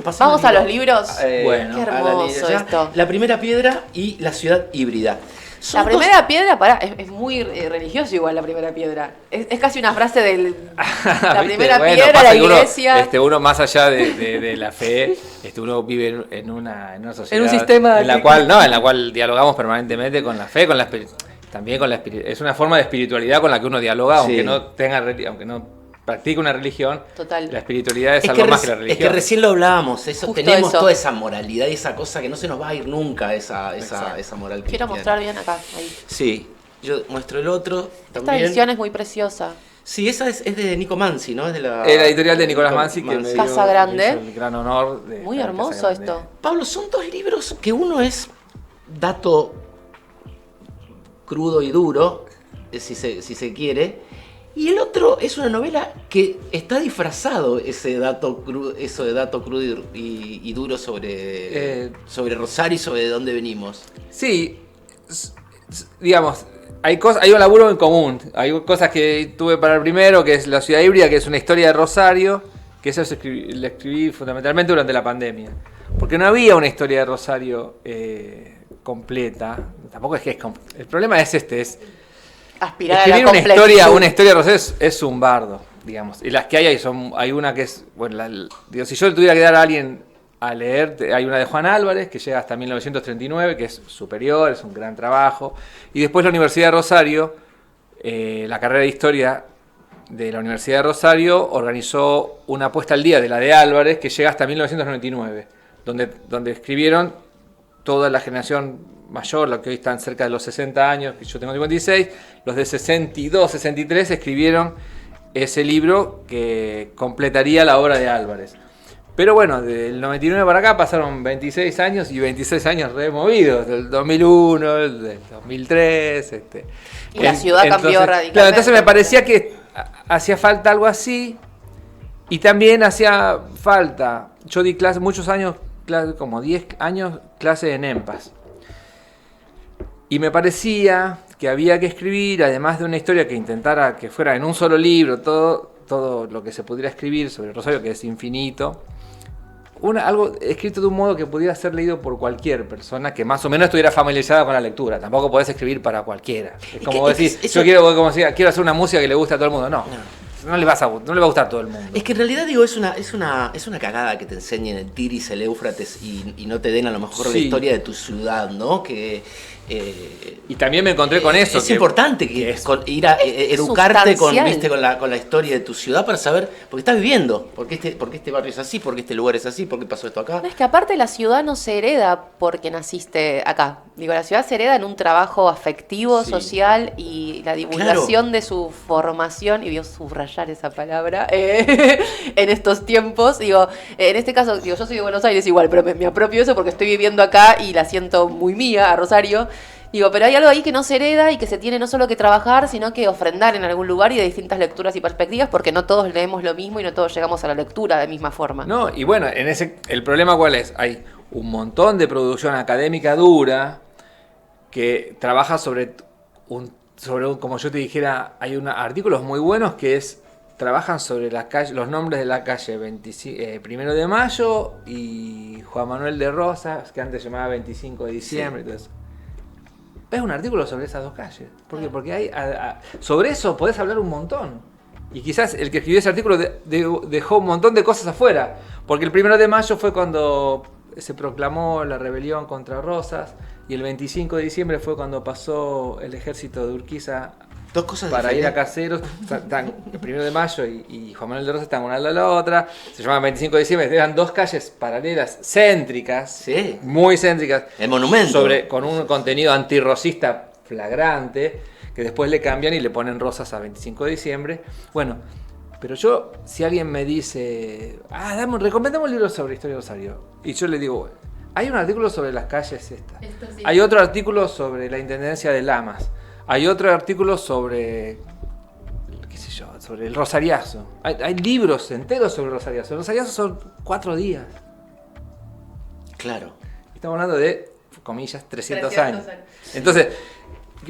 Pasamos Vamos a los libros. Bueno, Qué a la hermoso línea ya. esto. La primera piedra y la ciudad híbrida. Son La dos- primera piedra, es muy religioso igual la primera piedra. Es casi una frase del... La ¿Viste? primera Bueno, piedra, pasa la que uno, iglesia... uno más allá de la fe, uno vive en una sociedad En un sistema en la que- cual dialogamos permanentemente con la fe, también con es una forma de espiritualidad con la que uno dialoga, Sí. aunque no practique una religión. Total. La espiritualidad es Es algo que, más que la es religión. que recién lo hablábamos, Justo tenemos eso. toda esa moralidad y esa cosa que no se nos va a ir nunca, esa moral Quiero cristiana. mostrar bien acá. Ahí. Sí, yo muestro el otro Esta también. edición es muy preciosa. Sí, esa es de Nico Mansi, ¿no? Es de la editorial de Nicolás Mansi, que me dio Casa Grande. me hizo el gran honor de Muy estar en Casa hermoso Grande. esto. Pablo, son dos libros que uno es dato crudo y duro, si se quiere, y el otro es una novela que está disfrazado eso de dato crudo y duro sobre Rosario y sobre de dónde venimos. Sí, digamos, hay un laburo en común. Hay cosas que tuve para el primero, que es La ciudad híbrida, que es una historia de Rosario, que eso la escribí fundamentalmente durante la pandemia. Porque no había una historia de Rosario completa. Tampoco es que el problema es Aspirar a escribir la una historia de Rosario es un bardo, digamos. Y las que hay una que es, bueno, digo, si yo le tuviera que dar a alguien a leer, hay una de Juan Álvarez, que llega hasta 1939, que es superior, es un gran trabajo. Y después la Universidad de Rosario, la carrera de Historia de la Universidad de Rosario, organizó una puesta al día de la de Álvarez, que llega hasta 1999, donde escribieron toda la generación mayor, los que hoy están cerca de los 60 años, que yo tengo 56, los de 62, 63 escribieron ese libro que completaría la obra de Álvarez. Pero bueno, del 99 para acá pasaron 26 años y 26 años removidos, del 2001, del 2003. Y la ciudad cambió radicalmente. Claro, entonces me parecía que hacía falta algo así, y también hacía falta, yo di clases muchos años, como 10 años clase en EMPAS. Y me parecía que había que escribir, además de una historia que intentara que fuera en un solo libro, todo lo que se pudiera escribir sobre Rosario, que es infinito, algo escrito de un modo que pudiera ser leído por cualquier persona que más o menos estuviera familiarizada con la lectura. Tampoco podés escribir para cualquiera. Es como vos decís, yo quiero hacer una música que le guste a todo el mundo. No le va a gustar a todo el mundo. Es que en realidad digo, es una cagada que te enseñen el Tigris, el Éufrates y no te den a lo mejor la historia de tu ciudad, ¿no? Y también me encontré con eso. Es importante ir a educarte con la historia de tu ciudad para saber por qué estás viviendo, por qué este barrio es así, por qué este lugar es así, por qué pasó esto acá. No, es que aparte la ciudad no se hereda porque naciste acá. Digo, la ciudad se hereda en un trabajo afectivo, social y la divulgación de su formación, y voy a subrayar esa palabra, en estos tiempos. Digo, en este caso, yo soy de Buenos Aires igual, pero me apropio eso porque estoy viviendo acá y la siento muy mía a Rosario. Digo, pero hay algo ahí que no se hereda y que se tiene no solo que trabajar, sino que ofrendar en algún lugar y de distintas lecturas y perspectivas, porque no todos leemos lo mismo y no todos llegamos a la lectura de misma forma. No, y bueno, el problema ¿cuál es? Hay un montón de producción académica dura que trabaja sobre como yo te dijera, hay artículos muy buenos que trabajan sobre las calles, los nombres de la calle 1 de Mayo y Juan Manuel de Rosas, que antes se llamaba 25 de diciembre, y todo eso. Es un artículo sobre esas dos calles. ¿Por qué? Porque sobre eso podés hablar un montón. Y quizás el que escribió ese artículo dejó un montón de cosas afuera. Porque el 1 de mayo fue cuando se proclamó la rebelión contra Rosas. Y el 25 de diciembre fue cuando pasó el ejército de Urquiza Dos cosas para ir a diferentes. Caseros. El 1 de mayo y Juan Manuel de Rosas están una al lado de la otra. Se llamaban 25 de diciembre. Eran dos calles paralelas, céntricas. Sí. Muy céntricas. El monumento. Con un contenido antirrosista flagrante. Que después le cambian y le ponen Rosas a 25 de diciembre. Bueno, pero si alguien me dice, recomendame un libro sobre historia de Rosario. Y yo le digo, bueno, hay un artículo sobre las calles estas. Sí. Hay otro artículo sobre la intendencia de Lamas. Hay otro artículo sobre, sobre el Rosariazo. Hay libros enteros sobre el Rosariazo. El Rosariazo son 4 días. Claro. Estamos hablando de, comillas, 300 años. Entonces,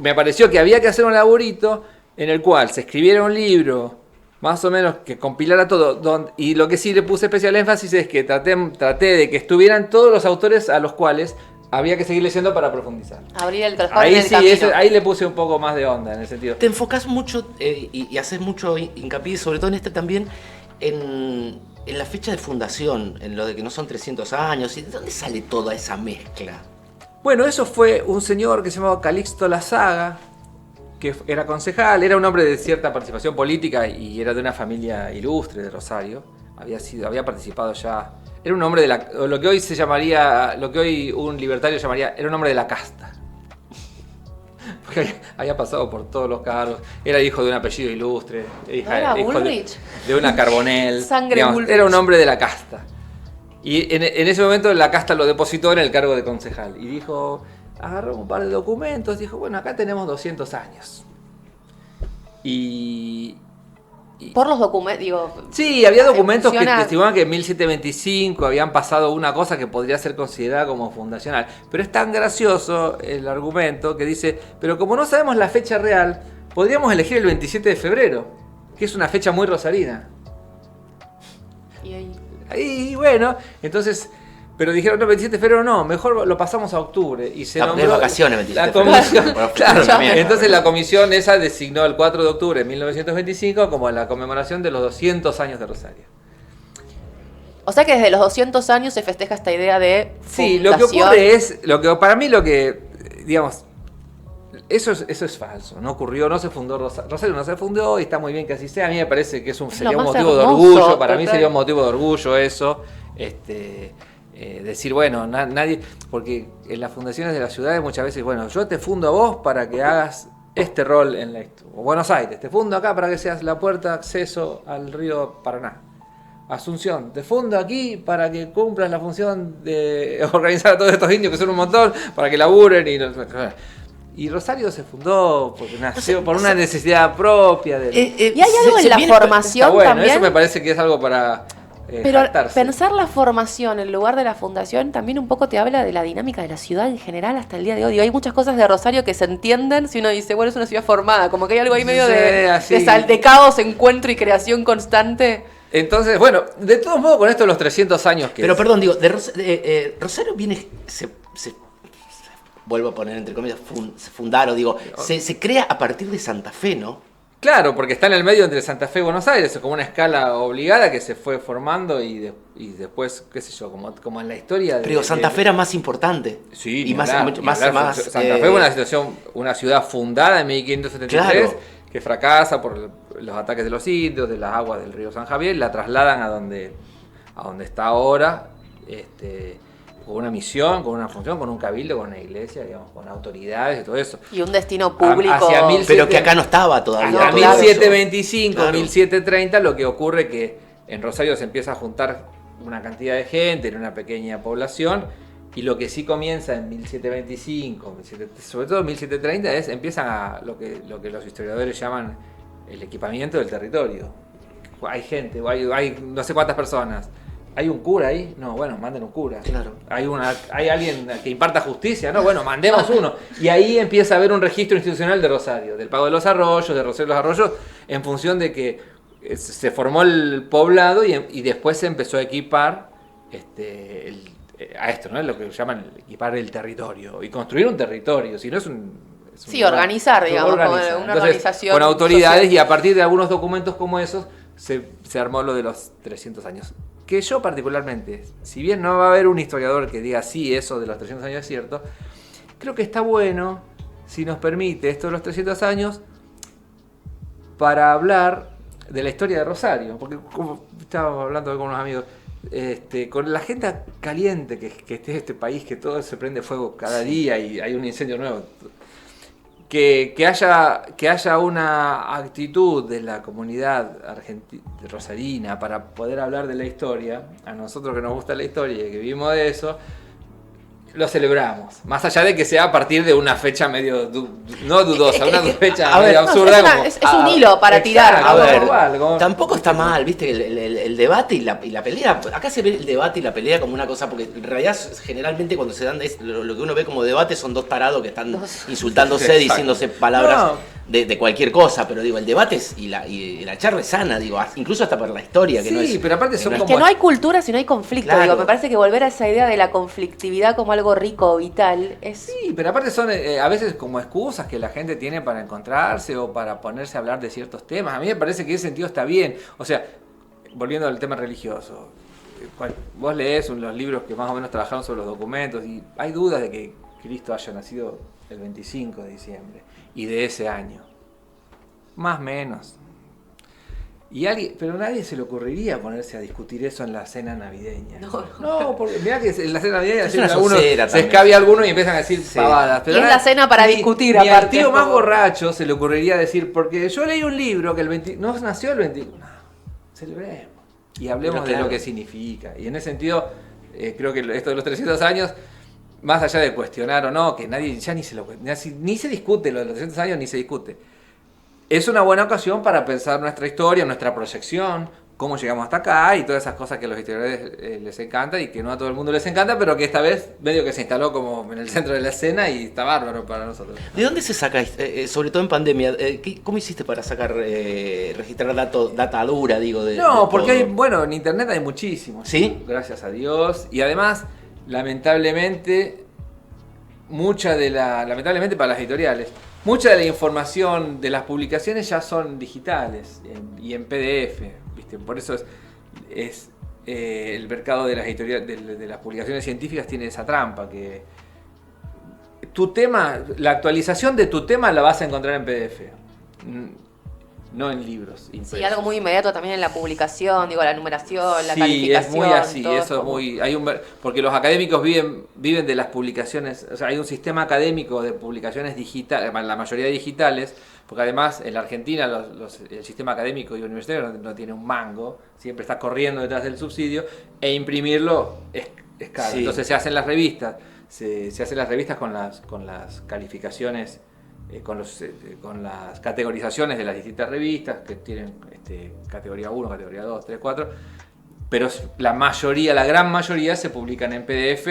me pareció que había que hacer un laburito en el cual se escribiera un libro, más o menos que compilara todo. Y lo que sí le puse especial énfasis es que traté de que estuvieran todos los autores a los cuales había que seguir leyendo para profundizar. Abrir el ahí sí, ahí le puse un poco más de onda en el sentido. Te enfocás mucho y haces mucho hincapié, sobre todo en este también, en la fecha de fundación, en lo de que no son 300 años. ¿Y de dónde sale toda esa mezcla? Bueno, eso fue un señor que se llamaba Calixto Lazaga, que era concejal, era un hombre de cierta participación política y era de una familia ilustre de Rosario. Había participado ya. Era un hombre de lo que hoy se llamaría, lo que hoy un libertario llamaría, era un hombre de la casta. Porque había pasado por todos los cargos, era hijo de un apellido ilustre, ¿Era Bullrich? de una Carbonell, Sangre Bullrich. era un hombre de la casta. Y en ese momento la casta lo depositó en el cargo de concejal y dijo, agarró un par de documentos, dijo, bueno, acá tenemos 200 años. Por los documentos, digo... Sí, había documentos que funciona... estimaban que en 1725 habían pasado una cosa que podría ser considerada como fundacional. Pero es tan gracioso el argumento que dice, pero como no sabemos la fecha real, podríamos elegir el 27 de febrero, que es una fecha muy rosarina. Y ahí... Y bueno, entonces... Pero dijeron, no, 27 de febrero no, mejor lo pasamos a octubre. Y se nombró de vacaciones, 27 la de febrero. comisión. Claro, entonces la comisión esa designó el 4 de octubre de 1925 como la conmemoración de los 200 años de Rosario. O sea que desde los 200 años se festeja esta idea de Sí, lo que ocurre es, para mí digamos, eso es falso, no ocurrió, no se fundó Rosario, no se fundó y está muy bien que así sea. A mí me parece que sería un motivo de orgullo, para mí sería un motivo de orgullo eso, decir, bueno, nadie, porque en las fundaciones de las ciudades muchas veces, bueno, yo te fundo a vos para que hagas este rol en o Buenos Aires, te fundo acá para que seas la puerta de acceso al río Paraná. Asunción, te fundo aquí para que cumplas la función de organizar a todos estos indios que son un montón, para que laburen y Rosario se fundó porque nació por una necesidad propia. Y hay algo en la formación está bueno, también. Eso me parece que es algo para... Pero jactarse. pensar la formación en lugar de la fundación también un poco te habla de la dinámica de la ciudad en general hasta el día de hoy. Digo, hay muchas cosas de Rosario que se entienden si uno dice, bueno, es una ciudad formada, como que hay algo ahí medio Sí, de, así. de caos, encuentro y creación constante. Entonces, bueno, de todos modos, con esto de los 300 años que Pero perdón, digo, Rosario viene, vuelvo a poner entre comillas, se fundaron, digo, se crea a partir de Santa Fe, ¿no? Claro, porque está en el medio entre Santa Fe y Buenos Aires, es como una escala obligada que se fue formando y después, qué sé yo, como en la historia. Pero digo, Santa Fe era más importante. Sí, y más, hablar, mucho- ni más, hablar. más, Santa Fe fue una ciudad fundada en 1573 Claro. que fracasa por los ataques de los indios, de las aguas del río San Javier, la trasladan a donde está ahora, con una misión, con una función, con un cabildo, con una iglesia, digamos, con autoridades y todo eso. Y un destino público. Hacia 1700. Pero que acá no estaba todavía. Hasta No, claro. 1725, Claro. 1730, lo que ocurre que en Rosario se empieza a juntar una cantidad de gente en una pequeña población, y lo que sí comienza en 1725, sobre todo en 1730, empiezan a lo que los historiadores llaman el equipamiento del territorio. Hay gente, hay no sé cuántas personas. ¿Hay un cura ahí? No, bueno, manden un cura. Claro. ¿Hay alguien que imparta justicia? No, bueno, mandemos uno. Y ahí empieza a haber un registro institucional de Rosario, del pago de los arroyos, de Rosario de los Arroyos, en función de que se formó el poblado y después se empezó a equipar a esto, ¿no? Lo que llaman equipar el territorio y construir un territorio. Si no es un Sí, organizar, digamos, como una Entonces, organización con autoridades social. y a partir de algunos documentos como esos se armó lo de los 300 años. Que yo particularmente, si bien no va a haber un historiador que diga sí, eso de los 300 años es cierto, creo que está bueno, si nos permite esto de los 300 años, para hablar de la historia de Rosario. Porque como estábamos hablando con unos amigos, con la gente caliente que esté en este país, que todo se prende fuego cada día y hay un incendio nuevo. Que haya una actitud de la comunidad rosarina para poder hablar de la historia, a nosotros que nos gusta la historia y que vivimos de eso, lo celebramos. Más allá de que sea a partir de una fecha medio, no dudosa, una fecha a ver, medio no, absurda. Es un hilo para tirar. A ver, como- tampoco está mal, viste, el debate y la pelea. Acá se ve el debate y la pelea como una cosa, porque en realidad generalmente cuando se dan lo que uno ve como debate son dos tarados que están insultándose, Exacto. diciéndose palabras No. de cualquier cosa, pero digo, el debate y la charla es sana, digo, incluso hasta por la historia, que Sí, no es. pero aparte son no es- como- Que no hay cultura si no hay conflicto. Claro. Digo, me parece que volver a esa idea de la conflictividad como algo rico, vital, es... Sí, pero aparte son a veces como excusas que la gente tiene para encontrarse o para ponerse a hablar de ciertos temas. A mí me parece que en ese sentido está bien. O sea, volviendo al tema religioso, vos lees los libros que más o menos trabajaron sobre los documentos y hay dudas de que Cristo haya nacido el 25 de diciembre y de ese año. Más o menos. Pero a nadie se le ocurriría ponerse a discutir eso en la cena navideña. No, porque mirá que en la cena navideña Es una algunos soncera se también. escabia alguno y empiezan a decir pavadas. Y es la cena para discutir, Ni al aparte, tío es más como- borracho se le ocurriría decir, porque yo leí un libro que no nació el 20. No, celebremos. Y hablemos Pero de lo claro. que significa. Y en ese sentido, creo que esto de los 300 años, más allá de cuestionar o no, que nadie ya ni se discute, lo de los 300 años ni se discute. Es una buena ocasión para pensar nuestra historia, nuestra proyección, cómo llegamos hasta acá y todas esas cosas que a los historiadores les encanta y que no a todo el mundo les encanta, pero que esta vez medio que se instaló como en el centro de la escena y está bárbaro para nosotros. ¿De dónde se saca, sobre todo en pandemia, cómo hiciste para sacar, registrar data dura, digo? No, de porque todo? en internet hay muchísimo. ¿Sí? Gracias a Dios. Y además, lamentablemente para las editoriales, mucha de la información de las publicaciones ya son digitales y en PDF, ¿viste? Por eso el mercado de las editoriales, de las publicaciones científicas tiene esa trampa, que tu tema, la actualización de tu tema la vas a encontrar en PDF, no en libros Sí, impresos. algo muy inmediato también en la publicación, digo, la numeración, la Sí, calificación. es muy así, todo eso es como- muy, porque los académicos viven de las publicaciones, o sea, hay un sistema académico de publicaciones digitales, la mayoría digitales, porque además en la Argentina el sistema académico y universitario no tiene un mango, siempre está corriendo detrás del subsidio, e imprimirlo es caro. Sí. Entonces se hacen las revistas, se hacen las revistas con las calificaciones, con las categorizaciones de las distintas revistas que tienen categoría 1, categoría 2, 3, 4. pero la mayoría, la gran mayoría se publican en PDF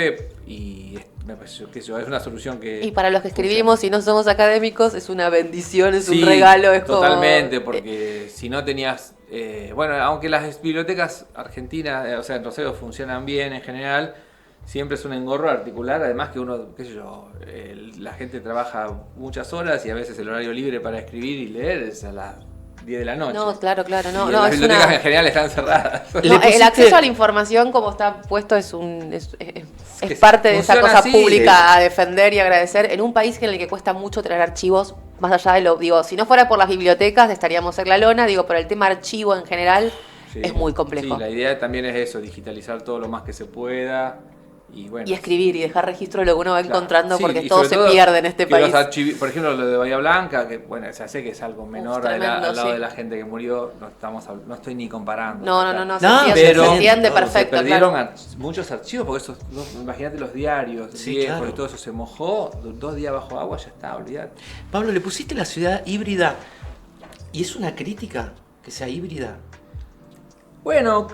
y me pareció que eso es una solución que... Y para los que escribimos y no somos académicos, es una bendición, es Sí, un regalo, es como... totalmente, porque si no tenías... bueno, aunque las bibliotecas argentinas, o sea, en Rosario funcionan bien en general, siempre es un engorro articular, además que uno, qué sé yo, la gente trabaja muchas horas y a veces el horario libre para escribir y leer es a las 10 de la noche. No, claro, Y no, las es bibliotecas una... en general están cerradas. No, ¿Le pusiste- el acceso a la información como está puesto es que parte de esa funciona cosa así. pública a defender y agradecer en un país en el que cuesta mucho traer archivos, más allá de lo, digo, si no fuera por las bibliotecas estaríamos en la lona, digo, por el tema archivo en general Sí. es muy complejo. Sí, la idea también es eso, digitalizar todo lo más que se pueda y bueno. Y escribir y dejar registro de lo que uno va Claro, encontrando sí, porque y todo sobre se todo pierde en este que país. por ejemplo, lo de Bahía Blanca, que bueno, ya sé que es algo menor tremendo, al lado sí. de la gente que murió, no estoy ni comparando. No, se No, entiende, Pero se entiende se perfecto. perdieron Claro. muchos archivos, porque imagínate los diarios, Sí, viejos, claro. y todo eso se mojó, 2 días bajo agua, ya está, olvidate. Pablo, le pusiste la ciudad híbrida y es una crítica que sea híbrida. Bueno,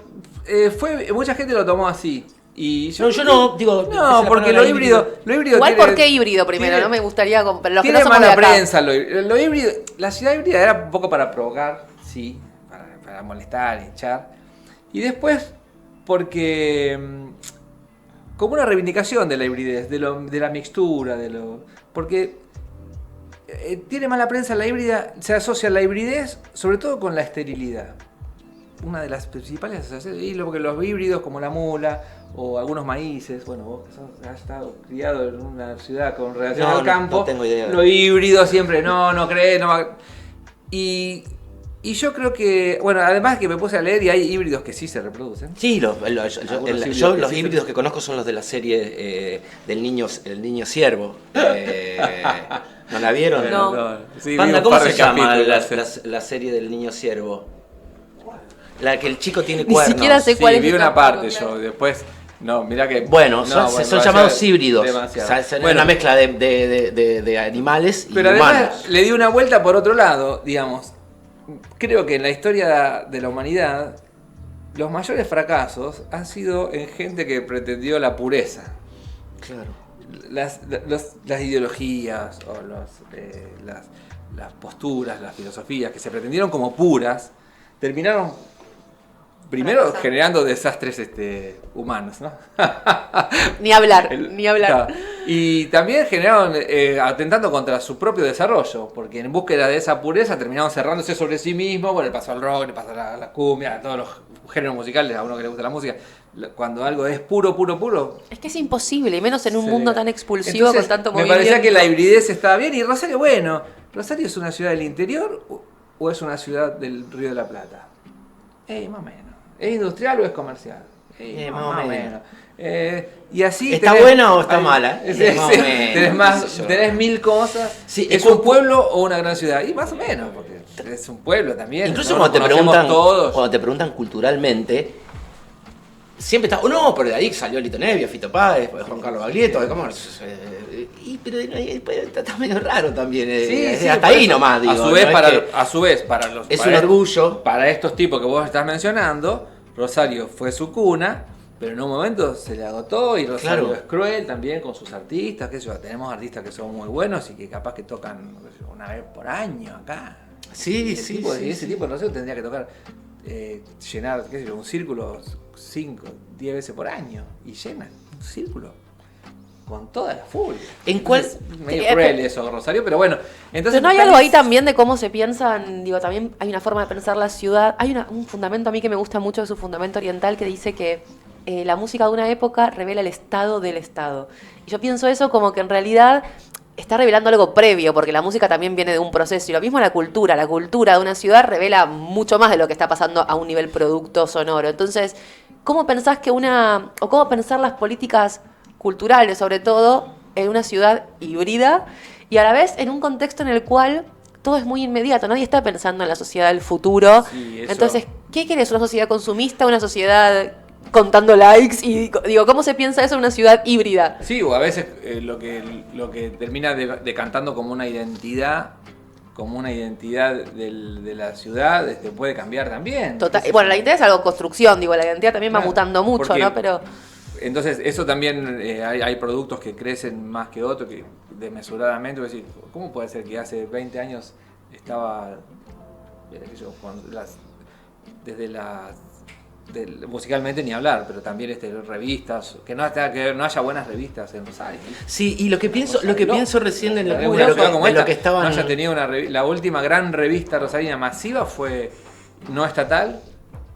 mucha gente lo tomó así. Y No, yo no, digo, No, esa porque palabra lo híbrido Igual, tiene- ¿por qué híbrido primero? tiene- No me gustaría... Pero los que Tiene no somos de mala acá. prensa lo híbrido. La ciudad híbrida era un poco para provocar, sí, para molestar, echar. Y después, porque como una reivindicación de la hibridez, de la mixtura, porque tiene mala prensa la híbrida, se asocia la hibridez sobre todo con la esterilidad. Una de las principales asociaciones, y porque los híbridos como la mula o algunos maíces, bueno, vos que has estado criado en una ciudad con relación No, al campo, no tengo idea. lo híbrido siempre, no crees, no va. Y yo creo que, bueno, además que me puse a leer y hay híbridos que sí se reproducen. Sí, Algunos híbridos yo que los sí híbridos que conozco son los de la serie del el niño ciervo. ¿No la vieron? No. Sí, Panda, vi un ¿cómo par se de llama capítulos. la serie del niño ciervo? La que el chico tiene Ni cuernos. siquiera sé Sí, cuál es vi el una capítulo, parte claro. yo, después, no, mirá que... Bueno, no, son demasiado, llamados híbridos. demasiado. O sea, son Bueno, una mezcla de animales y pero humanos. además le di una vuelta por otro lado, digamos. Creo que en la historia de la humanidad, los mayores fracasos han sido en gente que pretendió la pureza. Claro. Las ideologías o las posturas, las filosofías que se pretendieron como puras, terminaron primero Fracasando. generando desastres humanos, ¿no? Ni hablar, El- ni hablar. Claro. Y también generaron, atentando contra su propio desarrollo, porque en búsqueda de esa pureza terminaron cerrándose sobre sí mismos. Bueno, le pasó al rock, le pasó a la cumbia, a todos los géneros musicales, a uno que le gusta la música. Cuando algo es puro, Es que es imposible, y menos en un se mundo le- tan expulsivo Entonces, con tanto me movimiento. parecía que la hibridez estaba bien. Y Rosario, bueno, ¿Rosario es una ciudad del interior o es una ciudad del Río de la Plata? Más o menos. ¿Es industrial o es comercial? Más o menos. Y así ¿Está buena o está mala? Sí, Más o sí, menos, qué sé yo. tenés 1000 cosas. Sí, ¿Es un pueblo o una gran ciudad? Y más o menos, porque es un pueblo también. Incluso ¿no? cuando te Nos conocemos preguntan, todos. cuando te preguntan culturalmente, siempre está, no, pero de ahí salió Lito Nevia, Fito Páez, Juan Carlos Baglietto, ¿cómo? Pero está medio raro también, Sí, hasta por ahí eso. nomás, digo. A su vez, ¿no? Es para, que a su vez, para los es para un est- orgullo. Para estos tipos que vos estás mencionando, Rosario fue su cuna, pero en un momento se le agotó y Rosario Claro. es cruel también con sus artistas, qué sé yo, tenemos artistas que son muy buenos y que capaz que tocan qué sé yo, una vez por año acá. Sí, Ese sí, tipo, sí, ese sí. tipo de Rosario tendría que tocar, llenar, qué sé yo, un círculo 5, 10 veces por año y llena un círculo con toda la furia. ¿En cuál- Es medio cruel eso, Rosario, pero bueno. Entonces, Pero no hay algo ahí también de cómo se piensan, digo, también hay una forma de pensar la ciudad. Hay un fundamento a mí que me gusta mucho, es un fundamento oriental que dice que la música de una época revela el estado del estado. Y yo pienso eso como que en realidad está revelando algo previo, porque la música también viene de un proceso. Y lo mismo la cultura de una ciudad revela mucho más de lo que está pasando a un nivel producto sonoro. Entonces, ¿cómo pensás que o cómo pensar las políticas culturales, sobre todo, en una ciudad híbrida y a la vez en un contexto en el cual todo es muy inmediato, nadie está pensando en la sociedad del futuro? Sí, eso. Entonces, ¿qué querés? ¿Una sociedad consumista? ¿Una sociedad contando likes? Y digo, ¿cómo se piensa eso en una ciudad híbrida? Sí, o a veces lo que termina decantando como una identidad como una identidad de la ciudad, puede cambiar también. Total. ¿Qué sé Bueno, yo? la identidad es algo construcción, digo, la identidad también va Claro, mutando mucho, porque- ¿no? Pero Entonces, eso también, hay productos que crecen más que otros, que desmesuradamente, es decir, ¿cómo puede ser que hace 20 años estaba, qué sé yo, desde las, musicalmente ni hablar, pero también revistas, que no haya buenas revistas en Rosario? Sí, y lo que pienso recién en Una lo ciudad como de lo esta, que estaban... no haya tenido la última gran revista rosarina masiva fue no estatal,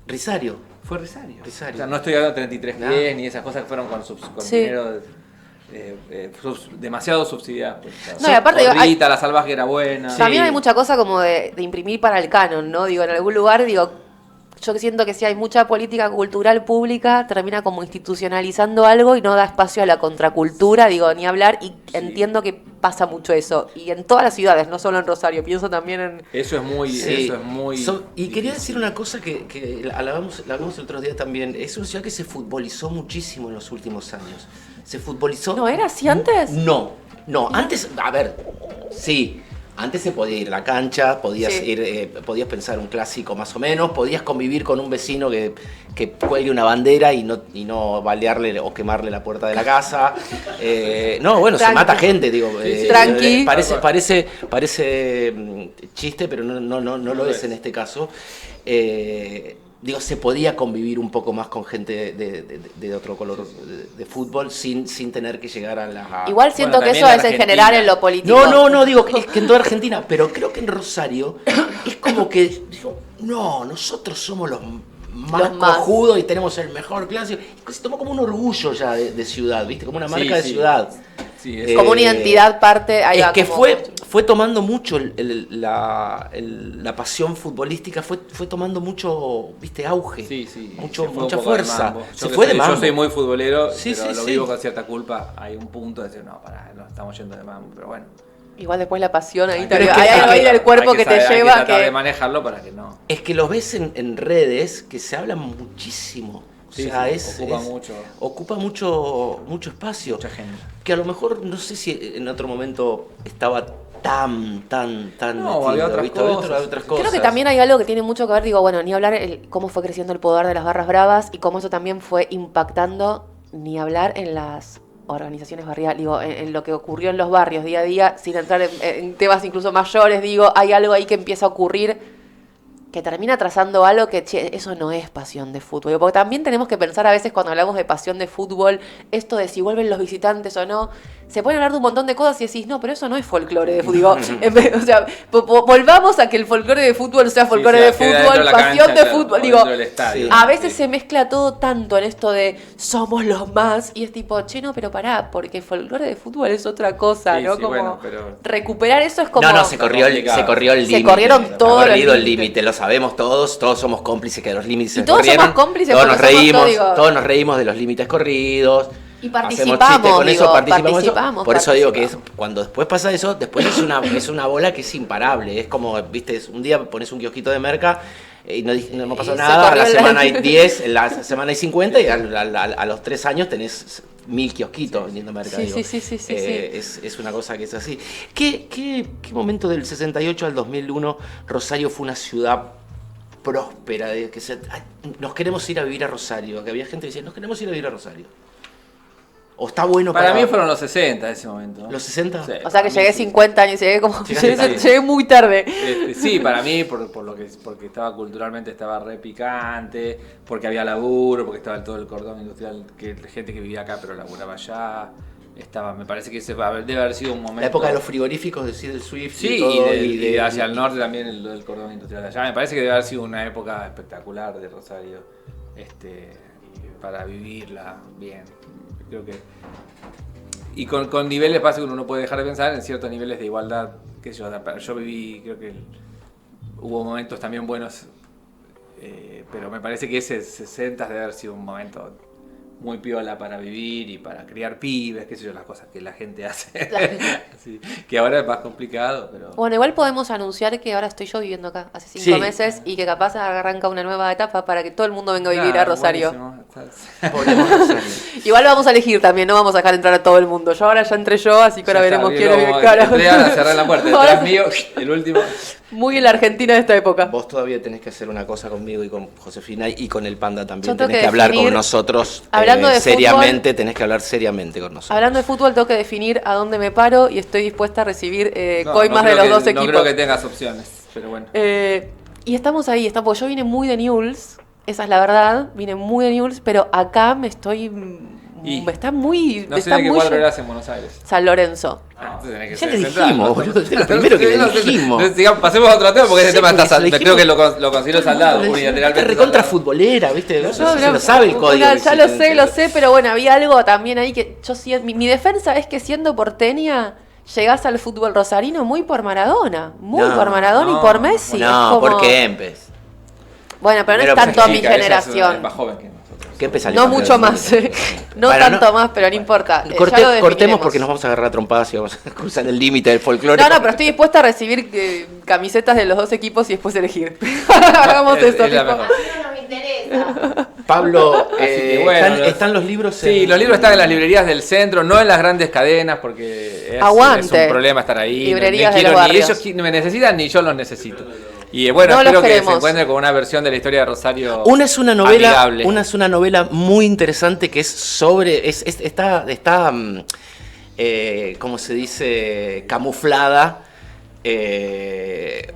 Risario. fue Rosario. Rosario. O sea, no estoy hablando de 33 No. pies ni esas cosas que fueron con Sí. dinero demasiado subsidiado. Pues, No, y aparte, digo, Rita, la salvaje era buena. también hay mucha cosa como de imprimir para el canon, ¿no? Digo, en algún lugar, digo, yo siento que si hay mucha política cultural pública, termina como institucionalizando algo y no da espacio a la contracultura, digo, ni hablar, y entiendo que pasa mucho eso. Y en todas las ciudades, no solo en Rosario, pienso también en... Eso es muy... Sí. Eso es muy Y quería difícil. decir una cosa que la hablamos el otro día también. Es una ciudad que se futbolizó muchísimo en los últimos años. Se futbolizó... ¿No era así antes? No. Antes, a ver, sí. Antes se podía ir a la cancha, podías Sí. podías pensar un clásico más o menos, podías convivir con un vecino que cuelgue una bandera y no balearle o quemarle la puerta de la casa. No, bueno, Tranqui. se mata gente, digo. Tranqui. Parece chiste, pero no lo es en este caso. Digo, se podía convivir un poco más con gente de otro color de fútbol sin tener que llegar a la... Igual siento Bueno, que también eso en es en Argentina. general en lo político. No, digo que es que en toda Argentina, pero creo que en Rosario es como que digo, no, nosotros somos los más Los más. cojudos y tenemos el mejor clásico. Se tomó como un orgullo ya de ciudad, ¿viste? Como una marca de Sí. ciudad. Sí, es- Como una identidad parte... ahí Es va, que como- fue tomando mucho la pasión futbolística, fue tomando mucho, viste, auge. Sí, sí. Mucho, Se fue un mucha poco de fuerza. mambo. Se Yo fue que de soy- mambo. Yo soy muy futbolero, Sí, pero sí, lo sí. vivo con cierta culpa. Hay un punto de decir, no, pará, nos estamos yendo de mambo, pero bueno. Igual después la pasión ahí, Pero es que hay algo ahí del cuerpo Hay que te saber- lleva hay que tratar de que... manejarlo para que no. Es que los ves en redes que se hablan muchísimo. O Sí, sea, sí, ocupa mucho espacio. Mucha gente. Que a lo mejor, no sé si en otro momento estaba tan No, había otras ¿viste? Había cosas. otras cosas. Creo que también hay algo que tiene mucho que ver, digo, bueno, ni hablar cómo fue creciendo el poder de las barras bravas y cómo eso también fue impactando, ni hablar en las organizaciones barriales, digo, en lo que ocurrió en los barrios día a día, sin entrar en temas incluso mayores, digo, hay algo ahí que empieza a ocurrir que termina trazando algo que, che, eso no es pasión de fútbol. Digo, porque también tenemos que pensar a veces cuando hablamos de pasión de fútbol, esto de si vuelven los visitantes o no, se pueden hablar de un montón de cosas y decís, no, pero eso no es folclore de fútbol. Digo, o sea, volvamos a que el folclore de fútbol sea folclore de queda dentro fútbol, de la pasión cancha, de claro, fútbol. o Digo, dentro del estadio. sí. a veces se mezcla todo tanto en esto de somos los más y es tipo, che, no, pero pará, porque folclore de fútbol es otra cosa, Sí, ¿no? sí, como bueno, pero- recuperar eso es como... No, se corrió el límite. Se corrieron todos los corrido el límites. límite, lo sabemos todos somos cómplices que los límites Y se todos corrieron. somos cómplices todos porque nos somos reímos, todos, digo- todos nos reímos de los límites corridos. Y hacemos participamos, chistes con eso, digo, participamos. participamos, Por eso digo que participamos. cuando después pasa eso, después es una bola que es imparable. Es como, viste, un día pones un kiosquito de merca y no pasó Y se nada, a la corrió semana hay 10, en la semana hay 50 y a los 3 años tenés 1000 kiosquitos vendiendo merca. Sí, digo. sí. Es una cosa que es así. ¿Qué momento del 68 al 2001 Rosario fue una ciudad próspera? Nos queremos ir a vivir a Rosario. Que había gente que decía, nos queremos ir a vivir a Rosario. O está bueno Para mí fueron los 60 ese momento. ¿Los 60? Sí. O sea que llegué 50 años, llegué como Llegaste tarde. llegué muy tarde. Sí, para mí, porque estaba culturalmente estaba re picante, porque había laburo, porque estaba todo el cordón industrial, que gente que vivía acá pero laburaba allá. Me parece que debe haber sido un momento. La época de los frigoríficos, decir del Swift Sí, y todo, y hacia el norte también el cordón industrial de allá. Me parece que debe haber sido una época espectacular de Rosario, para vivirla bien. Creo que. Y con niveles, pasa que uno no puede dejar de pensar en ciertos niveles de igualdad. Qué sé yo viví, creo que hubo momentos también buenos, pero me parece que ese 60 debe haber sido un momento muy piola para vivir y para criar pibes, qué sé yo, las cosas que la gente hace. Sí, que ahora es más complicado, pero... Bueno, igual podemos anunciar que ahora estoy yo viviendo acá hace 5 Sí. meses y que capaz arranca una nueva etapa para que todo el mundo venga a vivir a Claro, Rosario. buenísimo. Podríamos hacerlo. Igual lo vamos a elegir también, no vamos a dejar entrar a todo el mundo. Yo ahora ya entré yo, así que ahora veremos quién es el cara. A cerrar la puerta. Ahora Detrás mío, el último. Muy en la Argentina de esta época. Vos todavía tenés que hacer una cosa conmigo y con Josefina y con el Panda también. Yo tengo Tenés que que hablar definir- con nosotros hablando de seriamente, tenés que hablar seriamente con nosotros. Hablando de fútbol, tengo que definir a dónde me paro y estoy dispuesta a recibir No, coimas no de creo los dos que- equipos. No creo que tengas opciones, pero bueno. Y estamos ahí, porque yo vine muy de Newell's, esa es la verdad, vine muy de Newell's, pero acá me estoy... Y está muy... No sé está de qué muy cuadro eras en Buenos Aires. San Lorenzo. Entonces tenés que Ya ser le central, dijimos, ¿no? boludo, es lo primero que le dijimos. Entonces, pasemos a otro tema porque ese Sí, tema porque está se lo creo que dijimos. lo considero saldado Está unilateralmente. recontra saldado. futbolera, ¿viste? Eso No, se no, lo sabe el código. ya que lo existe. sé, pero bueno, había algo también ahí que yo sí... Mi defensa es que siendo porteña llegás al fútbol rosarino muy por Maradona. Muy No, por Maradona y por Messi. No, es como- por Kempes. Bueno, pero no Pero es tanto a mi Chica, ella es generación. más joven que nosotros. Kempes salió No campeón mucho del más. mundo. No Bueno, tanto más, pero no importa. Ya lo Cortemos definiremos. porque nos vamos a agarrar a trompadas y vamos a cruzar el límite del folclore. No, pero estoy dispuesta a recibir camisetas de los dos equipos y después elegir. Hagamos Es eso. la tipo. mejor. No me interesa. Pablo, Así que bueno, están los libros Sí, los libros están en las librerías del centro, no en las grandes cadenas, porque es Aguante. un problema estar ahí. Librerías Ni de los quiero, ni barrios. ellos me necesitan ni yo los necesito. Y bueno, No los espero que se queremos. encuentre con una versión de la historia de Rosario Una es una novela, amigable. muy interesante que es sobre, está, ¿cómo se dice? Camuflada,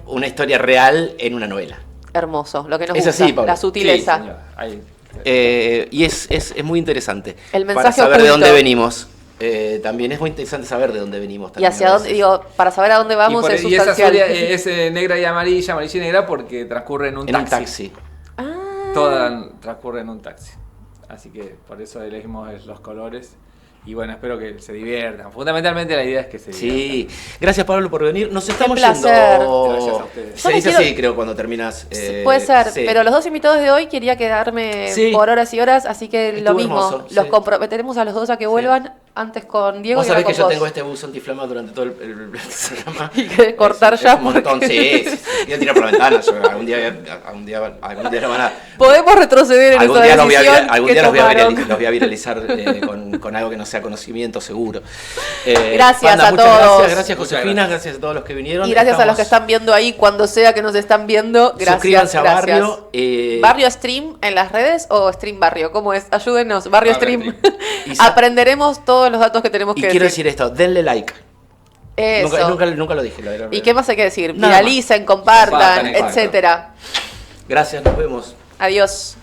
una historia real en una novela. Hermoso, lo que nos Es gusta, así, Pablo. la sutileza. Sí, señor. Ahí. Y es muy interesante. El para mensaje saber de oculto. dónde venimos. También es muy interesante saber de dónde venimos. Y También hacia a dónde, veces. digo, para saber a dónde vamos es y esa sustancial. historia es negra y amarilla, amarilla y negra porque transcurre en un En taxi. un taxi. Ah, Toda transcurre en un taxi. Así que por eso elegimos los colores. Y bueno, espero que se diviertan. Fundamentalmente la idea es que se diviertan. Sí, gracias Pablo por venir. Nos estamos placer. yendo. Gracias a ustedes. Yo Se les dice quiero- así, creo, cuando terminas. puede ser, sí. pero los dos invitados de hoy quería quedarme Sí. por horas y horas, así que Estuvo lo mismo, hermoso, los sí. comprometeremos a los dos a que vuelvan antes con Diego Vos y ahora sabés que con yo vos. tengo este bus antiflama durante todo el programa. Y que cortar ya un montón, porque- sí. Voy a tirar por la ventana. Yo, algún día lo van a. Podemos retroceder en Algún esa día los voy a, decisión algún que día los voy a tomaron. los voy a viralizar con algo que no sea conocimiento, seguro. Gracias a muchas todos. Gracias Muchas Josefina, gracias. gracias a todos los que vinieron. Y gracias a los que Estamos- están viendo ahí, cuando sea que nos están viendo. Gracias. Suscríbanse a gracias. Barrio. ¿Barrio Stream en las redes o Stream Barrio? ¿Cómo es? Ayúdenos. Barrio Barrio Stream. Y sa- Aprenderemos todos los datos que tenemos Y que quiero decir. decir esto, denle like. Eso. Nunca lo dije. ¿Y qué más hay que decir? Nada más. Viralicen, compartan, Compartan, etcétera. Gracias, nos vemos. Adiós.